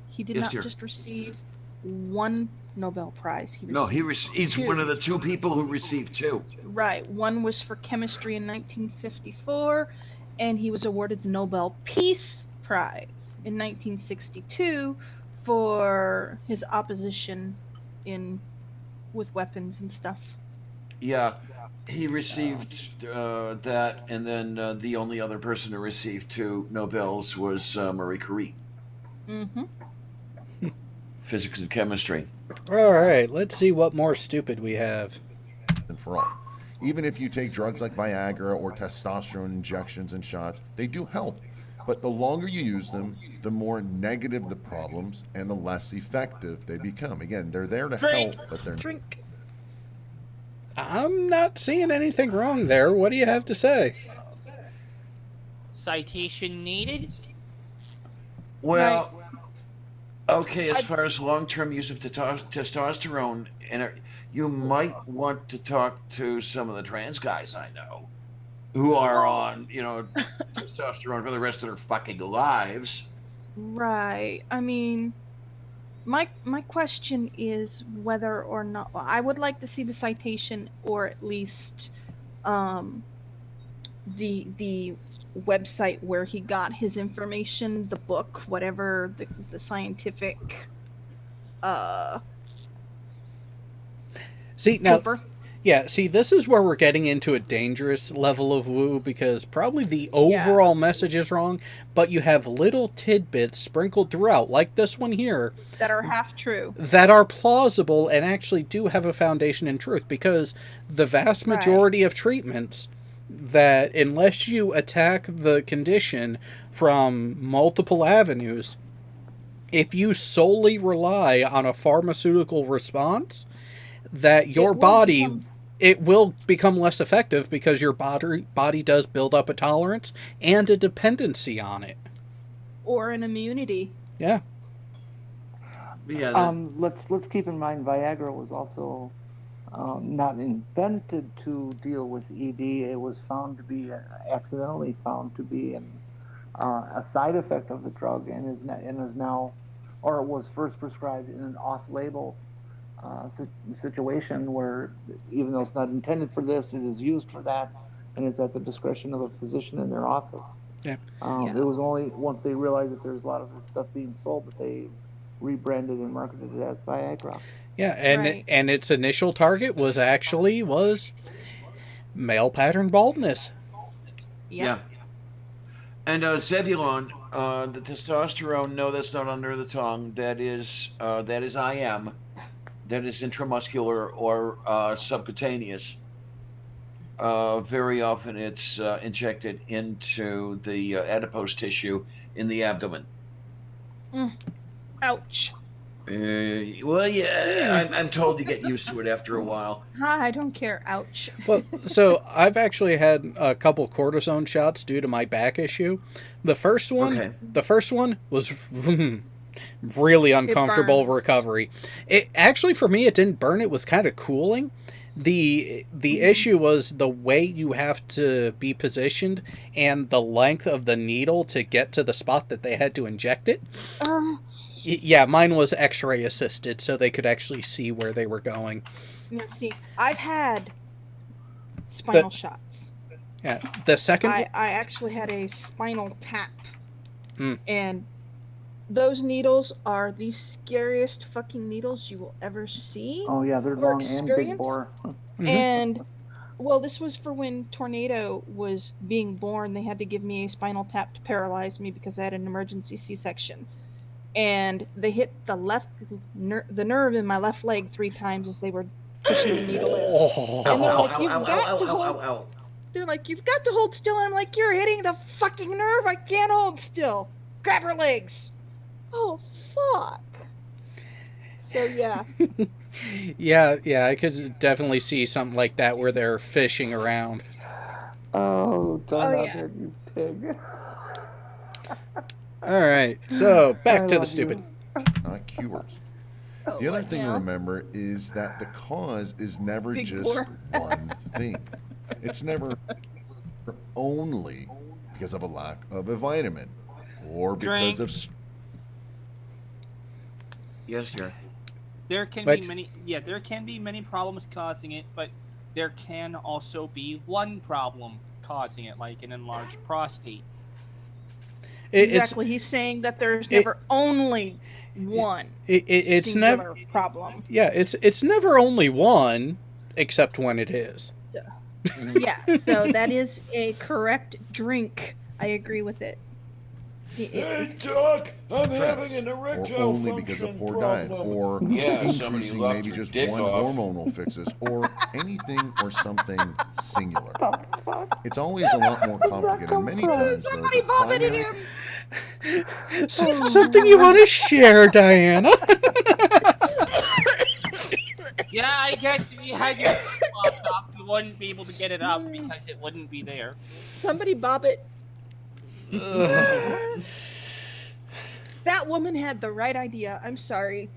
He did not dear. just receive one Nobel Prize. He's one of the two people who received two. Right. One was for chemistry in 1954, and he was awarded the Nobel Peace Prize in 1962 for his opposition in with weapons and stuff. Yeah, he received that, and then the only other person who received 2 Nobels was Marie Curie. Mm-hmm. Physics and chemistry. All right, let's see what more stupid we have. And for all. Even if you take drugs like Viagra or testosterone injections and shots, they do help. But the longer you use them, the more negative the problems and the less effective they become. Again, they're there to help, but they're Drink. I'm not seeing anything wrong there. What do you have to say? Citation needed? Well, okay, as far as long-term use of testosterone, you might want to talk to some of the trans guys I know who are on, testosterone for the rest of their fucking lives. Right. I mean, my question is whether or not I would like to see the citation, or at least the website where he got his information, the book, whatever the scientific See, now, paper. yeah, see, this is where we're getting into a dangerous level of woo, because probably the overall message is wrong, but you have little tidbits sprinkled throughout, like this one here, that are half true, that are plausible and actually do have a foundation in truth, because the vast majority of treatments that, unless you attack the condition from multiple avenues, if you solely rely on a pharmaceutical response, that your body, it will become less effective, because your body does build up a tolerance and a dependency on it. or an immunity. Yeah. Yeah. Let's keep in mind Viagra was also not invented to deal with ED. It was found to be accidentally found to be a side effect of the drug, and is now, or it was first prescribed in an off-label situation where, even though it's not intended for this, it is used for that, and it's at the discretion of a physician in their office. Yeah. It was only once they realized that there's a lot of this stuff being sold that they rebranded and marketed it as Viagra. Yeah, and its initial target was male pattern baldness. Yeah. And Zebulon, the testosterone, no, that's not under the tongue. That is IM. That is intramuscular or subcutaneous. Very often it's injected into the adipose tissue in the abdomen. Ouch. Well, yeah, I'm told you get used to it after a while. I don't care. Ouch. Well, so I've actually had a couple cortisone shots due to my back issue. The first one was really uncomfortable recovery. It actually, for me, it didn't burn. It was kind of cooling. The issue was the way you have to be positioned and the length of the needle to get to the spot that they had to inject it. Yeah, mine was X-ray assisted, so they could actually see where they were going. Now, see, I've had spinal shots. Yeah, the second. I actually had a spinal tap, and those needles are the scariest fucking needles you will ever see. Oh yeah, they're long and big bore. And well, this was for when Tornado was being born. They had to give me a spinal tap to paralyze me because I had an emergency C-section. And they hit the nerve in my left leg 3 times as they were pushing the needle in. And they're like, they're like, you've got to hold still. And I'm like, you're hitting the fucking nerve. I can't hold still. Grab her legs. Oh, fuck. So, yeah. Yeah, I could definitely see something like that where they're fishing around. Oh, don't hit you pig. All right, so back to the stupid. Not cures. The other thing to remember is that the cause is never just one thing. It's never only because of a lack of a vitamin or because of. Yes, sir. There can be many. Yeah, there can be many problems causing it, but there can also be one problem causing it, like an enlarged prostate. Exactly. He's saying that there's never only one it's singular never problem. Yeah, it's never only one, except when it is. Yeah, so that is a correct drink. I agree with it. Hey, Doc, I'm Stress, having an or erectile only because of function poor problem. diet, or Yeah, somebody increasing locked maybe her just dick one off. hormonal fixes, or anything or something singular. It's always a lot more complicated. And many times, though, the primary Something you want to share, Diana? Yeah, I guess if you had your locked up, you wouldn't be able to get it up because it wouldn't be there. Somebody bob it. That woman had the right idea. I'm sorry.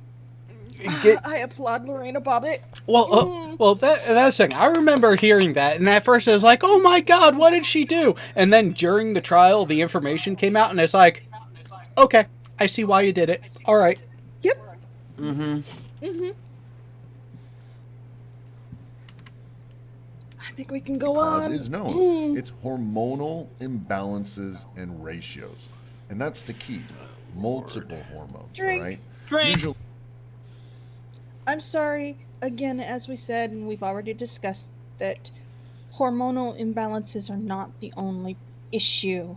I applaud Lorena Bobbitt. Well, that's the thing. I remember hearing that, and at first I was like, "Oh my God, what did she do?" And then during the trial, the information came out, and it's like, "Okay, I see why you did it. All right." Yep. Mm-hmm. Mm-hmm. I think we can go Cause on. is known. It's hormonal imbalances and ratios, and that's the key. Multiple hormones, Drink. right? Drink. Usually, I'm sorry. Again, as we said, and we've already discussed, that hormonal imbalances are not the only issue.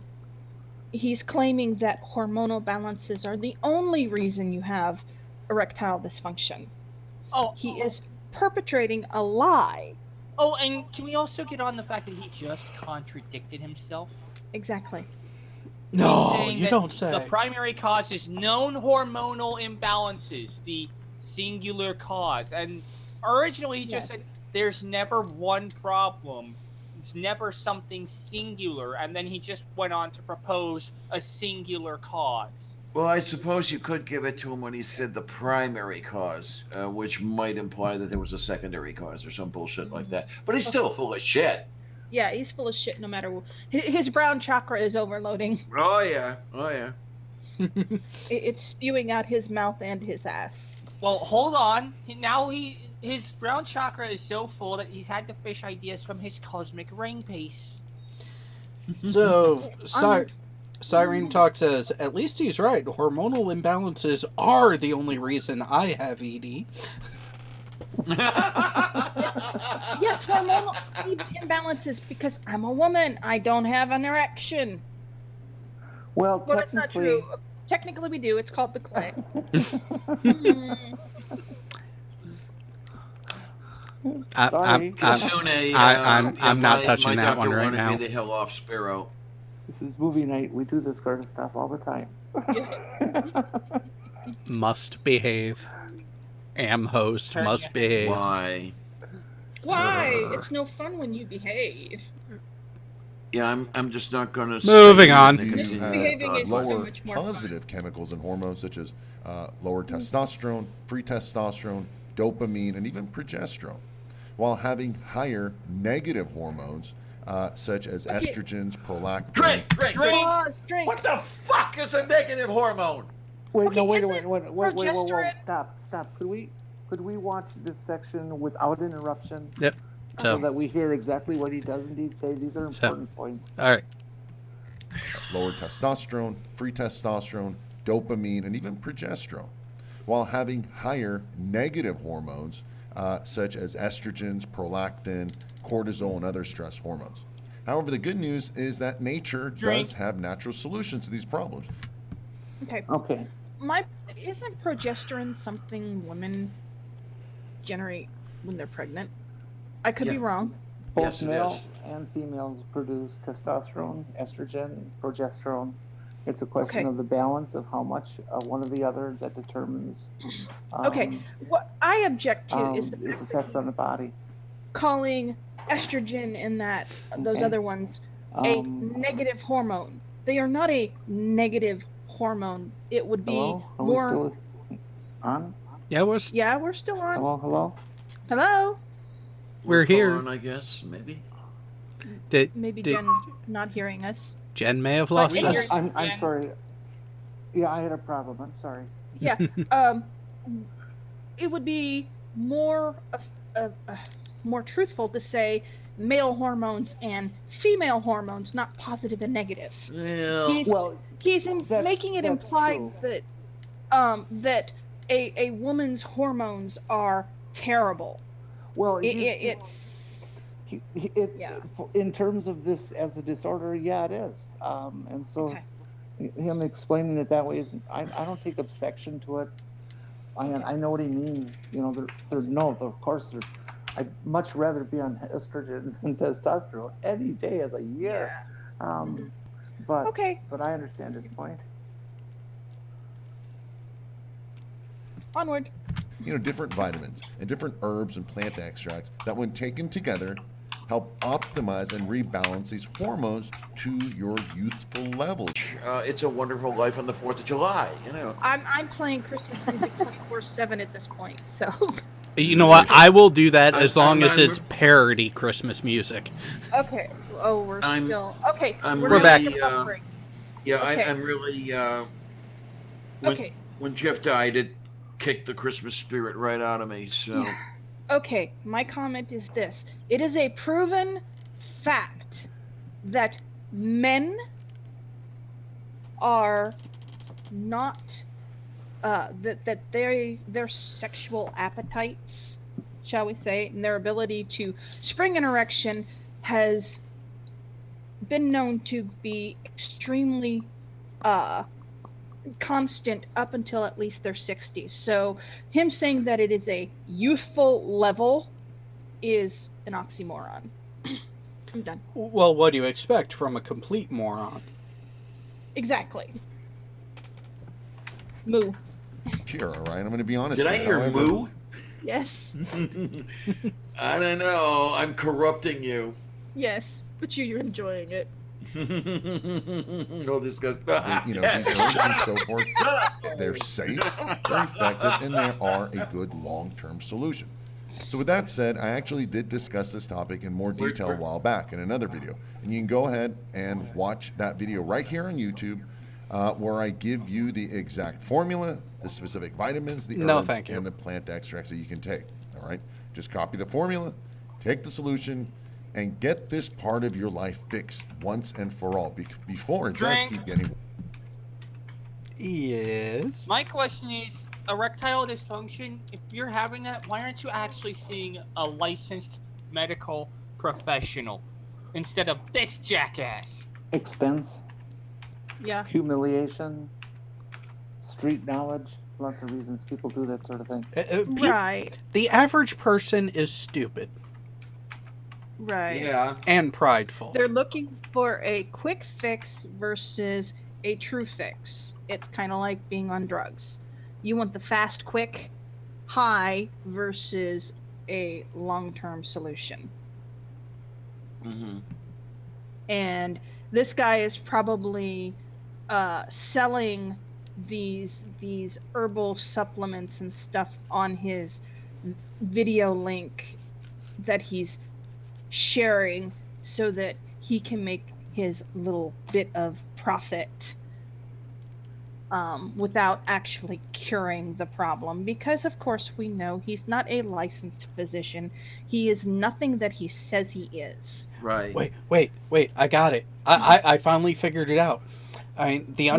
He's claiming that hormonal balances are the only reason you have erectile dysfunction. Oh, He is perpetrating a lie. Oh, and can we also get on the fact that he just contradicted himself? Exactly. No, He's saying you that don't say. The primary cause is known hormonal imbalances, the singular cause. And originally he just said there's never one problem. It's never something singular. And then he just went on to propose a singular cause. Well, I suppose you could give it to him when he said the primary cause, which might imply that there was a secondary cause or some bullshit like that. But he's still full of shit. Yeah, he's full of shit no matter what. His brown chakra is overloading. Oh, yeah. Oh, yeah. It's spewing out his mouth and his ass. Well, hold on. Now his brown chakra is so full that he's had to fish ideas from his cosmic ring piece. So, Cyrene Talk says, at least he's right. Hormonal imbalances are the only reason I have ED. Yes, hormonal imbalances because I'm a woman. I don't have an erection. Well, Well, that's not true. Technically, we do. It's called the clit. I'm not touching that one right now. Me the hell off, Sparrow. This is movie night. We do this sort of stuff all the time. Must behave. Am host. Must behave. Why? Why? It's no fun when you behave. Yeah, I'm just not going to. Moving on. You have lower positive chemicals and hormones such as lower testosterone, free testosterone, dopamine, and even progesterone, while having higher negative hormones such as estrogens, prolactin. Drink. What the fuck is a negative hormone? Wait, no, wait, stop. Could we watch this section without interruption? Yep. So that we hear exactly what he does indeed say. These are important points. All right. Lower testosterone, free testosterone, dopamine, and even progesterone, while having higher negative hormones such as estrogens, prolactin, cortisol, and other stress hormones. However, the good news is that nature does have natural solutions to these problems. Okay. Isn't progesterone something women generate when they're pregnant? I could be wrong. Both male and females produce testosterone, estrogen, progesterone. It's a question of the balance of how much one or the other that determines. What I object to is its effects on the body. Calling estrogen and those other ones a negative hormone. They are not a negative hormone. It would be more. Are we still on? Yeah, we're still on. Hello. We're here. On, I guess maybe. Maybe Jen's not hearing us. Jen may have lost us. I'm sorry. Yeah, I had a problem. I'm sorry. Yeah. It would be more truthful to say male hormones and female hormones, not positive and negative. Yeah. He's He's making it implied true. that a woman's hormones are terrible. Well, It's in terms of this as a disorder, yeah, it is. And so him explaining it that way isn't. I don't take obsession to it. I know what he means. You know, of course, I'd much rather be on estrogen than testosterone any day of the year. But I understand his point. Onward. You know, different vitamins and different herbs and plant extracts that, when taken together, help optimize and rebalance these hormones to your youthful levels. It's a Wonderful Life on the 4th of July, you know. I'm playing Christmas music 24/7 at this point, so. You know what? I will do that as long as it's parody Christmas music. Okay. Oh, we're still okay. We're back. I'm really. When Jeff died, it kicked the Christmas spirit right out of me. So. Yeah. Okay, my comment is this: it is a proven fact that men are not that their sexual appetites, shall we say, and their ability to spring an erection has been known to be extremely constant up until at least their 60s. So him saying that it is a youthful level is an oxymoron. I'm done. Well, what do you expect from a complete moron? Exactly. Moo. Sure, all right. I'm going to be honest. Did I hear moo? Yes. I don't know. I'm corrupting you. Yes, but you're enjoying it. No, this guy's. You know, these herbs and so forth, they're safe, they're effective, and they are a good long-term solution. So with that said, I actually did discuss this topic in more detail a while back in another video. And you can go ahead and watch that video right here on YouTube, where I give you the exact formula, the specific vitamins, the herbs, and the plant extracts that you can take. All right? Just copy the formula, take the solution, and get this part of your life fixed once and for all before it does keep getting. Yes. My question is, erectile dysfunction, if you're having that, why aren't you actually seeing a licensed medical professional instead of this jackass? Expense. Yeah. Humiliation. Street knowledge. Lots of reasons people do that sort of thing. Right. The average person is stupid. Right. Yeah. And prideful. They're looking for a quick fix versus a true fix. It's kind of like being on drugs. You want the fast, quick high versus a long-term solution. Mm-hmm. And this guy is probably selling these herbal supplements and stuff on his video link that he's sharing so that he can make his little bit of profit without actually curing the problem, because of course we know he's not a licensed physician. He is nothing that he says he is. Right. Wait, I got it. I finally figured it out. I mean, the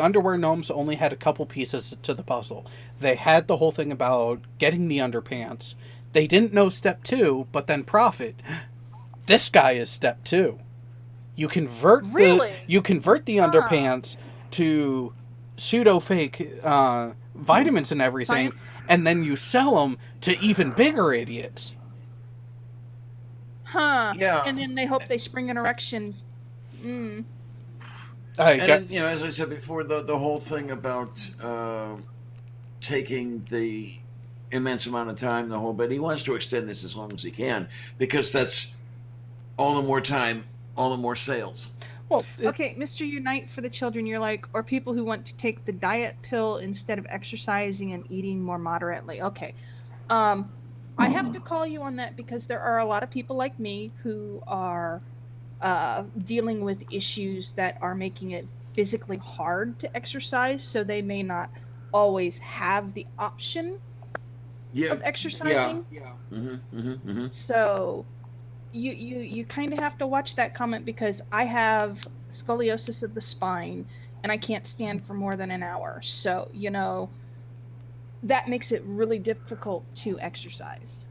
underwear gnomes only had a couple pieces to the puzzle. They had the whole thing about getting the underpants. They didn't know step 2, but then profit. This guy is step 2. You convert the underpants to pseudo fake vitamins and everything, and then you sell them to even bigger idiots. Huh. Yeah. And then they hope they spring an erection. And you know, as I said before, the whole thing about taking the immense amount of time, the whole bit, he wants to extend this as long as he can, because that's all the more time, all the more sales. Well, okay, Mr. Unite for the Children, you're like, or people who want to take the diet pill instead of exercising and eating more moderately. Okay. I have to call you on that because there are a lot of people like me who are dealing with issues that are making it physically hard to exercise, so they may not always have the option of exercising. So you kind of have to watch that comment, because I have scoliosis of the spine and I can't stand for more than an hour. So, that makes it really difficult to exercise.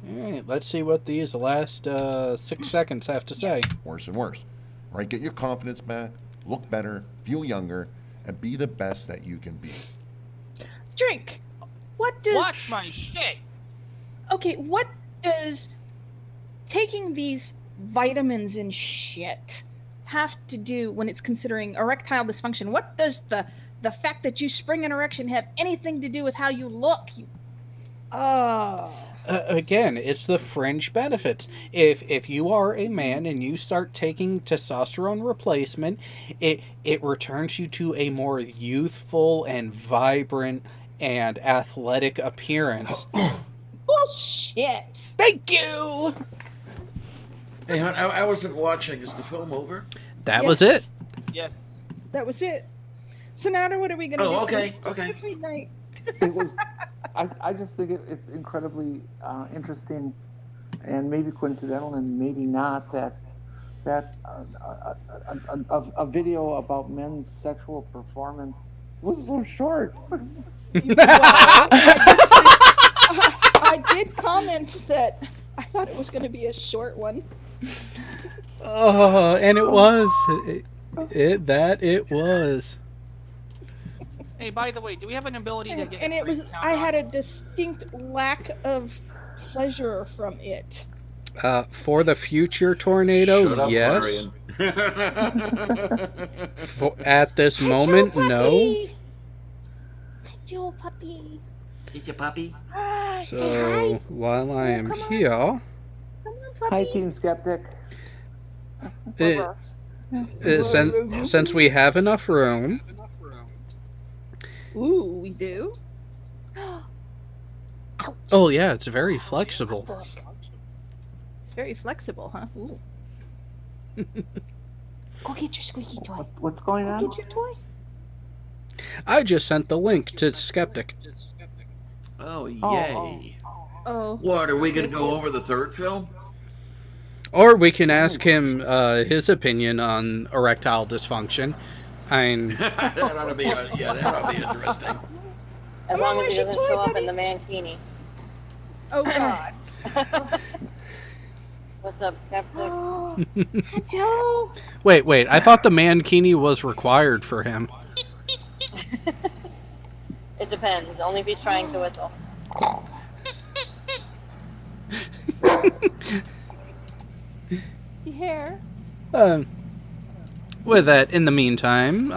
All right, let's see what these last 6 seconds have to say. Worse and worse. All right, get your confidence back, look better, feel younger, and be the best that you can be. Drink. What does... Watch my shit. Okay, what does taking these vitamins and shit have to do when it's considering erectile dysfunction? What does the fact that you spring an erection have anything to do with how you look? Again, it's the fringe benefits. If you are a man and you start taking testosterone replacement, it returns you to a more youthful and vibrant and athletic appearance. Bullshit. Thank you. Hey, hon, I wasn't watching. Is the film over? That was it. Yes. That was it. So now what are we going to do? Oh, okay. Night? It was. I just think it's incredibly interesting, and maybe coincidental, and maybe not that a video about men's sexual performance was so short. I did comment that I thought it was going to be a short one. Oh, and it was. It was. Hey, by the way, do we have an ability to get? And it was. I had a distinct lack of pleasure from it. For the future tornado, Shut up, yes. At this moment, no. Joe puppy. It's a puppy. So while I am here, Hi, Team Skeptic. since we have enough room. Ooh, we do? Oh yeah, it's very flexible. Very flexible, huh? Ooh. Go get your squeaky toy. What's going on? Go get your toy. I just sent the link to Skeptic. Oh, yay. Oh. What, are we going to go over the third film? Or we can ask him his opinion on erectile dysfunction. that ought to be interesting. As long as he doesn't show up in the mankini. Oh, God. What's up, Skeptic? Joe. Wait. I thought the mankini was required for him. It depends. Only if he's trying to whistle. Your hair. With that, in the meantime,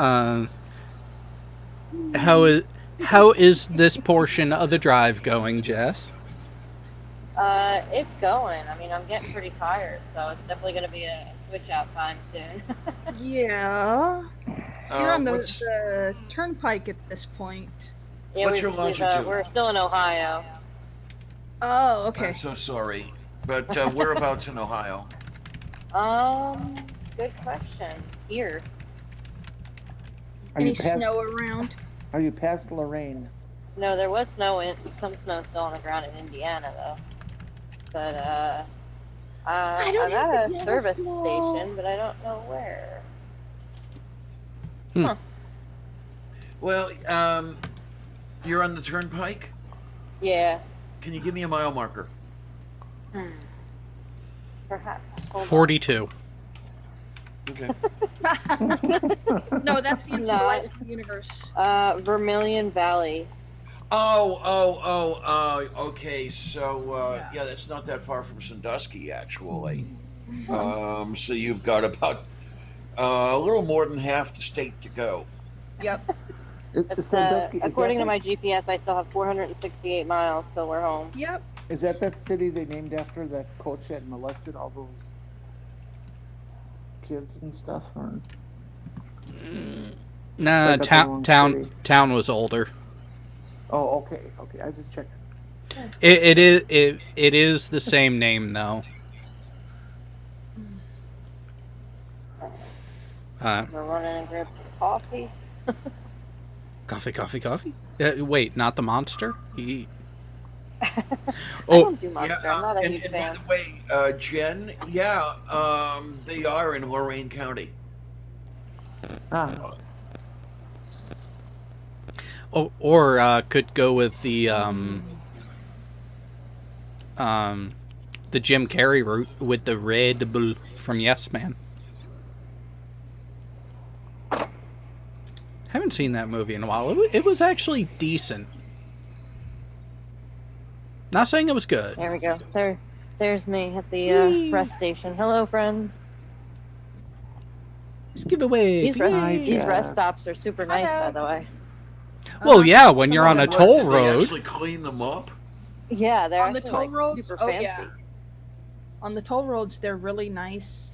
how is this portion of the drive going, Jess? It's going. I mean, I'm getting pretty tired, so it's definitely going to be a switch out time soon. Yeah. You're on the turnpike at this point. Yeah, What's your longitude? We're still in Ohio. Oh, okay. I'm so sorry, but whereabouts in Ohio? Good question. Here. Any snow around? Are you past Lorraine? No, there was some snow still on the ground in Indiana, though. But, I'm at a service station, but I don't know where. Huh. Well, you're on the turnpike? Yeah. Can you give me a mile marker? Perhaps. Hold 42. Okay. No, that's the light of the universe. Vermilion Valley. Okay. So, yeah, that's not that far from Sandusky, actually. So you've got about a little more than half the state to go. Yep. According to my GPS, I still have 468 miles till we're home. Yep. Is that city they named after that coach that molested all those kids and stuff? Or? Nah, town was older. Oh, okay. I just checked. It is the same name though. We're running and grab some coffee. Coffee. Wait, not the monster? I Oh, don't do Monster. I'm not a huge and fan. by the way, Jen, yeah, they are in Lorain County. or could go with the Jim Carrey route with the Red Bull from Yes Man. Haven't seen that movie in a while. It was actually decent. Not saying it was good. There we go. There's me at the rest station. Hello, friends. Let's give away. These rest stops are super nice, by the way. Well, yeah, when you're on a toll They road. actually clean them up. Yeah, they're On the actually toll like roads, super oh fancy. yeah. On the toll roads, they're really nice.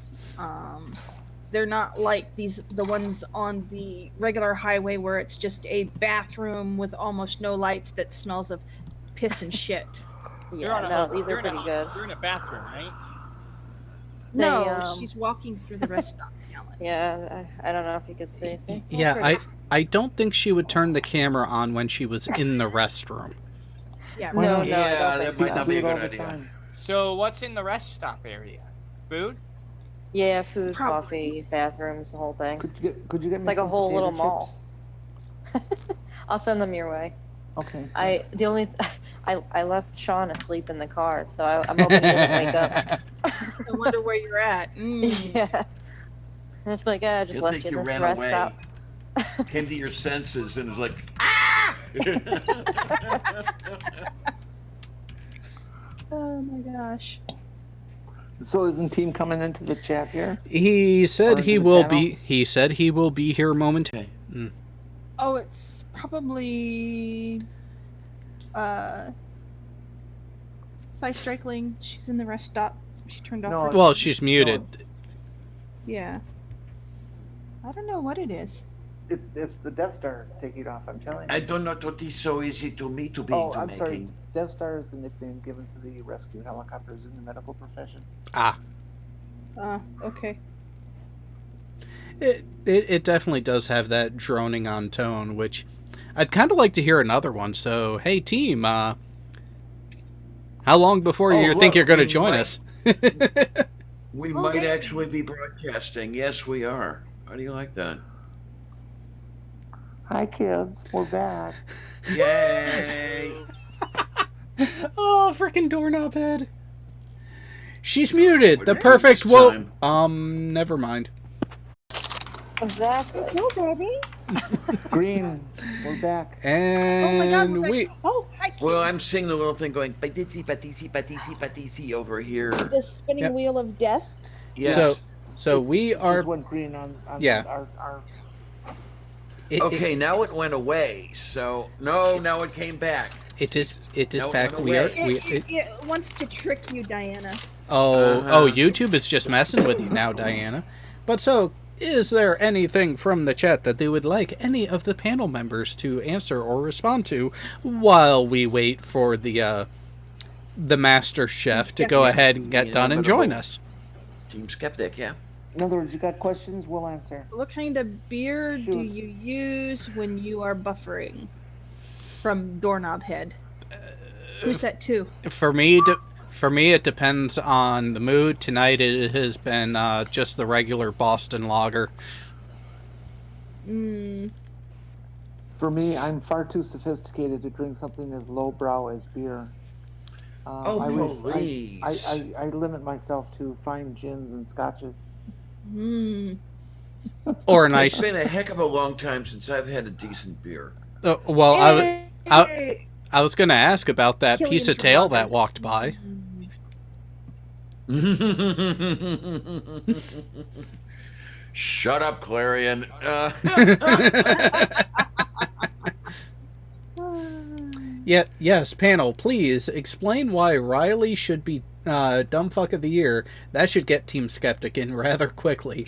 They're not like the ones on the regular highway where it's just a bathroom with almost no lights that smells of piss and shit. Yeah, no, these are pretty good. You're in a bathroom, right? No, she's walking through the rest stop. Yeah, I don't know if you could see. Yeah, I don't think she would turn the camera on when she was in the restroom. Yeah, no, Yeah, that might not be a good idea. So what's in the rest stop area? Food? Yeah, food, coffee, bathrooms, the whole thing. Could you get me It's like a some whole little potato mall. I'll send them your way. Okay. I left Sean asleep in the car, so I'm hoping he doesn't wake up. I wonder where you're at. Yeah. And it's like, I just He'll left think you you in this ran rest away. stop. Came to your senses and was like, ah! Oh my gosh. So isn't team coming into the chat here? He said Or he into the will panel? be. He said he will be here momentarily. Oh, it's probably Cy Strickling. She's in the rest stop. She turned off. her- Well, she's muted. Yeah. I don't know what it is. It's the Death Star taking it off. I'm telling you. I do not what is so easy to me to be Oh, to I'm making. sorry. Death Star is the nickname given to the rescue helicopters in the medical profession. Ah. Okay. It definitely does have that droning on tone, which I'd kind of like to hear another one. So, hey team, how long before you think you're going to join us? We might actually be broadcasting. Yes, we are. How do you like that? Hi kids, we're back. Yay! Oh, freaking doorknob head. She's muted. The What perfect this woke. time? Never mind. Exactly. Hello, baby. Green, we're back. And we. Oh, hi. Well, I'm seeing the little thing going patisi patisi patisi patisi over here. The spinning Yep. wheel of death. Yes. So we are. Just went green on Yeah. our Okay, now it went away. So no, now it came back. It is No, back. no We are. way. It wants to trick you, Diana. Oh, YouTube is just messing with you now, Diana. But so, is there anything from the chat that they would like any of the panel members to answer or respond to while we wait for the master chef to go ahead and get done and join us? Team Skeptic, yeah. In other words, you got questions, we'll answer. What kind of beer do Shoot. you use when you are buffering? From Doorknob Head. Who's that to? For me, it depends on the mood. Tonight it has been just the regular Boston lager. For me, I'm far too sophisticated to drink something as lowbrow as beer. Please. I limit myself to fine gins and scotches. Or a nice. It's been a heck of a long time since I've had a decent beer. Well, I was going to ask about that Killian piece of tail that walked by. Shut up, Clarion. Yes, panel, please explain why Riley should be dumb fuck of the year. That should get Team Skeptic in rather quickly.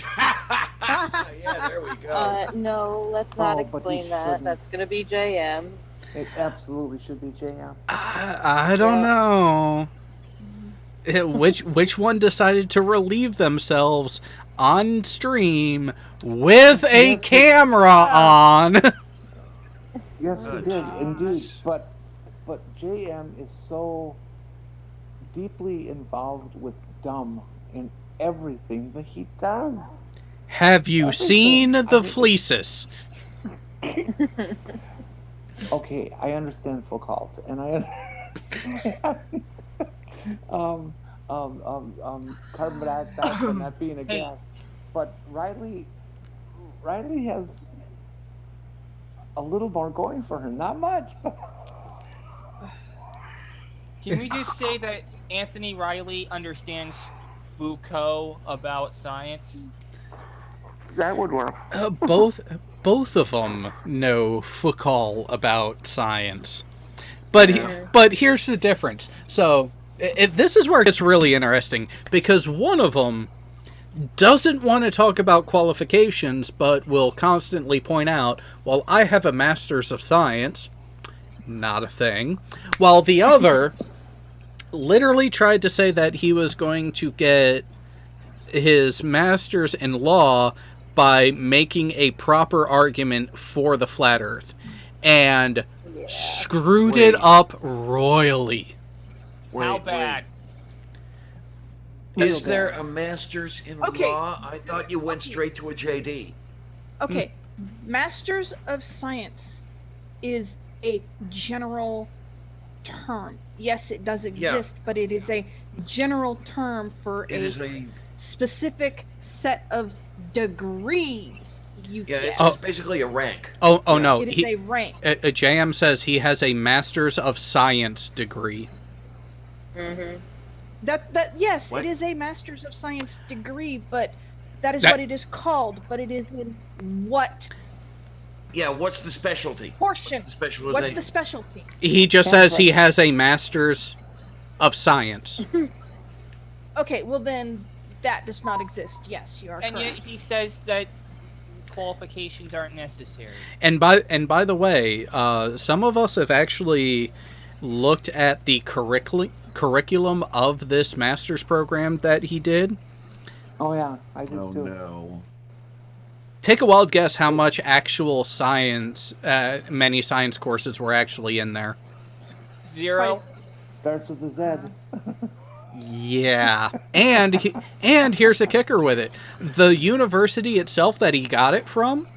Yeah, there we go. No, let's not Oh, but he explain that. shouldn't. That's going to be JM. It absolutely should be JM. I don't know. Which one decided to relieve themselves on stream with a camera on? Yes, he did, indeed. But but JM is so deeply involved with dumb in everything that he does. Have you seen the I mean, fleeces? Okay, I understand Foucault, and I understand carbon dioxide not being a Hey. gas, but Riley has a little more going for him. Not much, but Can we just say that Anthony Riley understands Foucault about science? that would work. Both of them know Foucault about science. But Yeah. but here's the difference. So this is where it gets really interesting, because one of them doesn't want to talk about qualifications, but will constantly point out, well, I have a master's of science, not a thing, while the other literally tried to say that he was going to get his master's in law by making a proper argument for the flat earth, and screwed it up royally. How bad? Is there a master's in Okay. law? I thought you went straight to a JD. Okay, Masters of Science is a general term. Yes, it does exist, but it is a general term for It is a specific set of degrees you get. it's basically a rank. No. It is a rank. JM says he has a Master's of Science degree. Mm-hmm. Yes, What? it is a Masters of Science degree, but that is what it is called. But it is in what Yeah, what's the specialty? portion? The specialization. What's the specialty? He just says he has a Master's of Science. Okay, well then that does not exist. Yes, you are And correct. yet he says that qualifications aren't necessary. And by the way, some of us have actually looked at the curriculum of this master's program that he did. Oh yeah, I did too. No. Take a wild guess how much actual science, many science courses were actually in there. 0. Starts with a Z. Yeah, and here's the kicker with it: the university itself that he got it from.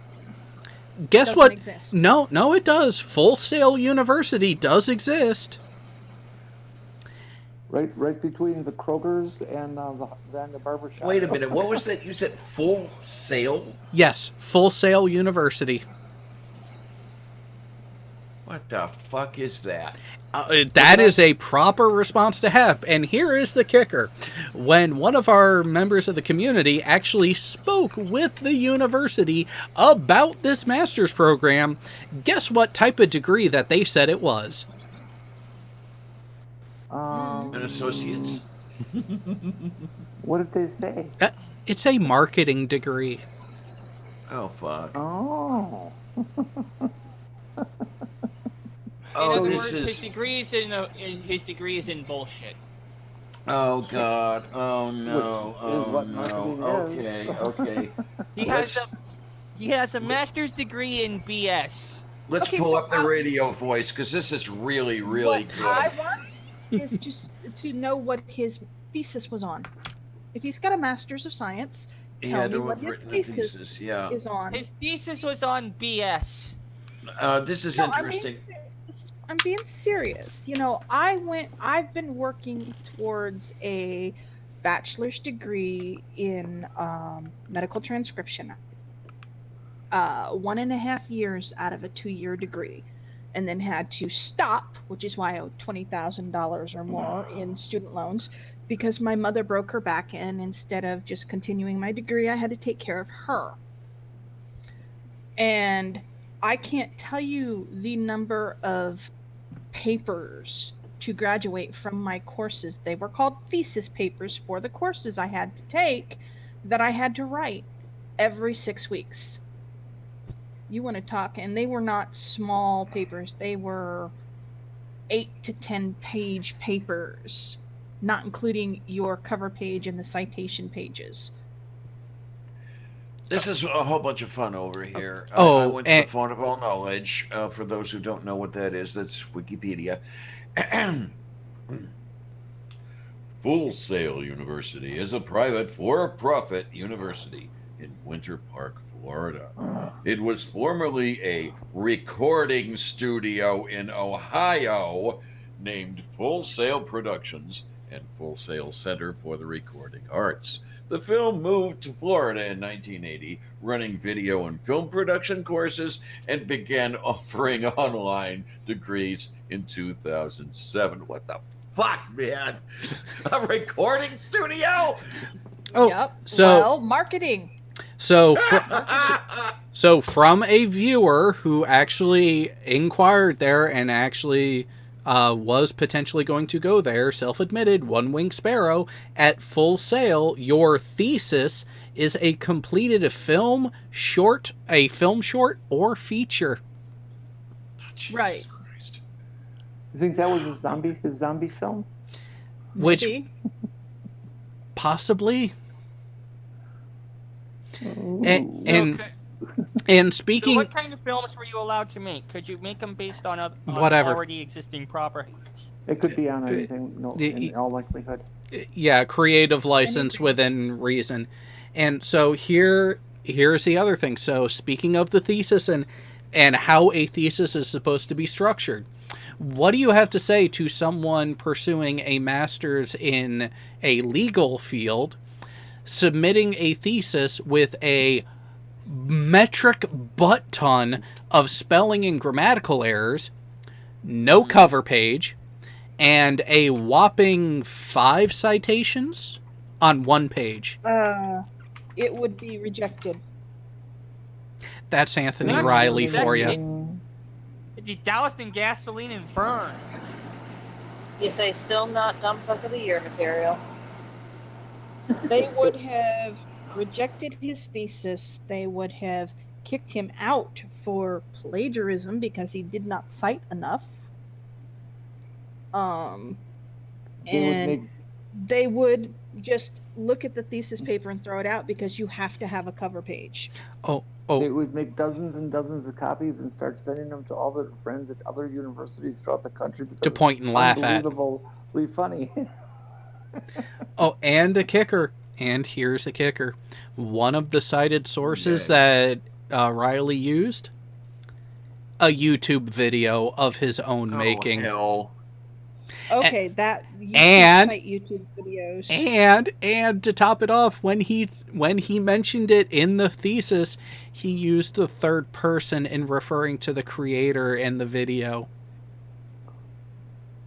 Guess Doesn't what? exist. No, it does. Full Sail University does exist. Right between the Kroger's and the barber shop. Wait a minute. What was that? You said Full Sail? Yes, Full Sail University. What the fuck is that? That is a proper response to have. And here is the kicker. When one of our members of the community actually spoke with the university about this master's program, guess what type of degree that they said it was? An associate's? What did they say? It's a marketing degree. Oh, fuck. Oh. In other this words, is- his degree is in bullshit. Oh, God. Oh, no. Which is what Oh, marketing no. Okay. He has a master's degree in BS. Let's Okay, pull so up the radio voice, because this is really, really What good. I want is just to know what his thesis was on. If he's got a Master's of Science, He tell had me to what have his written a thesis thesis, yeah. is on. His thesis was on BS. This is No, interesting. I'm being serious. You know, I've been working towards a bachelor's degree in medical transcription. 1.5 years out of a 2-year degree, and then had to stop, which is why I owed $20,000 or more in student loans, because my mother broke her back, and instead of just continuing my degree, I had to take care of her. And I can't tell you the number of papers to graduate from my courses. They were called thesis papers for the courses I had to take that I had to write every 6 weeks. You want to talk, and they were not small papers. They were 8 to 10 page papers, not including your cover page and the citation pages. This is a whole bunch of fun over here. I Oh, went to the font of all knowledge. For those who don't know what that is, that's Wikipedia. Full Sail University is a private for-profit university in Winter Park, Florida. It was formerly a recording studio in Ohio named Full Sail Productions and Full Sail Center for the Recording Arts. The film moved to Florida in 1980, running video and film production courses, and began offering online degrees in 2007. What the fuck, man? A recording studio? Oh, Yep. so Well, marketing. So, so from a viewer who actually inquired there and actually was potentially going to go there, self-admitted, One-Winged Sparrow, at Full Sail, your thesis is a completed film short, or feature. Right. You think that was his zombie film? Which Maybe. possibly. And speaking, So what kind of films were you allowed to make? Could you make them based on whatever already existing properties? It could be on anything, in all likelihood. Yeah, creative license within reason. And so here's the other thing. So speaking of the thesis and how a thesis is supposed to be structured, what do you have to say to someone pursuing a master's in a legal field, submitting a thesis with a metric butt ton of spelling and grammatical errors, no cover page, and a whopping 5 citations on one page? It would be rejected. That's Anthony That's Riley rejected. for you. It'd be doused in gasoline and burned. You say still not dumb fuck of the year material. They would have rejected his thesis. They would have kicked him out for plagiarism because he did not cite enough. They would just look at the thesis paper and throw it out because you have to have a cover page. They would make dozens and dozens of copies and start sending them to all their friends at other universities throughout the country because To point and laugh at. Unbelievably funny. Oh, and a kicker. And here's the kicker. One of the cited sources that Riley used, a YouTube video of his own making. Hell. Okay, that you and cite YouTube videos. And to top it off, when he mentioned it in the thesis, he used the third person in referring to the creator in the video.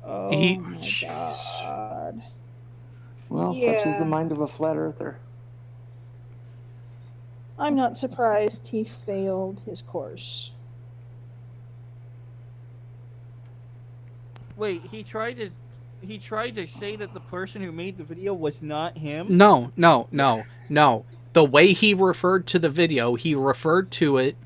Oh my god. Well, such is the mind of a flat earther. I'm not surprised he failed his course. Wait, he tried to say that the person who made the video was not him? No. The way he referred to the video, he referred to it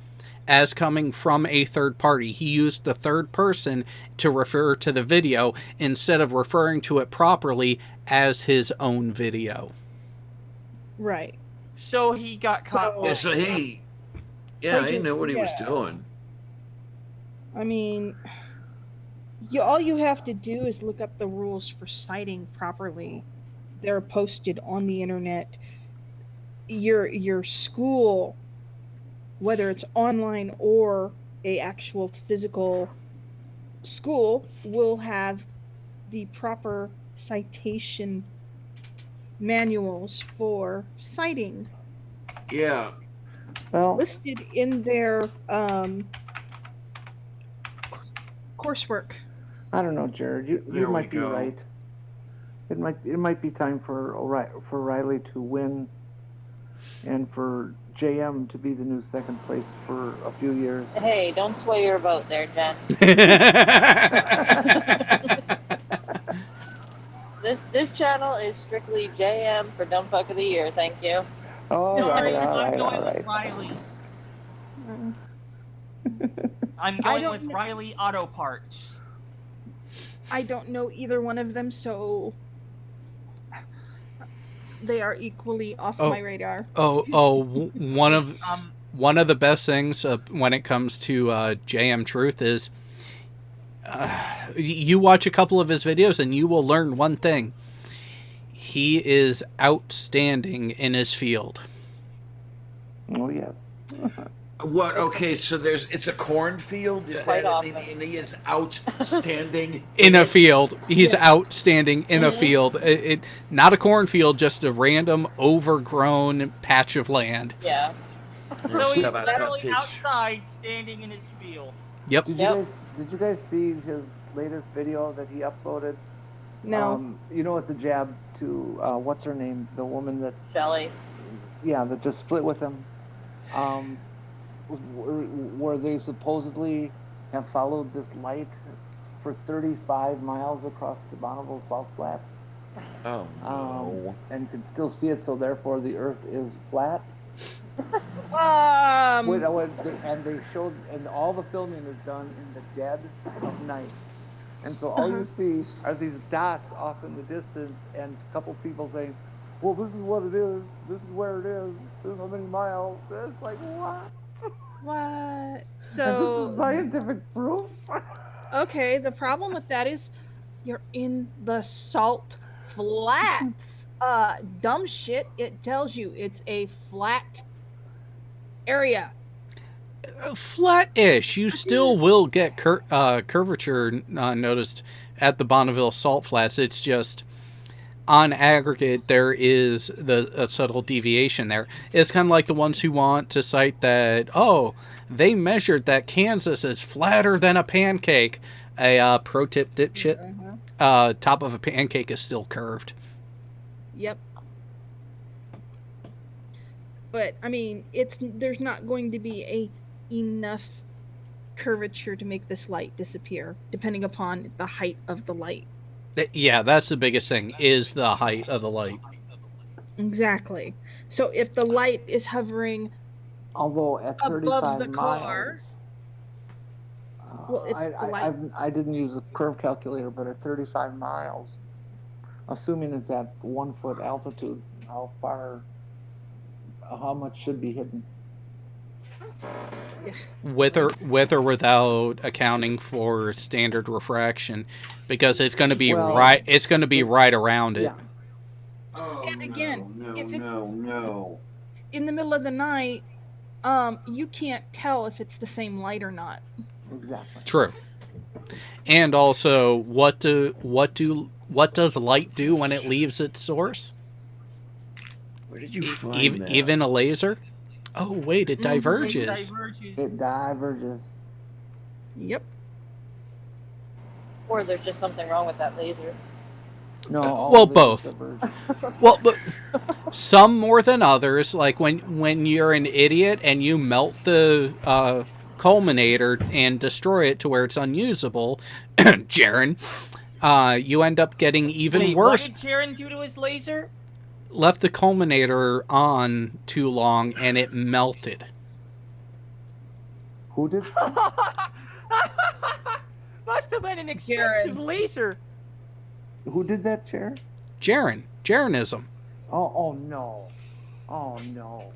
as coming from a third party. He used the third person to refer to the video instead of referring to it properly as his own video. Right. So he got caught. He knew what he was doing. I mean, all you have to do is look up the rules for citing properly. They're posted on the internet. Your school, whether it's online or a actual physical school, will have the proper citation manuals for citing. Yeah. Well, listed in their coursework. I don't know, Jared. You might be right. It might be time for Riley to win, and for JM to be the new second place for a few years. Hey, don't sway your vote there, Jen. This channel is strictly JM for dumb fuck of the year. Thank you. All right. Riley. I'm going with Riley Auto Parts. I don't know either one of them, so they are equally off Oh. my radar. One of the best things when it comes to JM Truth is you watch a couple of his videos and you will learn one thing. He is outstanding in his field. Oh, yes. What? Okay, so it's a cornfield. Is that it? And he is outstanding in a field. He's outstanding in a Mhm. field. It not a cornfield, just a random overgrown patch of land. Yeah. So he's About literally that pitch. outside, standing in his field. Yep. Did you guys see his latest video that he uploaded? No. You know, it's a jab to what's her name, the woman that Shelly. Yeah, that just split with him. Where they supposedly have followed this light for 35 miles across the Bonneville Salt Flats. Oh no. And can still see it, so therefore the Earth is flat. And they showed, and all the filming is done in the dead of night. And so all you see are these dots off in the distance, and a couple people saying, well, this is what it is, this is where it is, this is how many miles. It's like, what? What? This So is scientific proof. okay, the problem with that is you're in the salt flats. Dumb shit, it tells you it's a flat area. Flat-ish. You still will get curvature noticed at the Bonneville Salt Flats. It's just on aggregate there is a subtle deviation there. It's kind of like the ones who want to cite that, oh, they measured that Kansas is flatter than a pancake. A pro tip, dipshit. Top of a pancake is still curved. Yep. But I mean, there's not going to be enough curvature to make this light disappear, depending upon the height of the light. Yeah, that's the biggest thing, is the height of the light. Exactly. So if the light is hovering although at 35 miles, well, I didn't use a curve calculator, but at 35 miles, assuming it's at 1 foot altitude, how much should be hidden? With or without accounting for standard refraction, because it's going to be It's going to be right around it. Oh, and again, no. In the middle of the night, you can't tell if it's the same light or not. Exactly. True. And also, what does light do when it leaves its source? Where did you find that? Even a laser? Oh wait, it diverges. It diverges. Yep. Or there's just something wrong with that laser. No. Well, both. Well, but some more than others. Like when you're an idiot and you melt the culminator and destroy it to where it's unusable, Jaren, you end up getting even worse. What did Jaren do to his laser? Left the culminator on too long and it melted. Who did? Must have been an expensive laser. Who did that, Chair? Jarenism. Oh no. Oh no.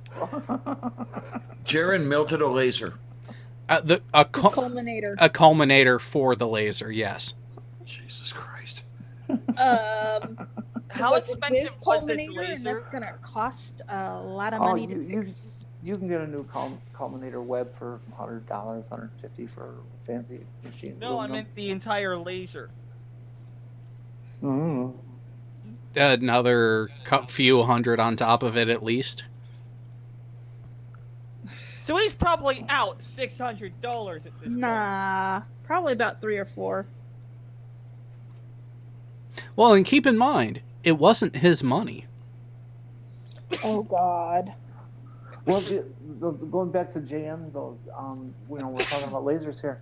Jaren melted a laser. A culminator. A culminator for the laser, yes. Jesus Christ. How expensive was this culminator, laser? And that's gonna cost a lot of money to fix. You can get a new culminator web for $100, $150 for a fancy machine. No, I meant the entire laser. Mm-hmm. Another few hundred on top of it at least. So he's probably out $600 at this point. Nah, probably about 3 or 4. Well, and keep in mind, it wasn't his money. Oh God. Well, going back to JM, those we're talking about lasers here.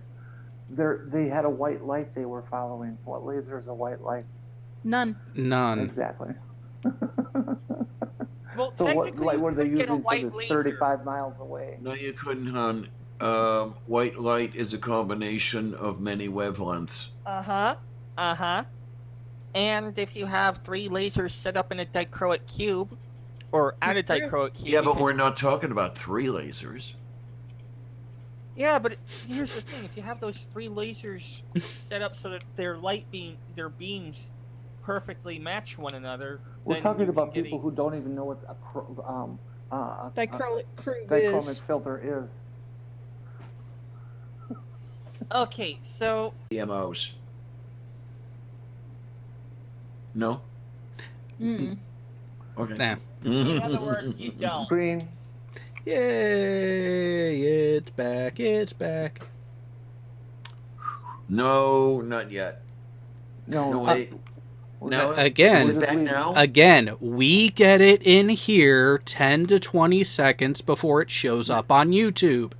They had a white light they were following. What laser is a white light? None. Exactly. Well, so what light were they get a using for white this laser. 35 miles away? No, you couldn't, hon. White light is a combination of many wavelengths. Uh-huh. And if you have 3 lasers set up in a dichroic cube, or at a dichroic cube... Yeah, but we're not talking about 3 lasers. Yeah, but here's the thing. If you have those 3 lasers set up so that their beams perfectly match one another... We're then talking you about can get people who don't even know what a Dichroic cube dichromic is. filter is. Okay, so... DMOs. No? Mm. Okay. Nah. In other words, you don't. Green. Yay! It's back. It's back. No, not yet. No, wait. No, Again, is it back now? Again, we get it in here 10 to 20 seconds before it shows up on YouTube.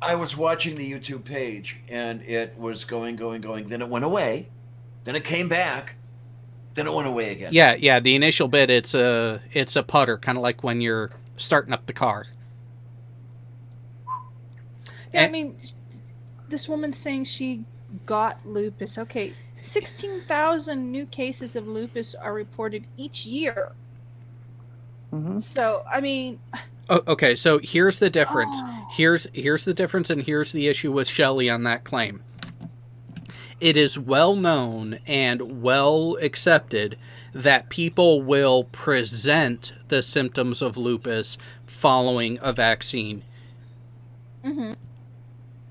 I was watching the YouTube page, and it was going. Then it went away. Then it came back. Then it went away again. Yeah. The initial bit, it's a putter, kind of like when you're starting up the car. Yeah, I mean, this woman's saying she got lupus. Okay, 16,000 new cases of lupus are reported each year. Mm-hmm. So, I mean... Okay, so here's the difference. Here's the difference, and here's the issue with Shelley on that claim. It is well known and well accepted that people will present the symptoms of lupus following a vaccine. Mm-hmm.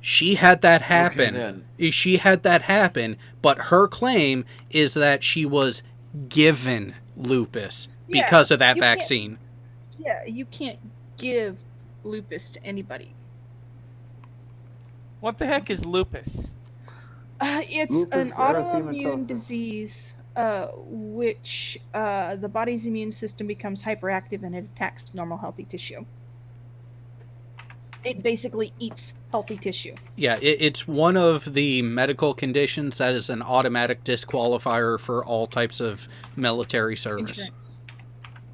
She had that happen. Okay, she had that happen, but her claim is that she was given lupus because of that vaccine. Yeah, you can't give lupus to anybody. What the heck is lupus? It's Lupus an autoimmune erythematosus. disease which the body's immune system becomes hyperactive and it attacks normal healthy tissue. It basically eats healthy tissue. Yeah, it's one of the medical conditions that is an automatic disqualifier for all types of military service.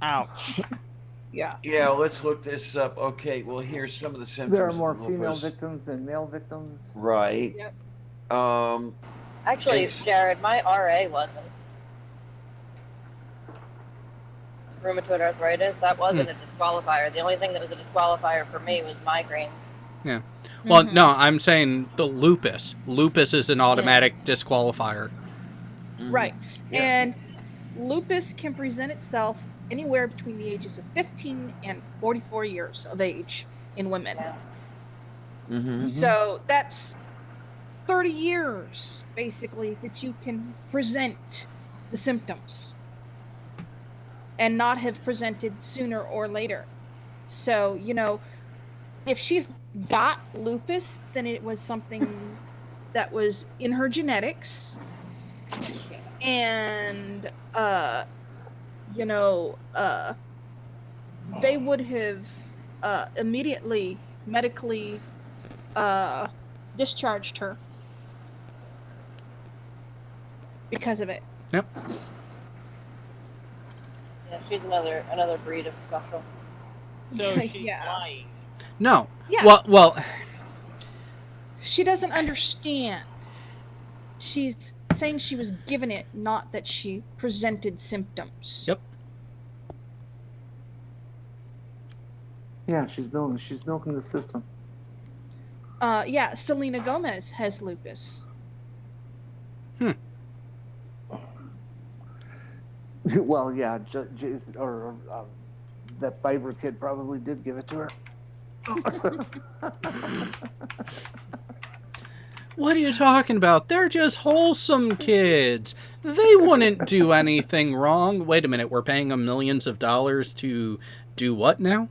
Ouch. Yeah. Yeah, let's look this up. Okay, well, here's some of the symptoms. There are more of female lupus. victims than male victims. Right. Yep. Actually, Jared, my RA wasn't. Rheumatoid arthritis, that wasn't a disqualifier. The only thing that was a disqualifier for me was migraines. Yeah. Well, no, I'm saying the lupus. Lupus is an automatic disqualifier. Right. Yeah. And lupus can present itself anywhere between the ages of 15 and 44 years of age in women. Mm-hmm. So that's 30 years, basically, that you can present the symptoms and not have presented sooner or later. So, if she's got lupus, then it was something that was in her genetics. And, they would have immediately medically discharged her because of it. Yep. Yeah, she's another breed of special. So she's Yeah. lying. No. Yeah. Well, She doesn't understand. She's saying she was given it, not that she presented symptoms. Yep. Yeah, she's milking the system. Yeah, Selena Gomez has lupus. Well, yeah, that Fiverr kid probably did give it to her. what are you talking about? They're just wholesome kids. They wouldn't do anything wrong. Wait a minute, we're paying them millions of dollars to do what now?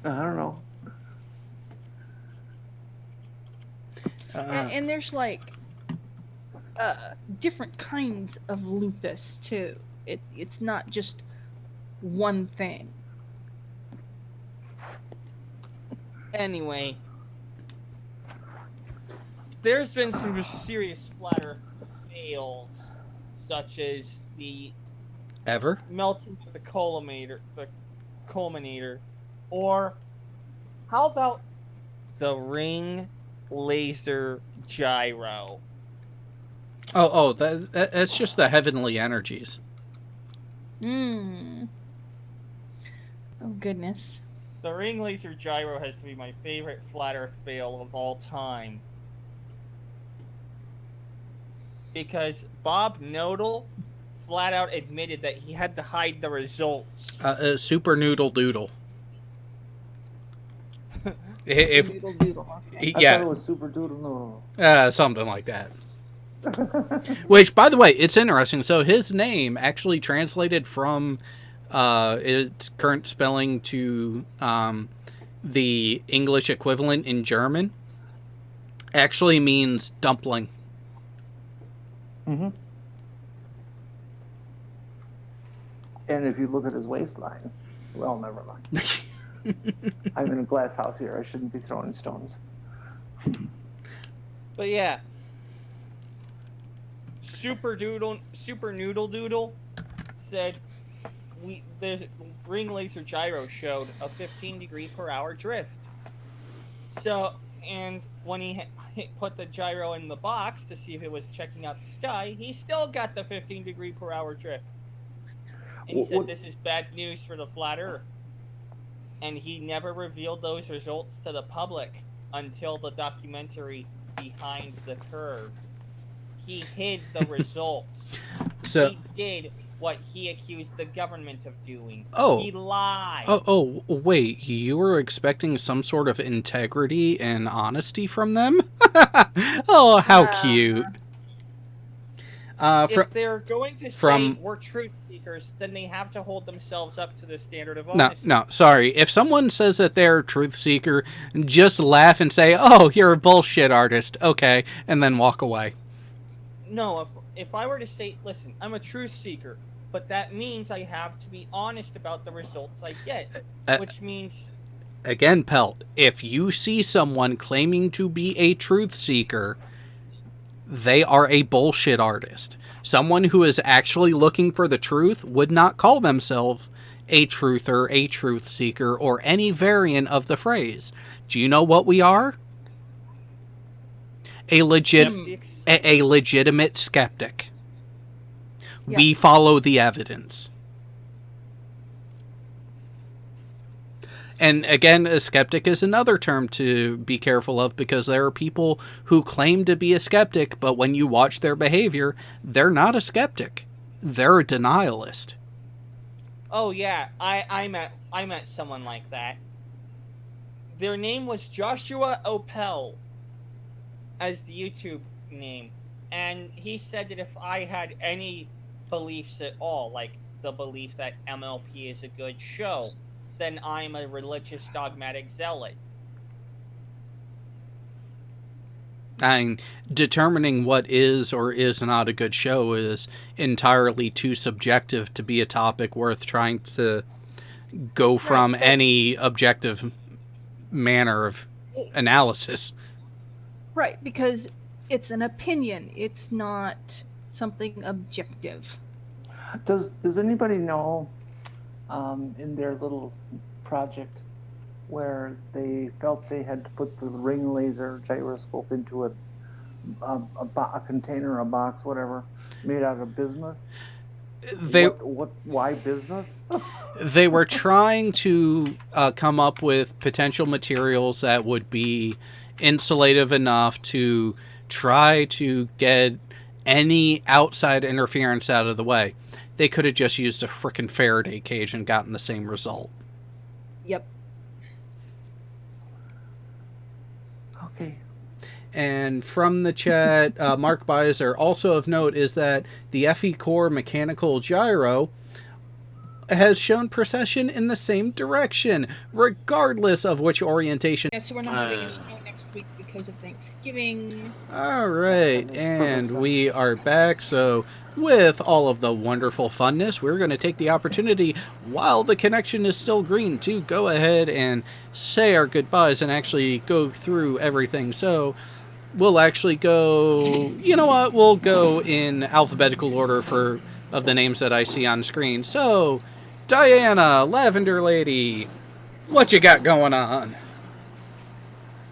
I don't know. And there's different kinds of lupus too. It's not just one thing. Anyway, there's been some serious flat Earth fails, such as the melting of the culminator, or how about the ring laser gyro? That's just the heavenly energies. Oh goodness. The ring laser gyro has to be my favorite flat Earth fail of all time. Because Bob Nodal flat out admitted that he had to hide the results. Super Noodle Doodle. I thought it was Super Doodle Noodle. Something like that. Which, by the way, it's interesting. So his name actually translated from its current spelling to the English equivalent in German actually means dumpling. Mm-hmm. And if you look at his waistline, well, never mind. I'm in a glass house here. I shouldn't be throwing stones. But yeah. Super Noodle Doodle said the ring laser gyro showed a 15-degree-per-hour drift. So, and when he put the gyro in the box to see if it was checking out the sky, he still got the 15-degree-per-hour drift. And he said this is bad news for the flat Earth. And he never revealed those results to the public until the documentary Behind the Curve. He hid the results. So he did what he accused the government of doing. Oh. He lied. Oh, wait. You were expecting some sort of integrity and honesty from them? Oh, how cute. If they're going to say we're truth seekers, then they have to hold themselves up to the standard of honesty. No, sorry. If someone says that they're a truth seeker, just laugh and say, "Oh, you're a bullshit artist." Okay, and then walk away. No, if I were to say, listen, I'm a truth seeker, but that means I have to be honest about the results I get, which means... Again, Pelt, if you see someone claiming to be a truth seeker, they are a bullshit artist. Someone who is actually looking for the truth would not call themselves a truther, a truth seeker, or any variant of the phrase. Do you know what we are? A legitimate skeptic. Yeah. We follow the evidence. And again, a skeptic is another term to be careful of, because there are people who claim to be a skeptic, but when you watch their behavior, they're not a skeptic. They're a denialist. Oh yeah, I met someone like that. Their name was Joshua Opel as the YouTube name. And he said that if I had any beliefs at all, like the belief that MLP is a good show, then I'm a religious dogmatic zealot. I mean, determining what is or is not a good show is entirely too subjective to be a topic worth trying to go from any objective manner of analysis. Right, because it's an opinion. It's not something objective. Does anybody know in their little project where they felt they had to put the ring laser gyroscope into a container, a box, whatever, made out of bismuth? Why bismuth? They were trying to come up with potential materials that would be insulative enough to try to get any outside interference out of the way. They could have just used a frickin' Faraday cage and gotten the same result. Yep. Okay. And from the chat, Mark Beiser, also of note is that the FE Core mechanical gyro has shown precession in the same direction, regardless of which orientation. Yeah, so we're not doing anything next week because of Thanksgiving. All right, and we are back. So with all of the wonderful funness, we're going to take the opportunity, while the connection is still green, to go ahead and say our goodbyes and actually go through everything. So we'll actually go, you know what, we'll go in alphabetical order of the names that I see on screen. So, Diana, Lavender Lady, what you got going on?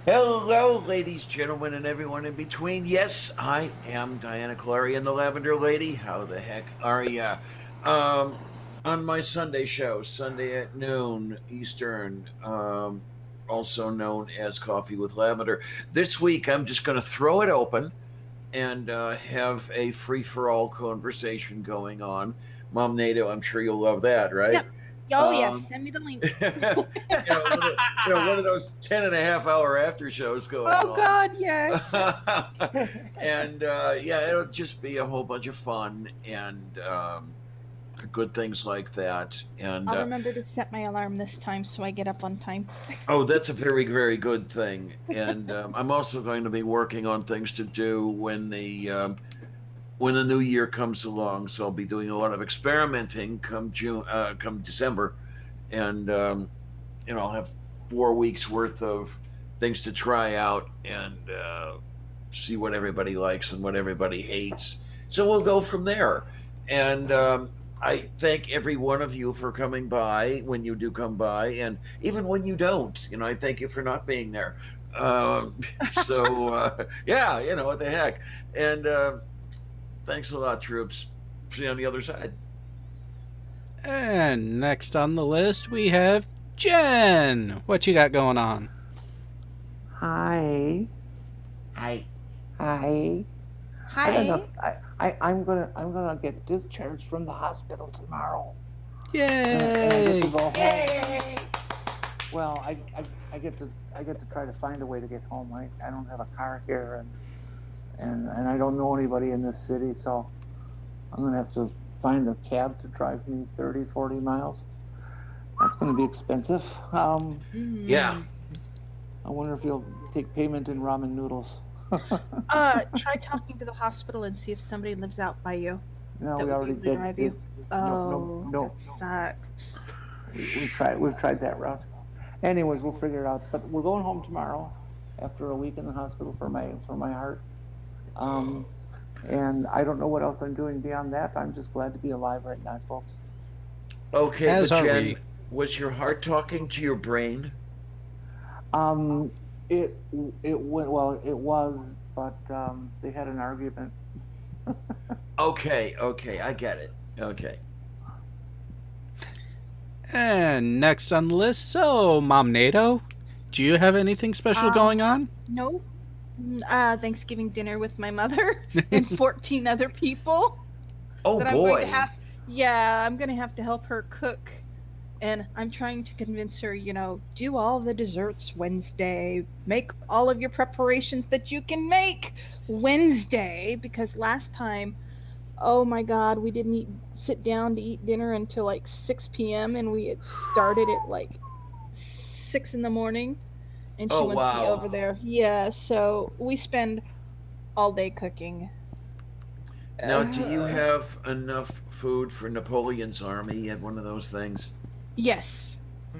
Hello, ladies, gentlemen, and everyone in between. Yes, I am Diana Clary and the Lavender Lady. How the heck are ya? On my Sunday show, Sunday at noon Eastern, also known as Coffee with Lavender. This week, I'm just going to throw it open and have a free-for-all conversation going on. Mom Nato, I'm sure you'll love that, right? Yep. Oh, yes. Send me the link. One of those 10.5-hour after shows going on. Oh, God, yes. And yeah, it'll just be a whole bunch of fun and good things like that. And I'll remember to set my alarm this time so I get up on time. oh, that's a very, very good thing. And I'm also going to be working on things to do when the new year comes along. So I'll be doing a lot of experimenting come December, and I'll have 4 weeks worth of things to try out and see what everybody likes and what everybody hates. So we'll go from there. And I thank every one of you for coming by when you do come by, and even when you don't, I thank you for not being there. Yeah, what the heck. And thanks a lot, troops. See you on the other side. And next on the list, we have Jen. What you got going on? Hi. Hi. Hi. Hi. I'm gonna get discharged from the hospital tomorrow. Yay! And I get to go home. Yay! Well, I get to try to find a way to get home. I don't have a car here, and I don't know anybody in this city, so I'm gonna have to find a cab to drive me 30, 40 miles. That's gonna be expensive. Yeah. I wonder if you'll take payment in ramen noodles. Try talking to the hospital and see if somebody lives out by you. No, that we would already be able to did. drive you. No. That sucks. We've tried that route. Anyways, we'll figure it out. But we're going home tomorrow after a week in the hospital for my heart. And I don't know what else I'm doing beyond that. I'm just glad to be alive right now, folks. Okay, As but are Jen, we. was your heart talking to your brain? It went well. It was, but they had an argument. Okay, I get it. Okay. And next on the list, so Mom Nato, do you have anything special going on? No. Thanksgiving dinner with my mother and 14 other people. Oh that boy. I'm going to have to help her cook. And I'm trying to convince her, do all the desserts Wednesday. Make all of your preparations that you can make Wednesday. Because last time, oh my God, we didn't sit down to eat dinner until like 6 p.m. And we had started at like 6 in the morning. And she wants me over there. Yeah, so we spend all day cooking. Now, do you have enough food for Napoleon's army? You had one of those things? Yes.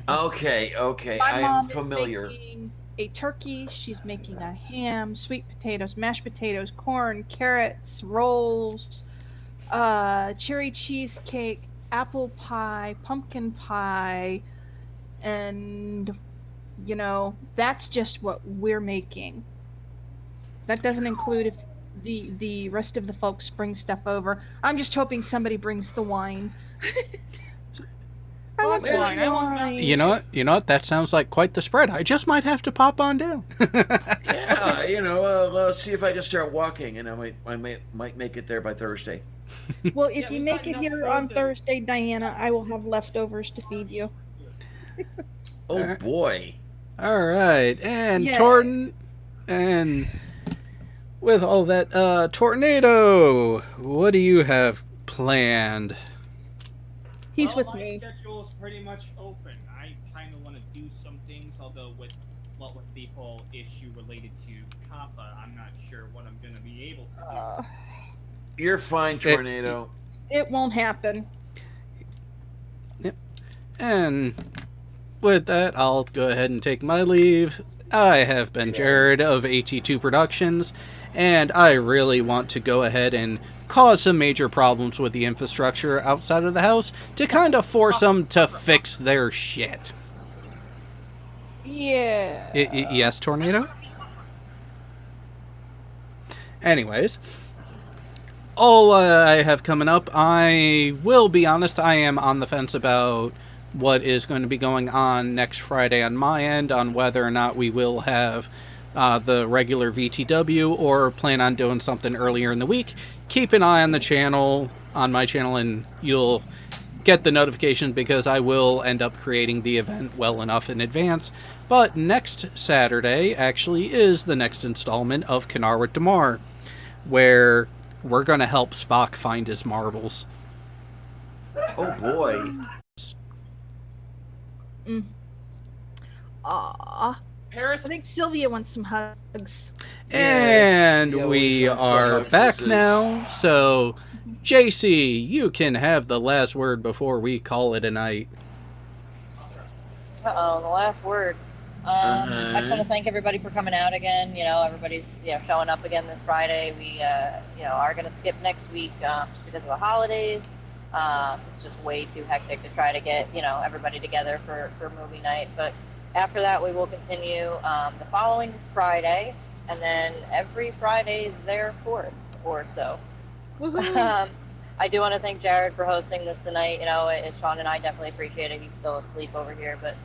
Okay. My I mom am familiar. is making a turkey. She's making a ham, sweet potatoes, mashed potatoes, corn, carrots, rolls, cherry cheesecake, apple pie, pumpkin pie, and that's just what we're making. That doesn't include if the rest of the folks bring stuff over. I'm just hoping somebody brings the wine. I want some wine. You know what? That sounds like quite the spread. I just might have to pop on down. Yeah, see if I can start walking, and I might make it there by Thursday. Well, if you make it here on Thursday, Diana, I will have leftovers to feed you. Oh boy. All right, and Yeah. Torton, and with all that, Tornado, what do you have planned? He's with my me. schedule is pretty much open. I kind of want to do some things, although with the whole issue related to Kappa, I'm not sure what I'm going to be able to do. You're fine, Tornado. It won't happen. Yep. And with that, I'll go ahead and take my leave. I have been Jared of AT2 Productions, and I really want to go ahead and cause some major problems with the infrastructure outside of the house to kind of force them to fix their shit. Yeah. Yes, Tornado? Anyways, all I have coming up, I will be honest, I am on the fence about what is going to be going on next Friday on my end, on whether or not we will have the regular VTW or plan on doing something earlier in the week. Keep an eye on the channel, on my channel, and you'll get the notification because I will end up creating the event well enough in advance. But next Saturday actually is the next installment of Canar with Damar, where we're going to help Spock find his marbles. Oh boy. Aw. Paris. I think Sylvia wants some hugs. And we are back now, so JC, you can have the last word before we call it a night. Uh-oh, the last word. I just want to thank everybody for coming out again. Everybody's showing up again this Friday. We are going to skip next week because of the holidays. It's just way too hectic to try to get everybody together for movie night. But after that, we will continue the following Friday, and then every Friday thereafter or so. I do want to thank Jared for hosting this tonight. Sean and I definitely appreciate it. He's still asleep over here, but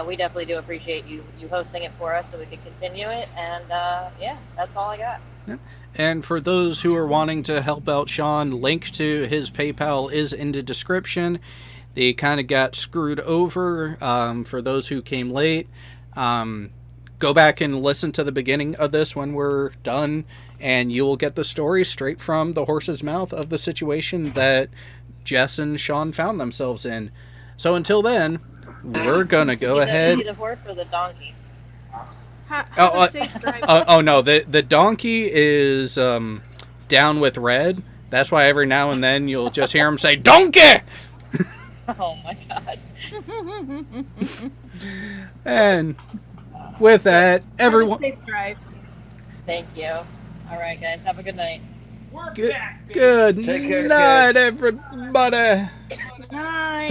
we definitely do appreciate you hosting it for us so we can continue it. And that's all I got. Yep. And for those who are wanting to help out Sean, link to his PayPal is in the description. They kind of got screwed over for those who came late. Go back and listen to the beginning of this when we're done, and you will get the story straight from the horse's mouth of the situation that Jess and Sean found themselves in. So until then, we're going to go ahead. The horse or the donkey? Oh no, the donkey is down with Red. That's why every now and then you'll just hear him say, "Donkey!" Oh my god. And with that, everyone... Safe drive. Thank you. All right, guys. Have a good night. Good night, everybody. Night.